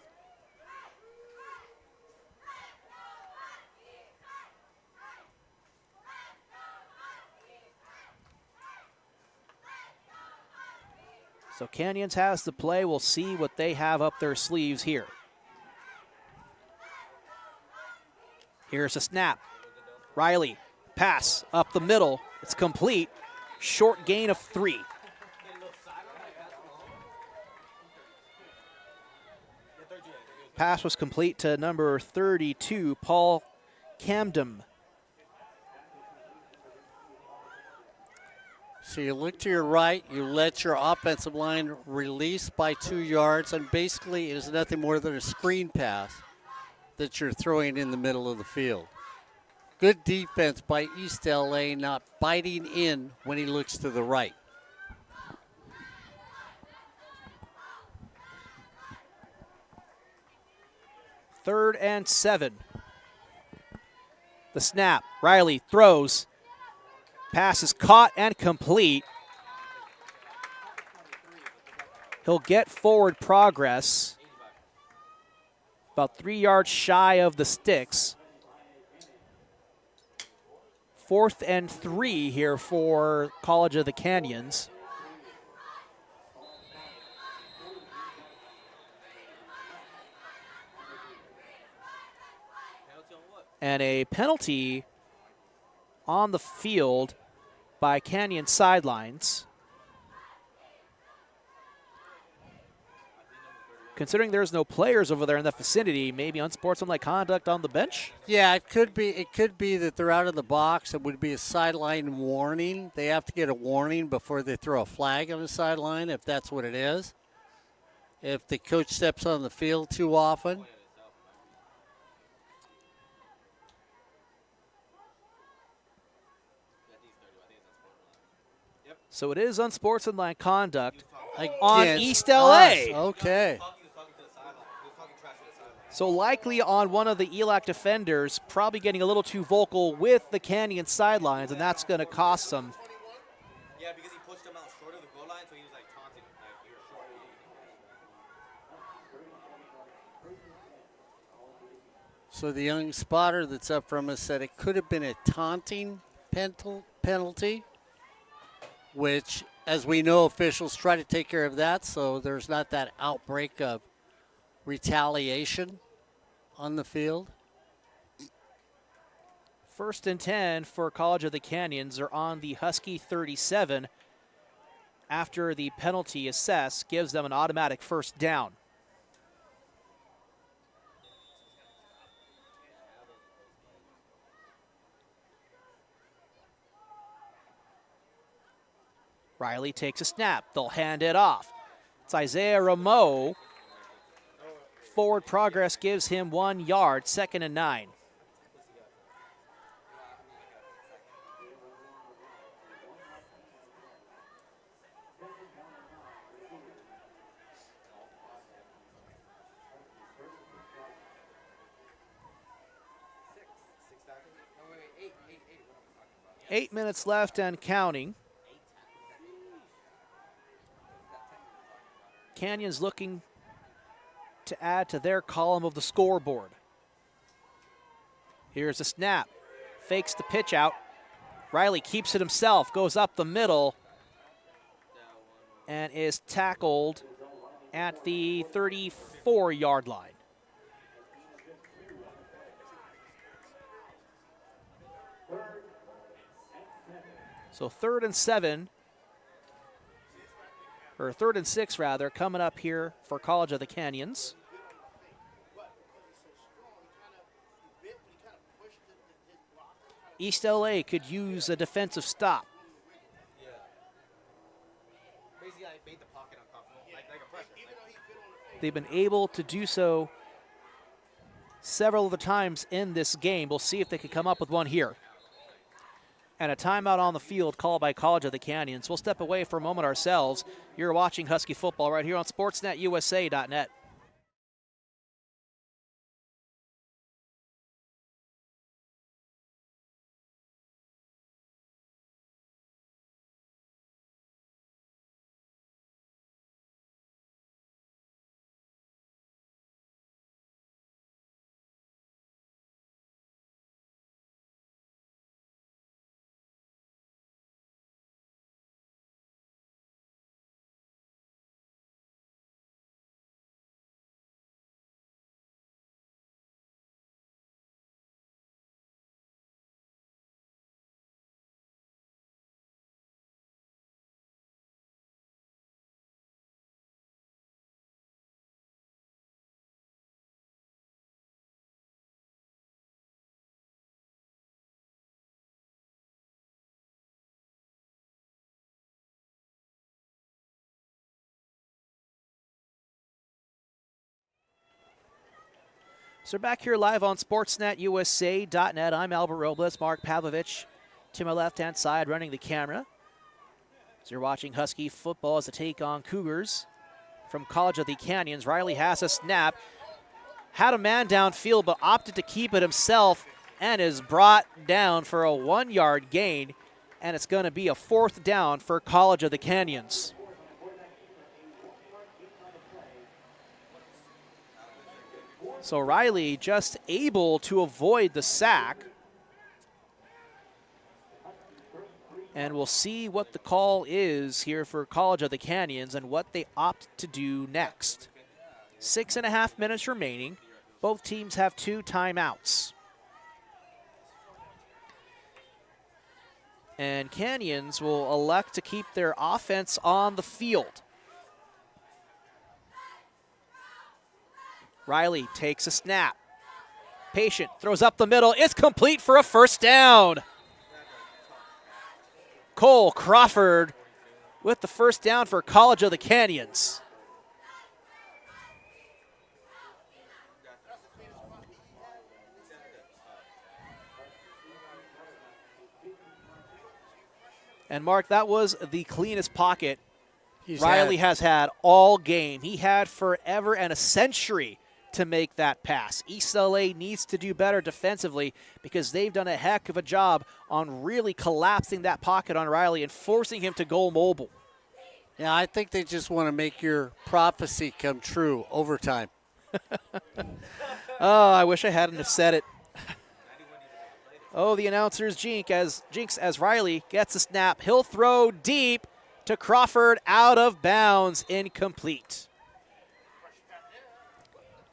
So Canyons has the play. We'll see what they have up their sleeves here. Here's a snap. Riley, pass up the middle. It's complete. Short gain of 3. Pass was complete to number 32, Paul Camden. So you look to your right, you let your offensive line release by 2 yards, and basically it is nothing more than a screen pass that you're throwing in the middle of the field. Good defense by East LA, not biting in when he looks to the right. Third and 7. The snap. Riley throws. Pass is caught and complete. He'll get forward progress. About 3 yards shy of the sticks. 4th and 3 here for College of the Canyons. And a penalty on the field by Canyon sidelines. Considering there's no players over there in the vicinity, maybe unsportsmanlike conduct on the bench? Yeah, it could be. It could be that they're out of the box. It would be a sideline warning. They have to get a warning before they throw a flag on the sideline, if that's what it is. If the coach steps on the field too often. So it is unsportsmanlike conduct on East LA. Us. Okay. So likely on one of the ELAC defenders, probably getting a little too vocal with the Canyon sidelines, and that's going to cost them. Yeah, because he pushed him out short of the goal line, so he was like taunting, like, you're short. So the young spotter that's up from us said it could have been a taunting penalty, which, as we know, officials try to take care of that, so there's not that outbreak of retaliation on the field. 1st and 10 for College of the Canyons are on the Husky 37 after the penalty assessed gives them an automatic 1st down. Riley takes a snap. They'll hand it off. It's Isaiah Rameau. Forward progress gives him 1 yard, 2nd and 9. Eight minutes left and counting. Canyons looking to add to their column of the scoreboard. Here's a snap. Fakes the pitch out. Riley keeps it himself, goes up the middle, and is tackled at the 34-yard line. So 3rd and 7, or 3rd and 6 rather, coming up here for College of the Canyons. East LA could use a defensive stop. Yeah. Basically, I made the pocket uncomfortable, like a pressure. They've been able to do so several of the times in this game. We'll see if they can come up with one here. And a timeout on the field called by College of the Canyons. We'll step away for a moment ourselves. You're watching Husky football right here on SportsNetUSA.net. So back here live on SportsNetUSA.net. I'm Albert Robles, Mark Pavlovich to my left-hand side running the camera. As you're watching Husky football as they take on Cougars from College of the Canyons. Riley has a snap, had a man downfield, but opted to keep it himself and is brought down for a 1-yard gain, and it's going to be a 4th down for College of the Canyons. So Riley just able to avoid the sack. And we'll see what the call is here for College of the Canyons and what they opt to do next. 6.5 minutes remaining. Both teams have 2 timeouts. And Canyons will elect to keep their offense on the field. Riley takes a snap. Patient throws up the middle. It's complete for a first down. Cole Crawford with the first down for College of the Canyons. And Mark, that was the cleanest pocket Riley has had all game. He had forever and a century to make that pass. East LA needs to do better defensively because they've done a heck of a job on really collapsing that pocket on Riley and forcing him to go mobile. Yeah, I think they just want to make your prophecy come true. Overtime. Oh, I wish I hadn't have said it. Oh, the announcer's jinx as Riley gets a snap. He'll throw deep to Crawford, out of bounds, incomplete.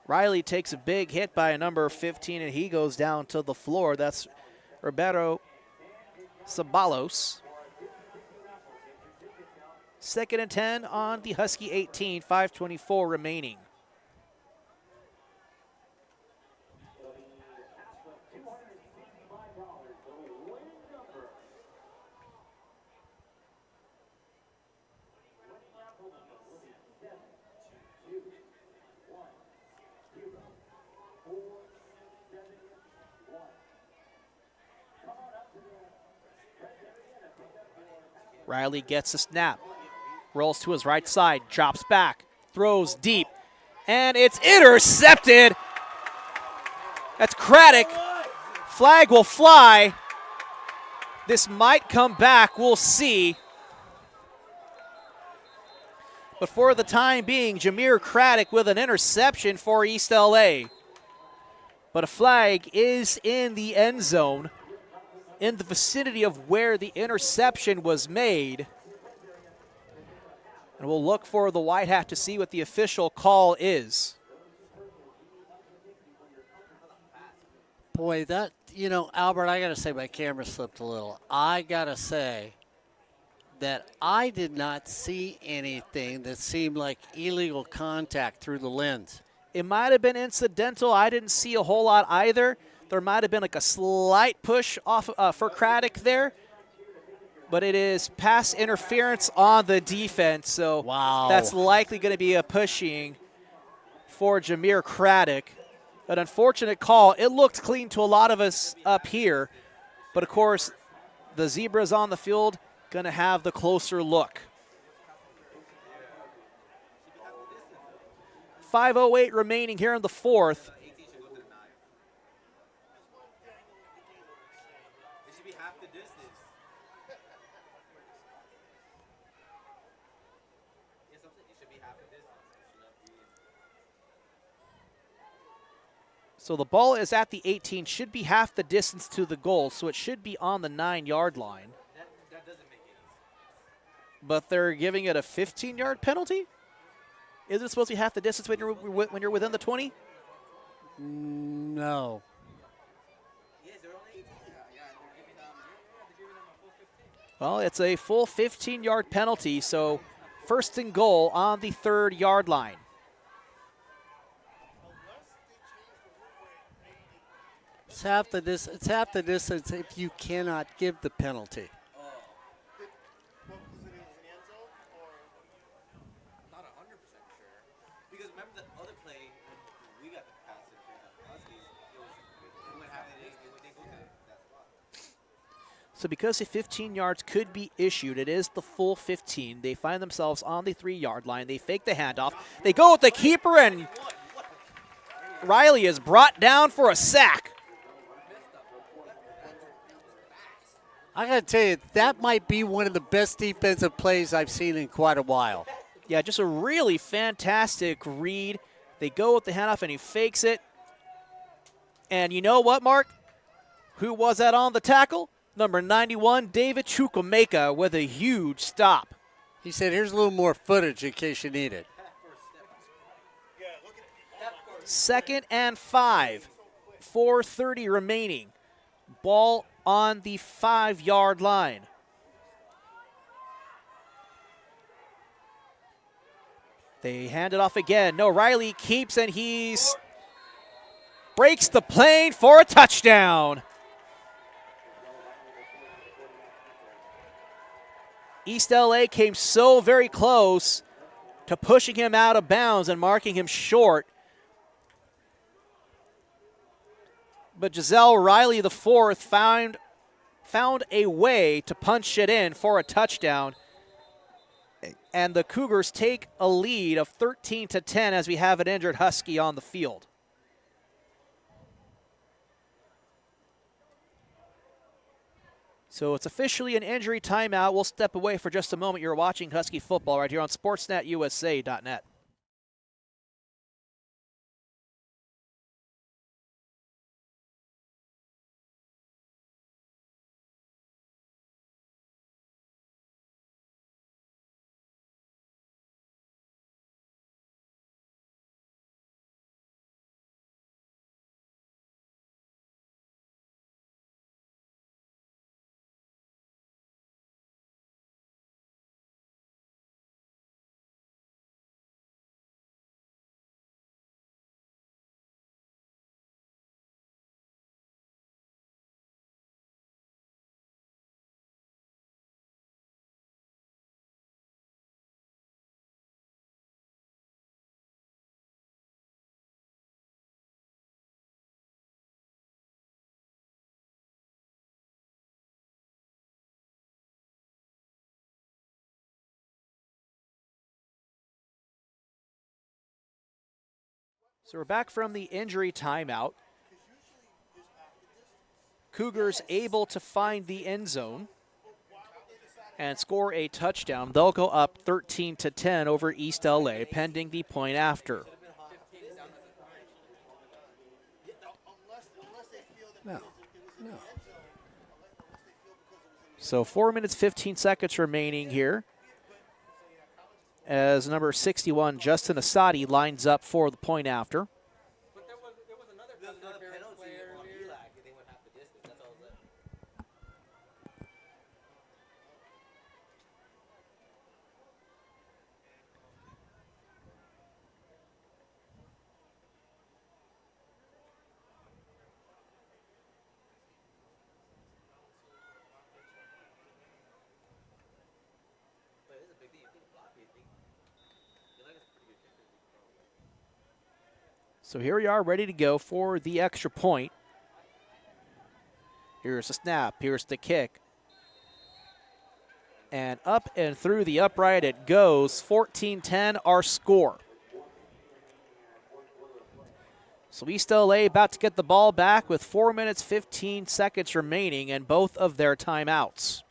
Riley takes a big hit by a number 15, and he goes down to the floor. That's Roberto Sabalos. 2nd and 10 on the Husky 18, 5:24 remaining. Riley gets a snap, rolls to his right side, drops back, throws deep, and it's intercepted. That's Craddock. Flag will fly. This might come back, we'll see. But for the time being, Jameer Craddock with an interception for East LA. But a flag is in the end zone, in the vicinity of where the interception was made. And we'll look for the white hat to see what the official call is. Boy, that, Albert, I got to say my camera slipped a little. I got to say that I did not see anything that seemed like illegal contact through the lens. It might have been incidental. I didn't see a whole lot either. There might have been like a slight push off for Craddock there, but it is pass interference on the defense, so wow. That's likely going to be a pushing for Jameer Craddock. An unfortunate call. It looked clean to a lot of us up here, but of course, the Zebras on the field going to have the closer look. 5:08 remaining here in the fourth. So the ball is at the 18, should be half the distance to the goal, so it should be on the 9-yard line. That doesn't make any sense. But they're giving it a 15-yard penalty? Is it supposed to be half the distance when you're within the 20? No. Yes, they're only 18. Yeah, they're giving them a full 15. Well, it's a full 15-yard penalty, so first and goal on the 3rd-yard line. It's half the distance if you cannot give the penalty. Not 100% sure. Because remember the other play when we got the pass to the Huskies, it went half the day, they go to that spot. So because the 15 yards could be issued, it is the full 15. They find themselves on the 3-yard line. They fake the handoff. They go with the keeper, and Riley is brought down for a sack. I got to tell you, that might be one of the best defensive plays I've seen in quite a while. Yeah, just a really fantastic read. They go with the handoff, and he fakes it. And you know what, Mark? Who was that on the tackle? Number 91, David Chukwemeka with a huge stop. He said, here's a little more footage in case you need it. 2nd and 5. 4:30 remaining. Ball on the 5-yard line. They hand it off again. No, Riley keeps, and he's breaks the plane for a touchdown. East LA came so very close to pushing him out of bounds and marking him short. But Giselle Riley IV found a way to punch it in for a touchdown. And the Cougars take a lead of 13-10 as we have an injured Husky on the field. So it's officially an injury timeout. We'll step away for just a moment. You're watching Husky football right here on SportsNetUSA.net. So we're back from the injury timeout. Cougars able to find the end zone and score a touchdown. They'll go up 13-10 over East LA, pending the point after. No. So 4 minutes, 15 seconds remaining here as number 61, Justin Asadi, lines up for the point after. But there was another penalty on ELAC, and they went half the distance. That's all it was. But it's a big deal. So here we are, ready to go for the extra point. Here's the snap, here's the kick. And up and through the upright it goes. 14-10 our score. So East LA about to get the ball back with 4 minutes, 15 seconds remaining and both of their timeouts.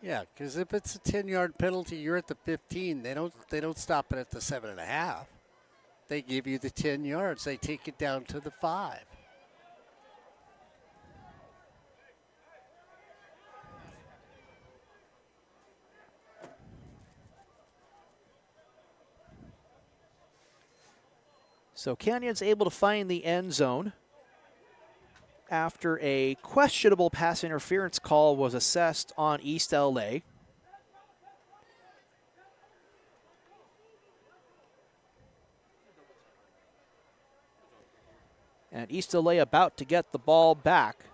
Yeah, because if it's a 10-yard penalty, you're at the 15. They don't stop it at the 7.5. They give you the 10 yards. They take it down to the 5. So Canyons able to find the end zone after a questionable pass interference call was assessed on East LA. And East LA about to get the ball back.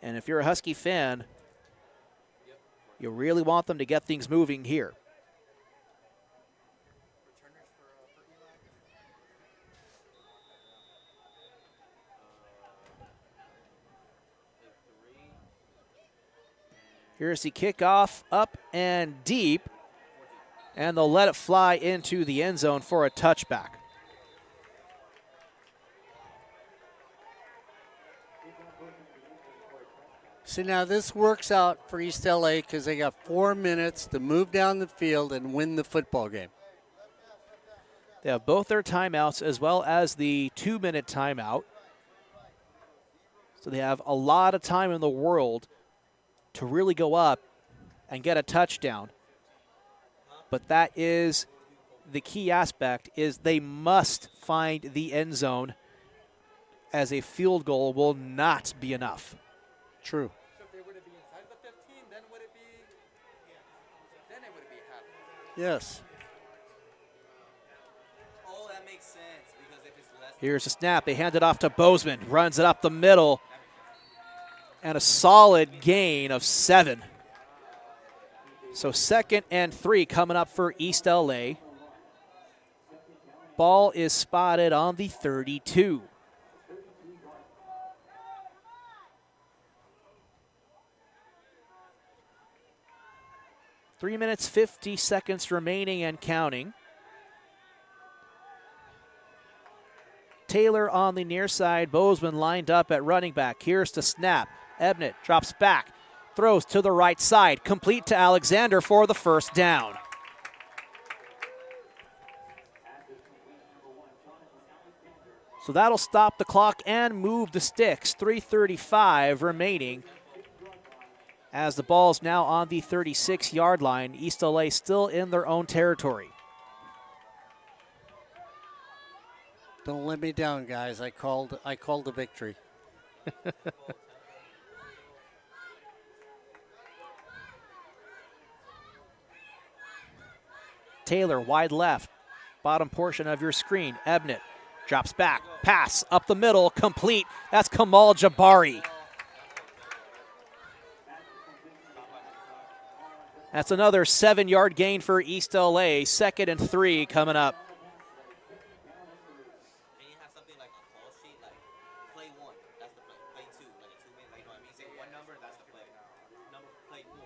And if you're a Husky fan, you really want them to get things moving here. Here's the kickoff, up and deep. And they'll let it fly into the end zone for a touchback. See, now this works out for East LA because they got 4 minutes to move down the field and win the football game. They have both their timeouts as well as the 2-minute timeout. So they have a lot of time in the world to really go up and get a touchdown. But that is the key aspect, is they must find the end zone, as a field goal will not be enough. True. So if they were to be inside the 15, then would it be? Then it would be half. Yes. Oh, that makes sense because if it's less. Here's a snap. They hand it off to Bozeman. Runs it up the middle. And a solid gain of 7. So 2nd and 3 coming up for East LA. Ball is spotted on the 32. Three minutes, 50 seconds remaining and counting. Taylor on the near side. Bozeman lined up at running back. Here's the snap. Ebnett drops back. Throws to the right side. Complete to Alexander for the first down. So that'll stop the clock and move the sticks. 3:35 remaining. As the ball's now on the 36-yard line. East LA still in their own territory. Don't let me down, guys. I called the victory. Taylor wide left. Bottom portion of your screen. Ebnett drops back. Pass up the middle. Complete. That's Kamal Jabari. That's another 7-yard gain for East LA. 2nd and 3 coming up. And you have something like a call sheet, like play 1, that's the play. Play 2, like a 2-minute, like you know what I mean? Say one number, that's the play. Number play 4.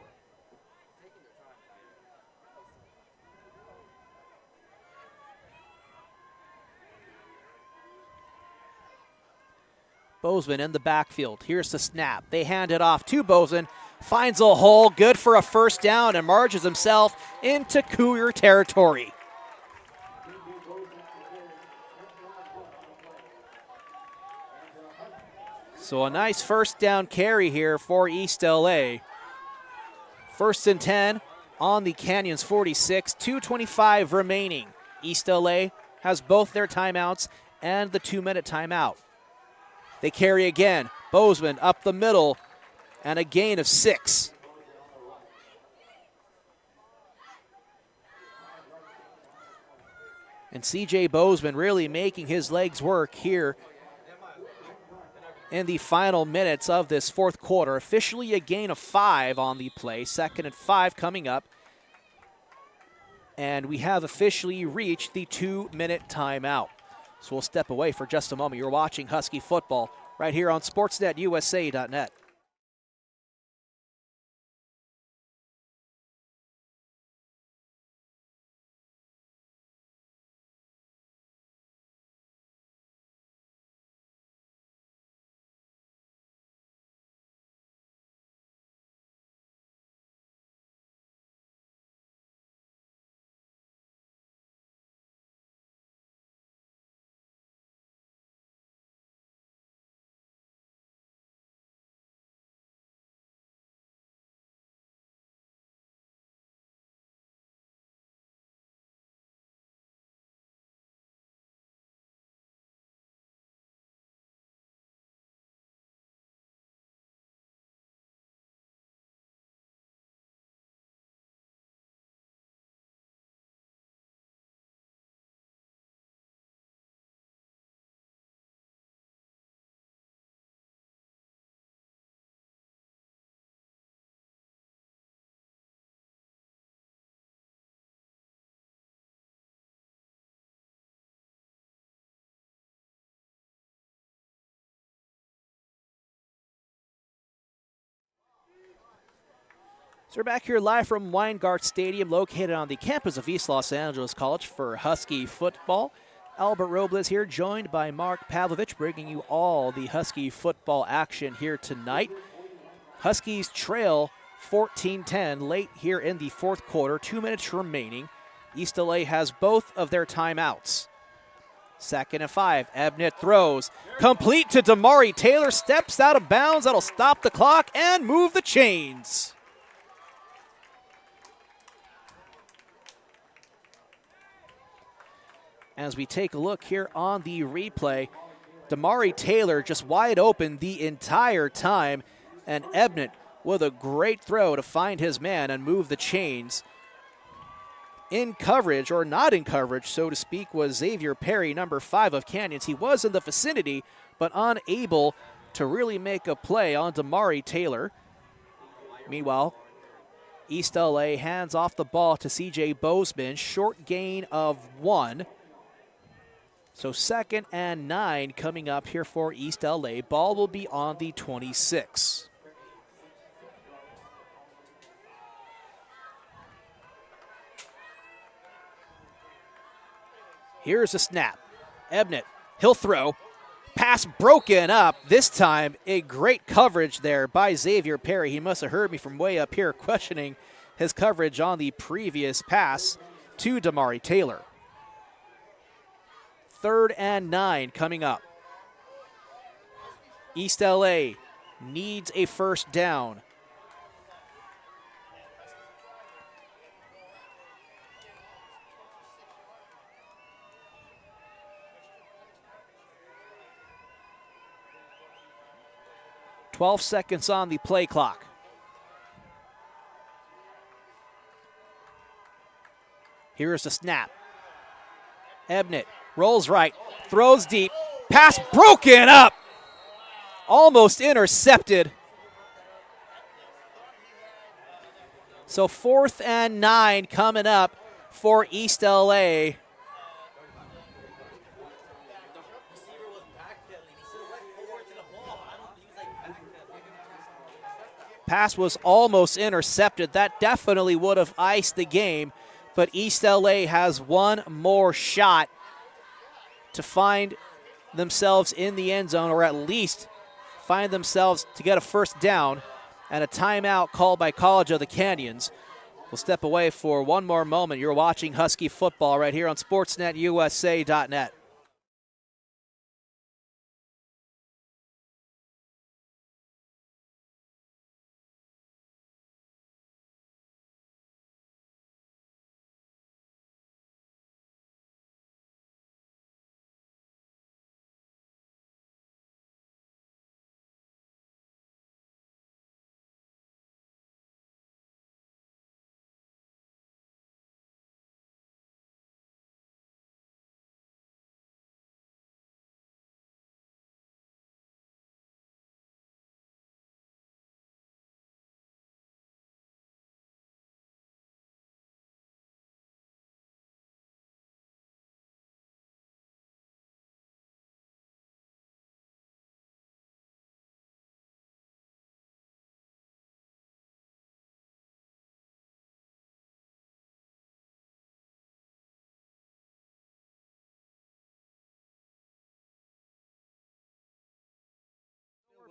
Bozeman in the backfield. Here's the snap. They hand it off to Bozeman. Finds a hole, good for a first down, and marches himself into Cougar territory. So a nice first down carry here for East LA. 1st and 10 on the Canyons 46, 2:25 remaining. East LA has both their timeouts and the 2-minute timeout. They carry again. Bozeman up the middle, and a gain of 6. And C.J. Bozeman really making his legs work here in the final minutes of this 4th quarter. Officially a gain of 5 on the play. 2nd and 5 coming up. And we have officially reached the 2-minute timeout. So we'll step away for just a moment. You're watching Husky football right here on SportsNetUSA.net. So we're back here live from Weingart Stadium, located on the campus of East Los Angeles College for Husky football. Albert Robles here, joined by Mark Pavlovich, bringing you all the Husky football action here tonight. Huskies trail 14-10 late here in the 4th quarter, 2 minutes remaining. East LA has both of their timeouts. 2nd and 5. Ebnet throws. Complete to Damari Taylor. Steps out of bounds. That'll stop the clock and move the chains. As we take a look here on the replay, Damari Taylor just wide open the entire time, and Ebnet with a great throw to find his man and move the chains. In coverage, or not in coverage, so to speak, was Xavier Perry, number 5 of Canyons. He was in the vicinity, but unable to really make a play on Damari Taylor. Meanwhile, East LA hands off the ball to CJ Bozeman. Short gain of 1. So 2nd and 9 coming up here for East LA. Ball will be on the 26. Here's a snap. Ebnet, he'll throw. Pass broken up. This time, a great coverage there by Xavier Perry. He must have heard me from way up here questioning his coverage on the previous pass to Damari Taylor. 3rd and 9 coming up. East LA needs a first down. "12 seconds on the play clock. Here's the snap. Ebnet rolls right, throws deep, pass broken up, almost intercepted. So 4th and 9 coming up for East LA. Pass was almost intercepted. That definitely would have iced the game, but East LA has one more shot to find themselves in the end zone, or at least find themselves to get a first down, and a timeout called by College of the Canyons. We'll step away for one more moment. You're watching Husky football right here on SportsNetUSA.net.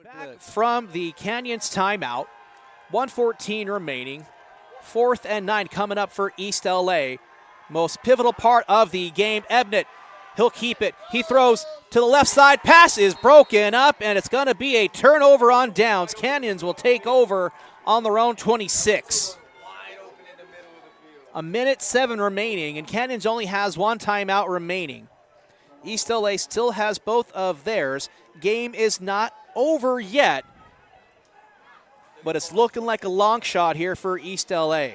Back from the Canyons timeout, 1:14 remaining, 4th and 9 coming up for East LA. Most pivotal part of the game. Ebnet, he'll keep it. He throws to the left side. Pass is broken up, and it's going to be a turnover on downs. Canyons will take over on their own 26. 1:07 remaining, and Canyons only has one timeout remaining. East LA still has both of theirs. Game is not over yet, but it's looking like a long shot here for East LA.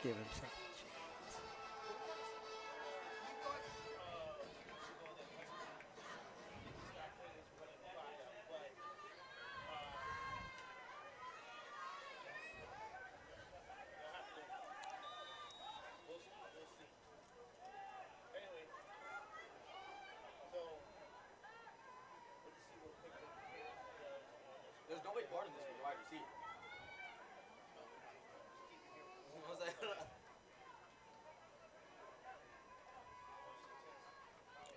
Give him some. There's no way part of this with wide receiver.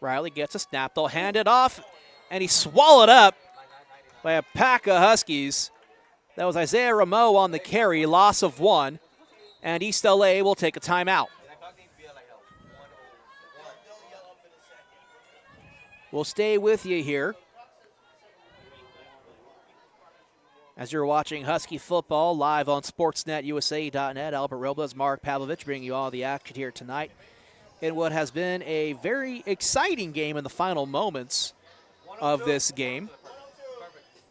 Riley gets a snap. They'll hand it off, and he's swallowed up by a pack of Huskies. That was Isaiah Rameau on the carry, loss of 1, and East LA will take a timeout. We'll stay with you here as you're watching Husky football live on SportsNetUSA.net. Albert Robles, Mark Pavlovich bringing you all the action here tonight in what has been a very exciting game in the final moments of this game.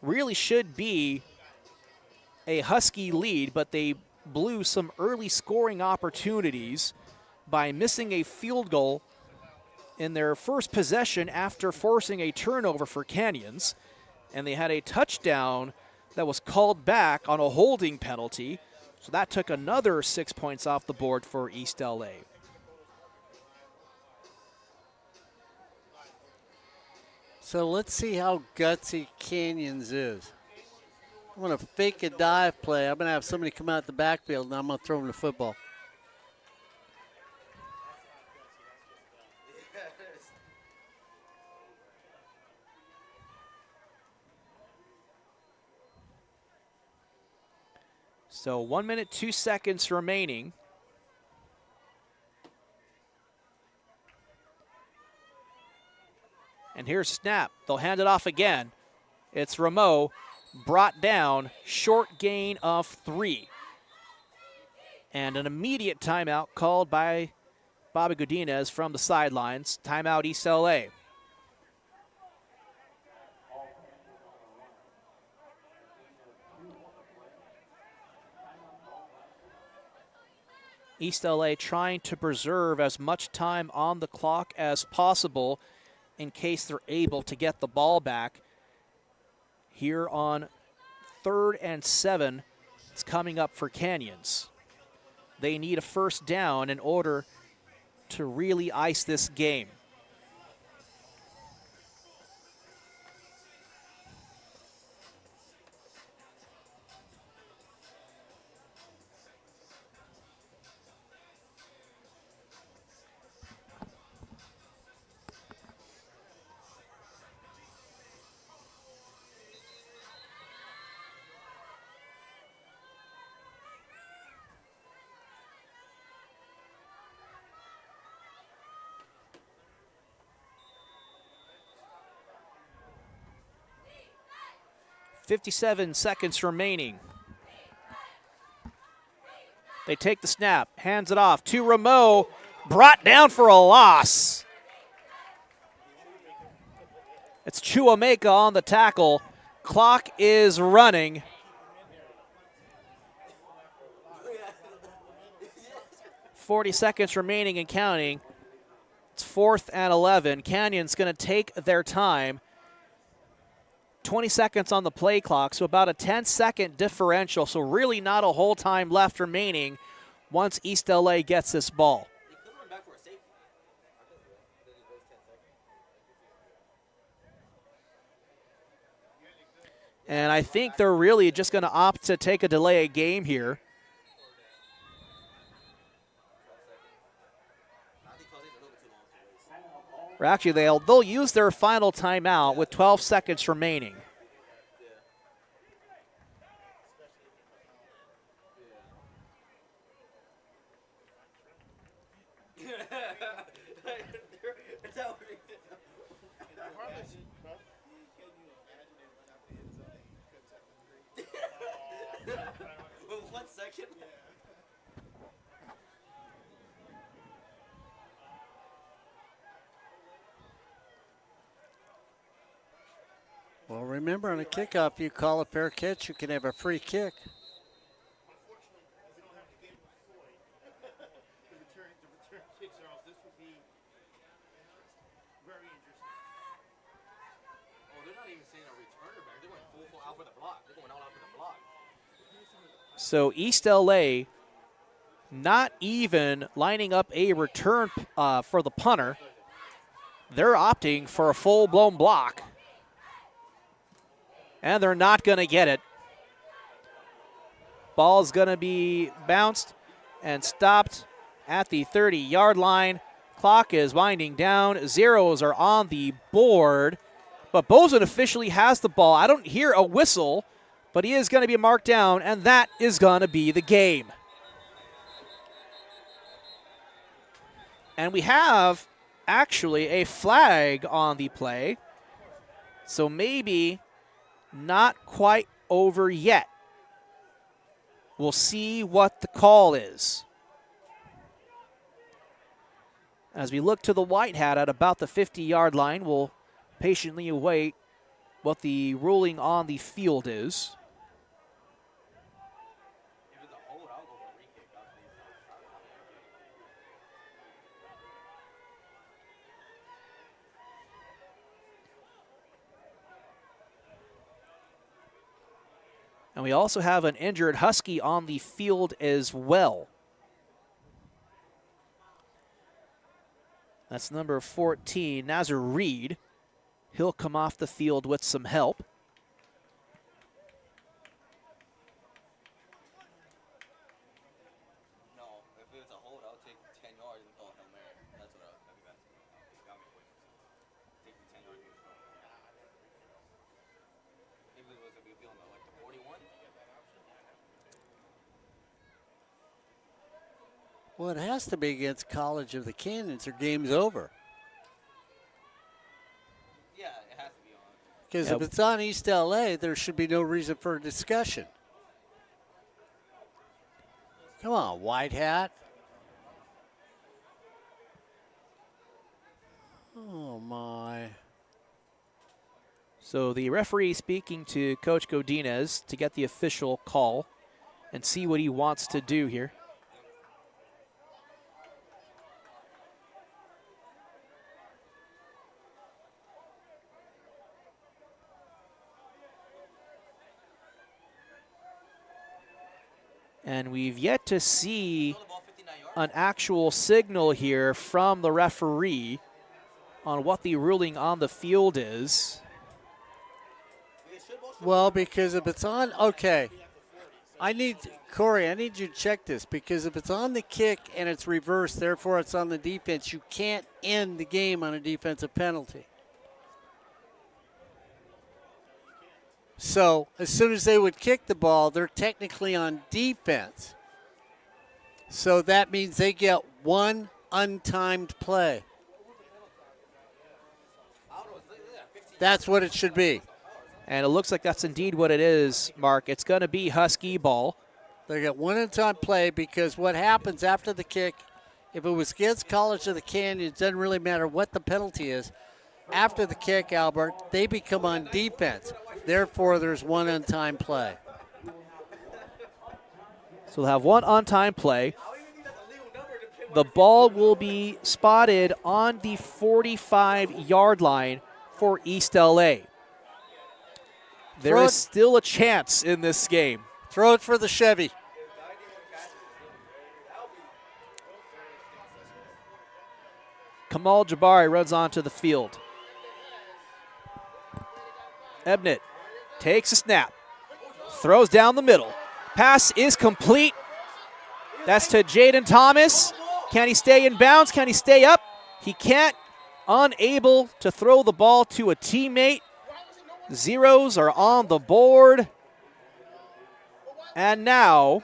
Really should be a Husky lead, but they blew some early scoring opportunities by missing a field goal in their first possession after forcing a turnover for Canyons. And they had a touchdown that was called back on a holding penalty. So that took another 6 points off the board for East LA. So let's see how gutsy Canyons is. I'm going to fake a dive play. I'm going to have somebody come out the backfield, and I'm going to throw him the football. So 1 minute, 2 seconds remaining. And here's snap. They'll hand it off again. It's Rameau, brought down, short gain of 3. And an immediate timeout called by Bobby Godinez from the sidelines. Timeout East LA. East LA trying to preserve as much time on the clock as possible in case they're able to get the ball back. Here on 3rd and 7, it's coming up for Canyons. They need a first down in order to really ice this game. .57 seconds remaining. They take the snap, hands it off to Rameau, brought down for a loss. It's Chuameka on the tackle. Clock is running. .40 seconds remaining and counting. It's 4th and 11. Canyon's going to take their time. 20 seconds on the play clock, so about a 10-second differential, so really not a whole time left remaining once East LA gets this ball. And I think they're really just going to opt to take a delay of game here. Or actually, they'll use their final timeout with 12 seconds remaining. Well, remember, on a kickoff, you call a fair catch, you can have a free kick. So East LA not even lining up a return for the punter. They're opting for a full-blown block. And they're not going to get it. Ball's going to be bounced and stopped at the 30-yard line. Clock is winding down. Zeros are on the board. But Bozeman officially has the ball. I don't hear a whistle, but he is going to be marked down, and that is going to be the game. And we have actually a flag on the play, so maybe not quite over yet. We'll see what the call is. As we look to the white hat at about the 50-yard line, we'll patiently await what the ruling on the field is. And we also have an injured Husky on the field as well. That's number 14, Nazar Reed. He'll come off the field with some help. No, if it was a hold, I would take 10 yards and throw a Hail Mary. That's what I think that's got me quick. Take the 10 yards and throw. If it was a big deal, like the 41. Well, it has to be against College of the Canyons or game's over. Yeah, it has to be on. Because if it's on East LA, there should be no reason for a discussion. Come on, white hat. Oh, my. So the referee speaking to Coach Godinez to get the official call and see what he wants to do here. And we've yet to see an actual signal here from the referee on what the ruling on the field is. Well, because if it's on, okay. Corey, I need you to check this, because if it's on the kick and it's reversed, therefore it's on the defense, you can't end the game on a defensive penalty. So as soon as they would kick the ball, they're technically on defense. So that means they get one untimed play. That's what it should be. And it looks like that's indeed what it is, Mark. It's going to be Husky ball. They get one untimed play because what happens after the kick, if it was against College of the Canyons, it doesn't really matter what the penalty is. After the kick, Albert, they become on defense. Therefore, there's one untimed play. So we'll have one on-time play. The ball will be spotted on the 45-yard line for East LA. There is still a chance in this game. Throw it for the Chevy. Kamal Jabari runs onto the field. Ebnett takes a snap, throws down the middle. Pass is complete. That's to Jaden Thomas. Can he stay in bounds? Can he stay up? He can't. Unable to throw the ball to a teammate. Zeros are on the board. And now,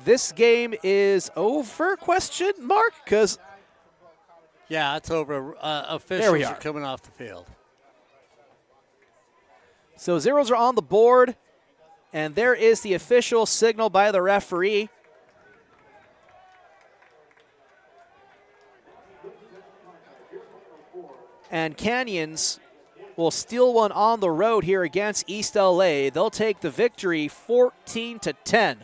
this game is over, question mark? Because yeah, it's over. Officials are coming off the field. So zeros are on the board, and there is the official signal by the referee. And Canyons will steal one on the road here against East LA. They'll take the victory 14-10.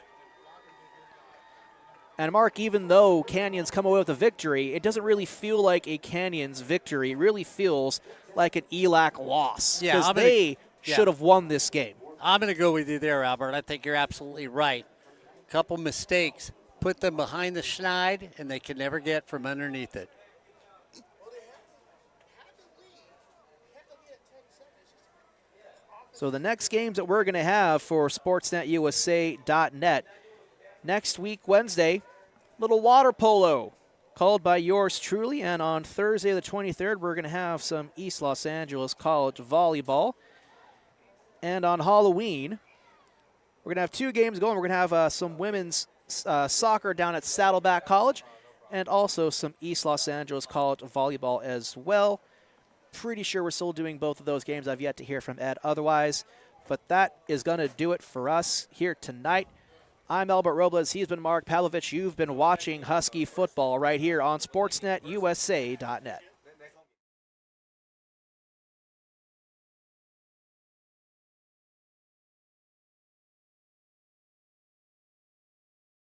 And Mark, even though Canyons come away with a victory, it doesn't really feel like a Canyons victory. It really feels like an ELAC loss. Yeah, because they should have won this game. I'm going to go with you there, Albert. I think you're absolutely right. Couple mistakes put them behind the schneid, and they can never get from underneath it. So the next games that we're going to have for SportsNetUSA.net, next week, Wednesday, little water polo called by yours truly. And on Thursday the 23rd, we're going to have some East Los Angeles College volleyball. And on Halloween, we're going to have 2 games going. We're going to have some women's soccer down at Saddleback College and also some East Los Angeles College volleyball as well. Pretty sure we're still doing both of those games. I've yet to hear from Ed otherwise. But that is going to do it for us here tonight. I'm Albert Robles. He's been Mark Pavlovich. You've been watching Husky football right here on SportsNetUSA.net.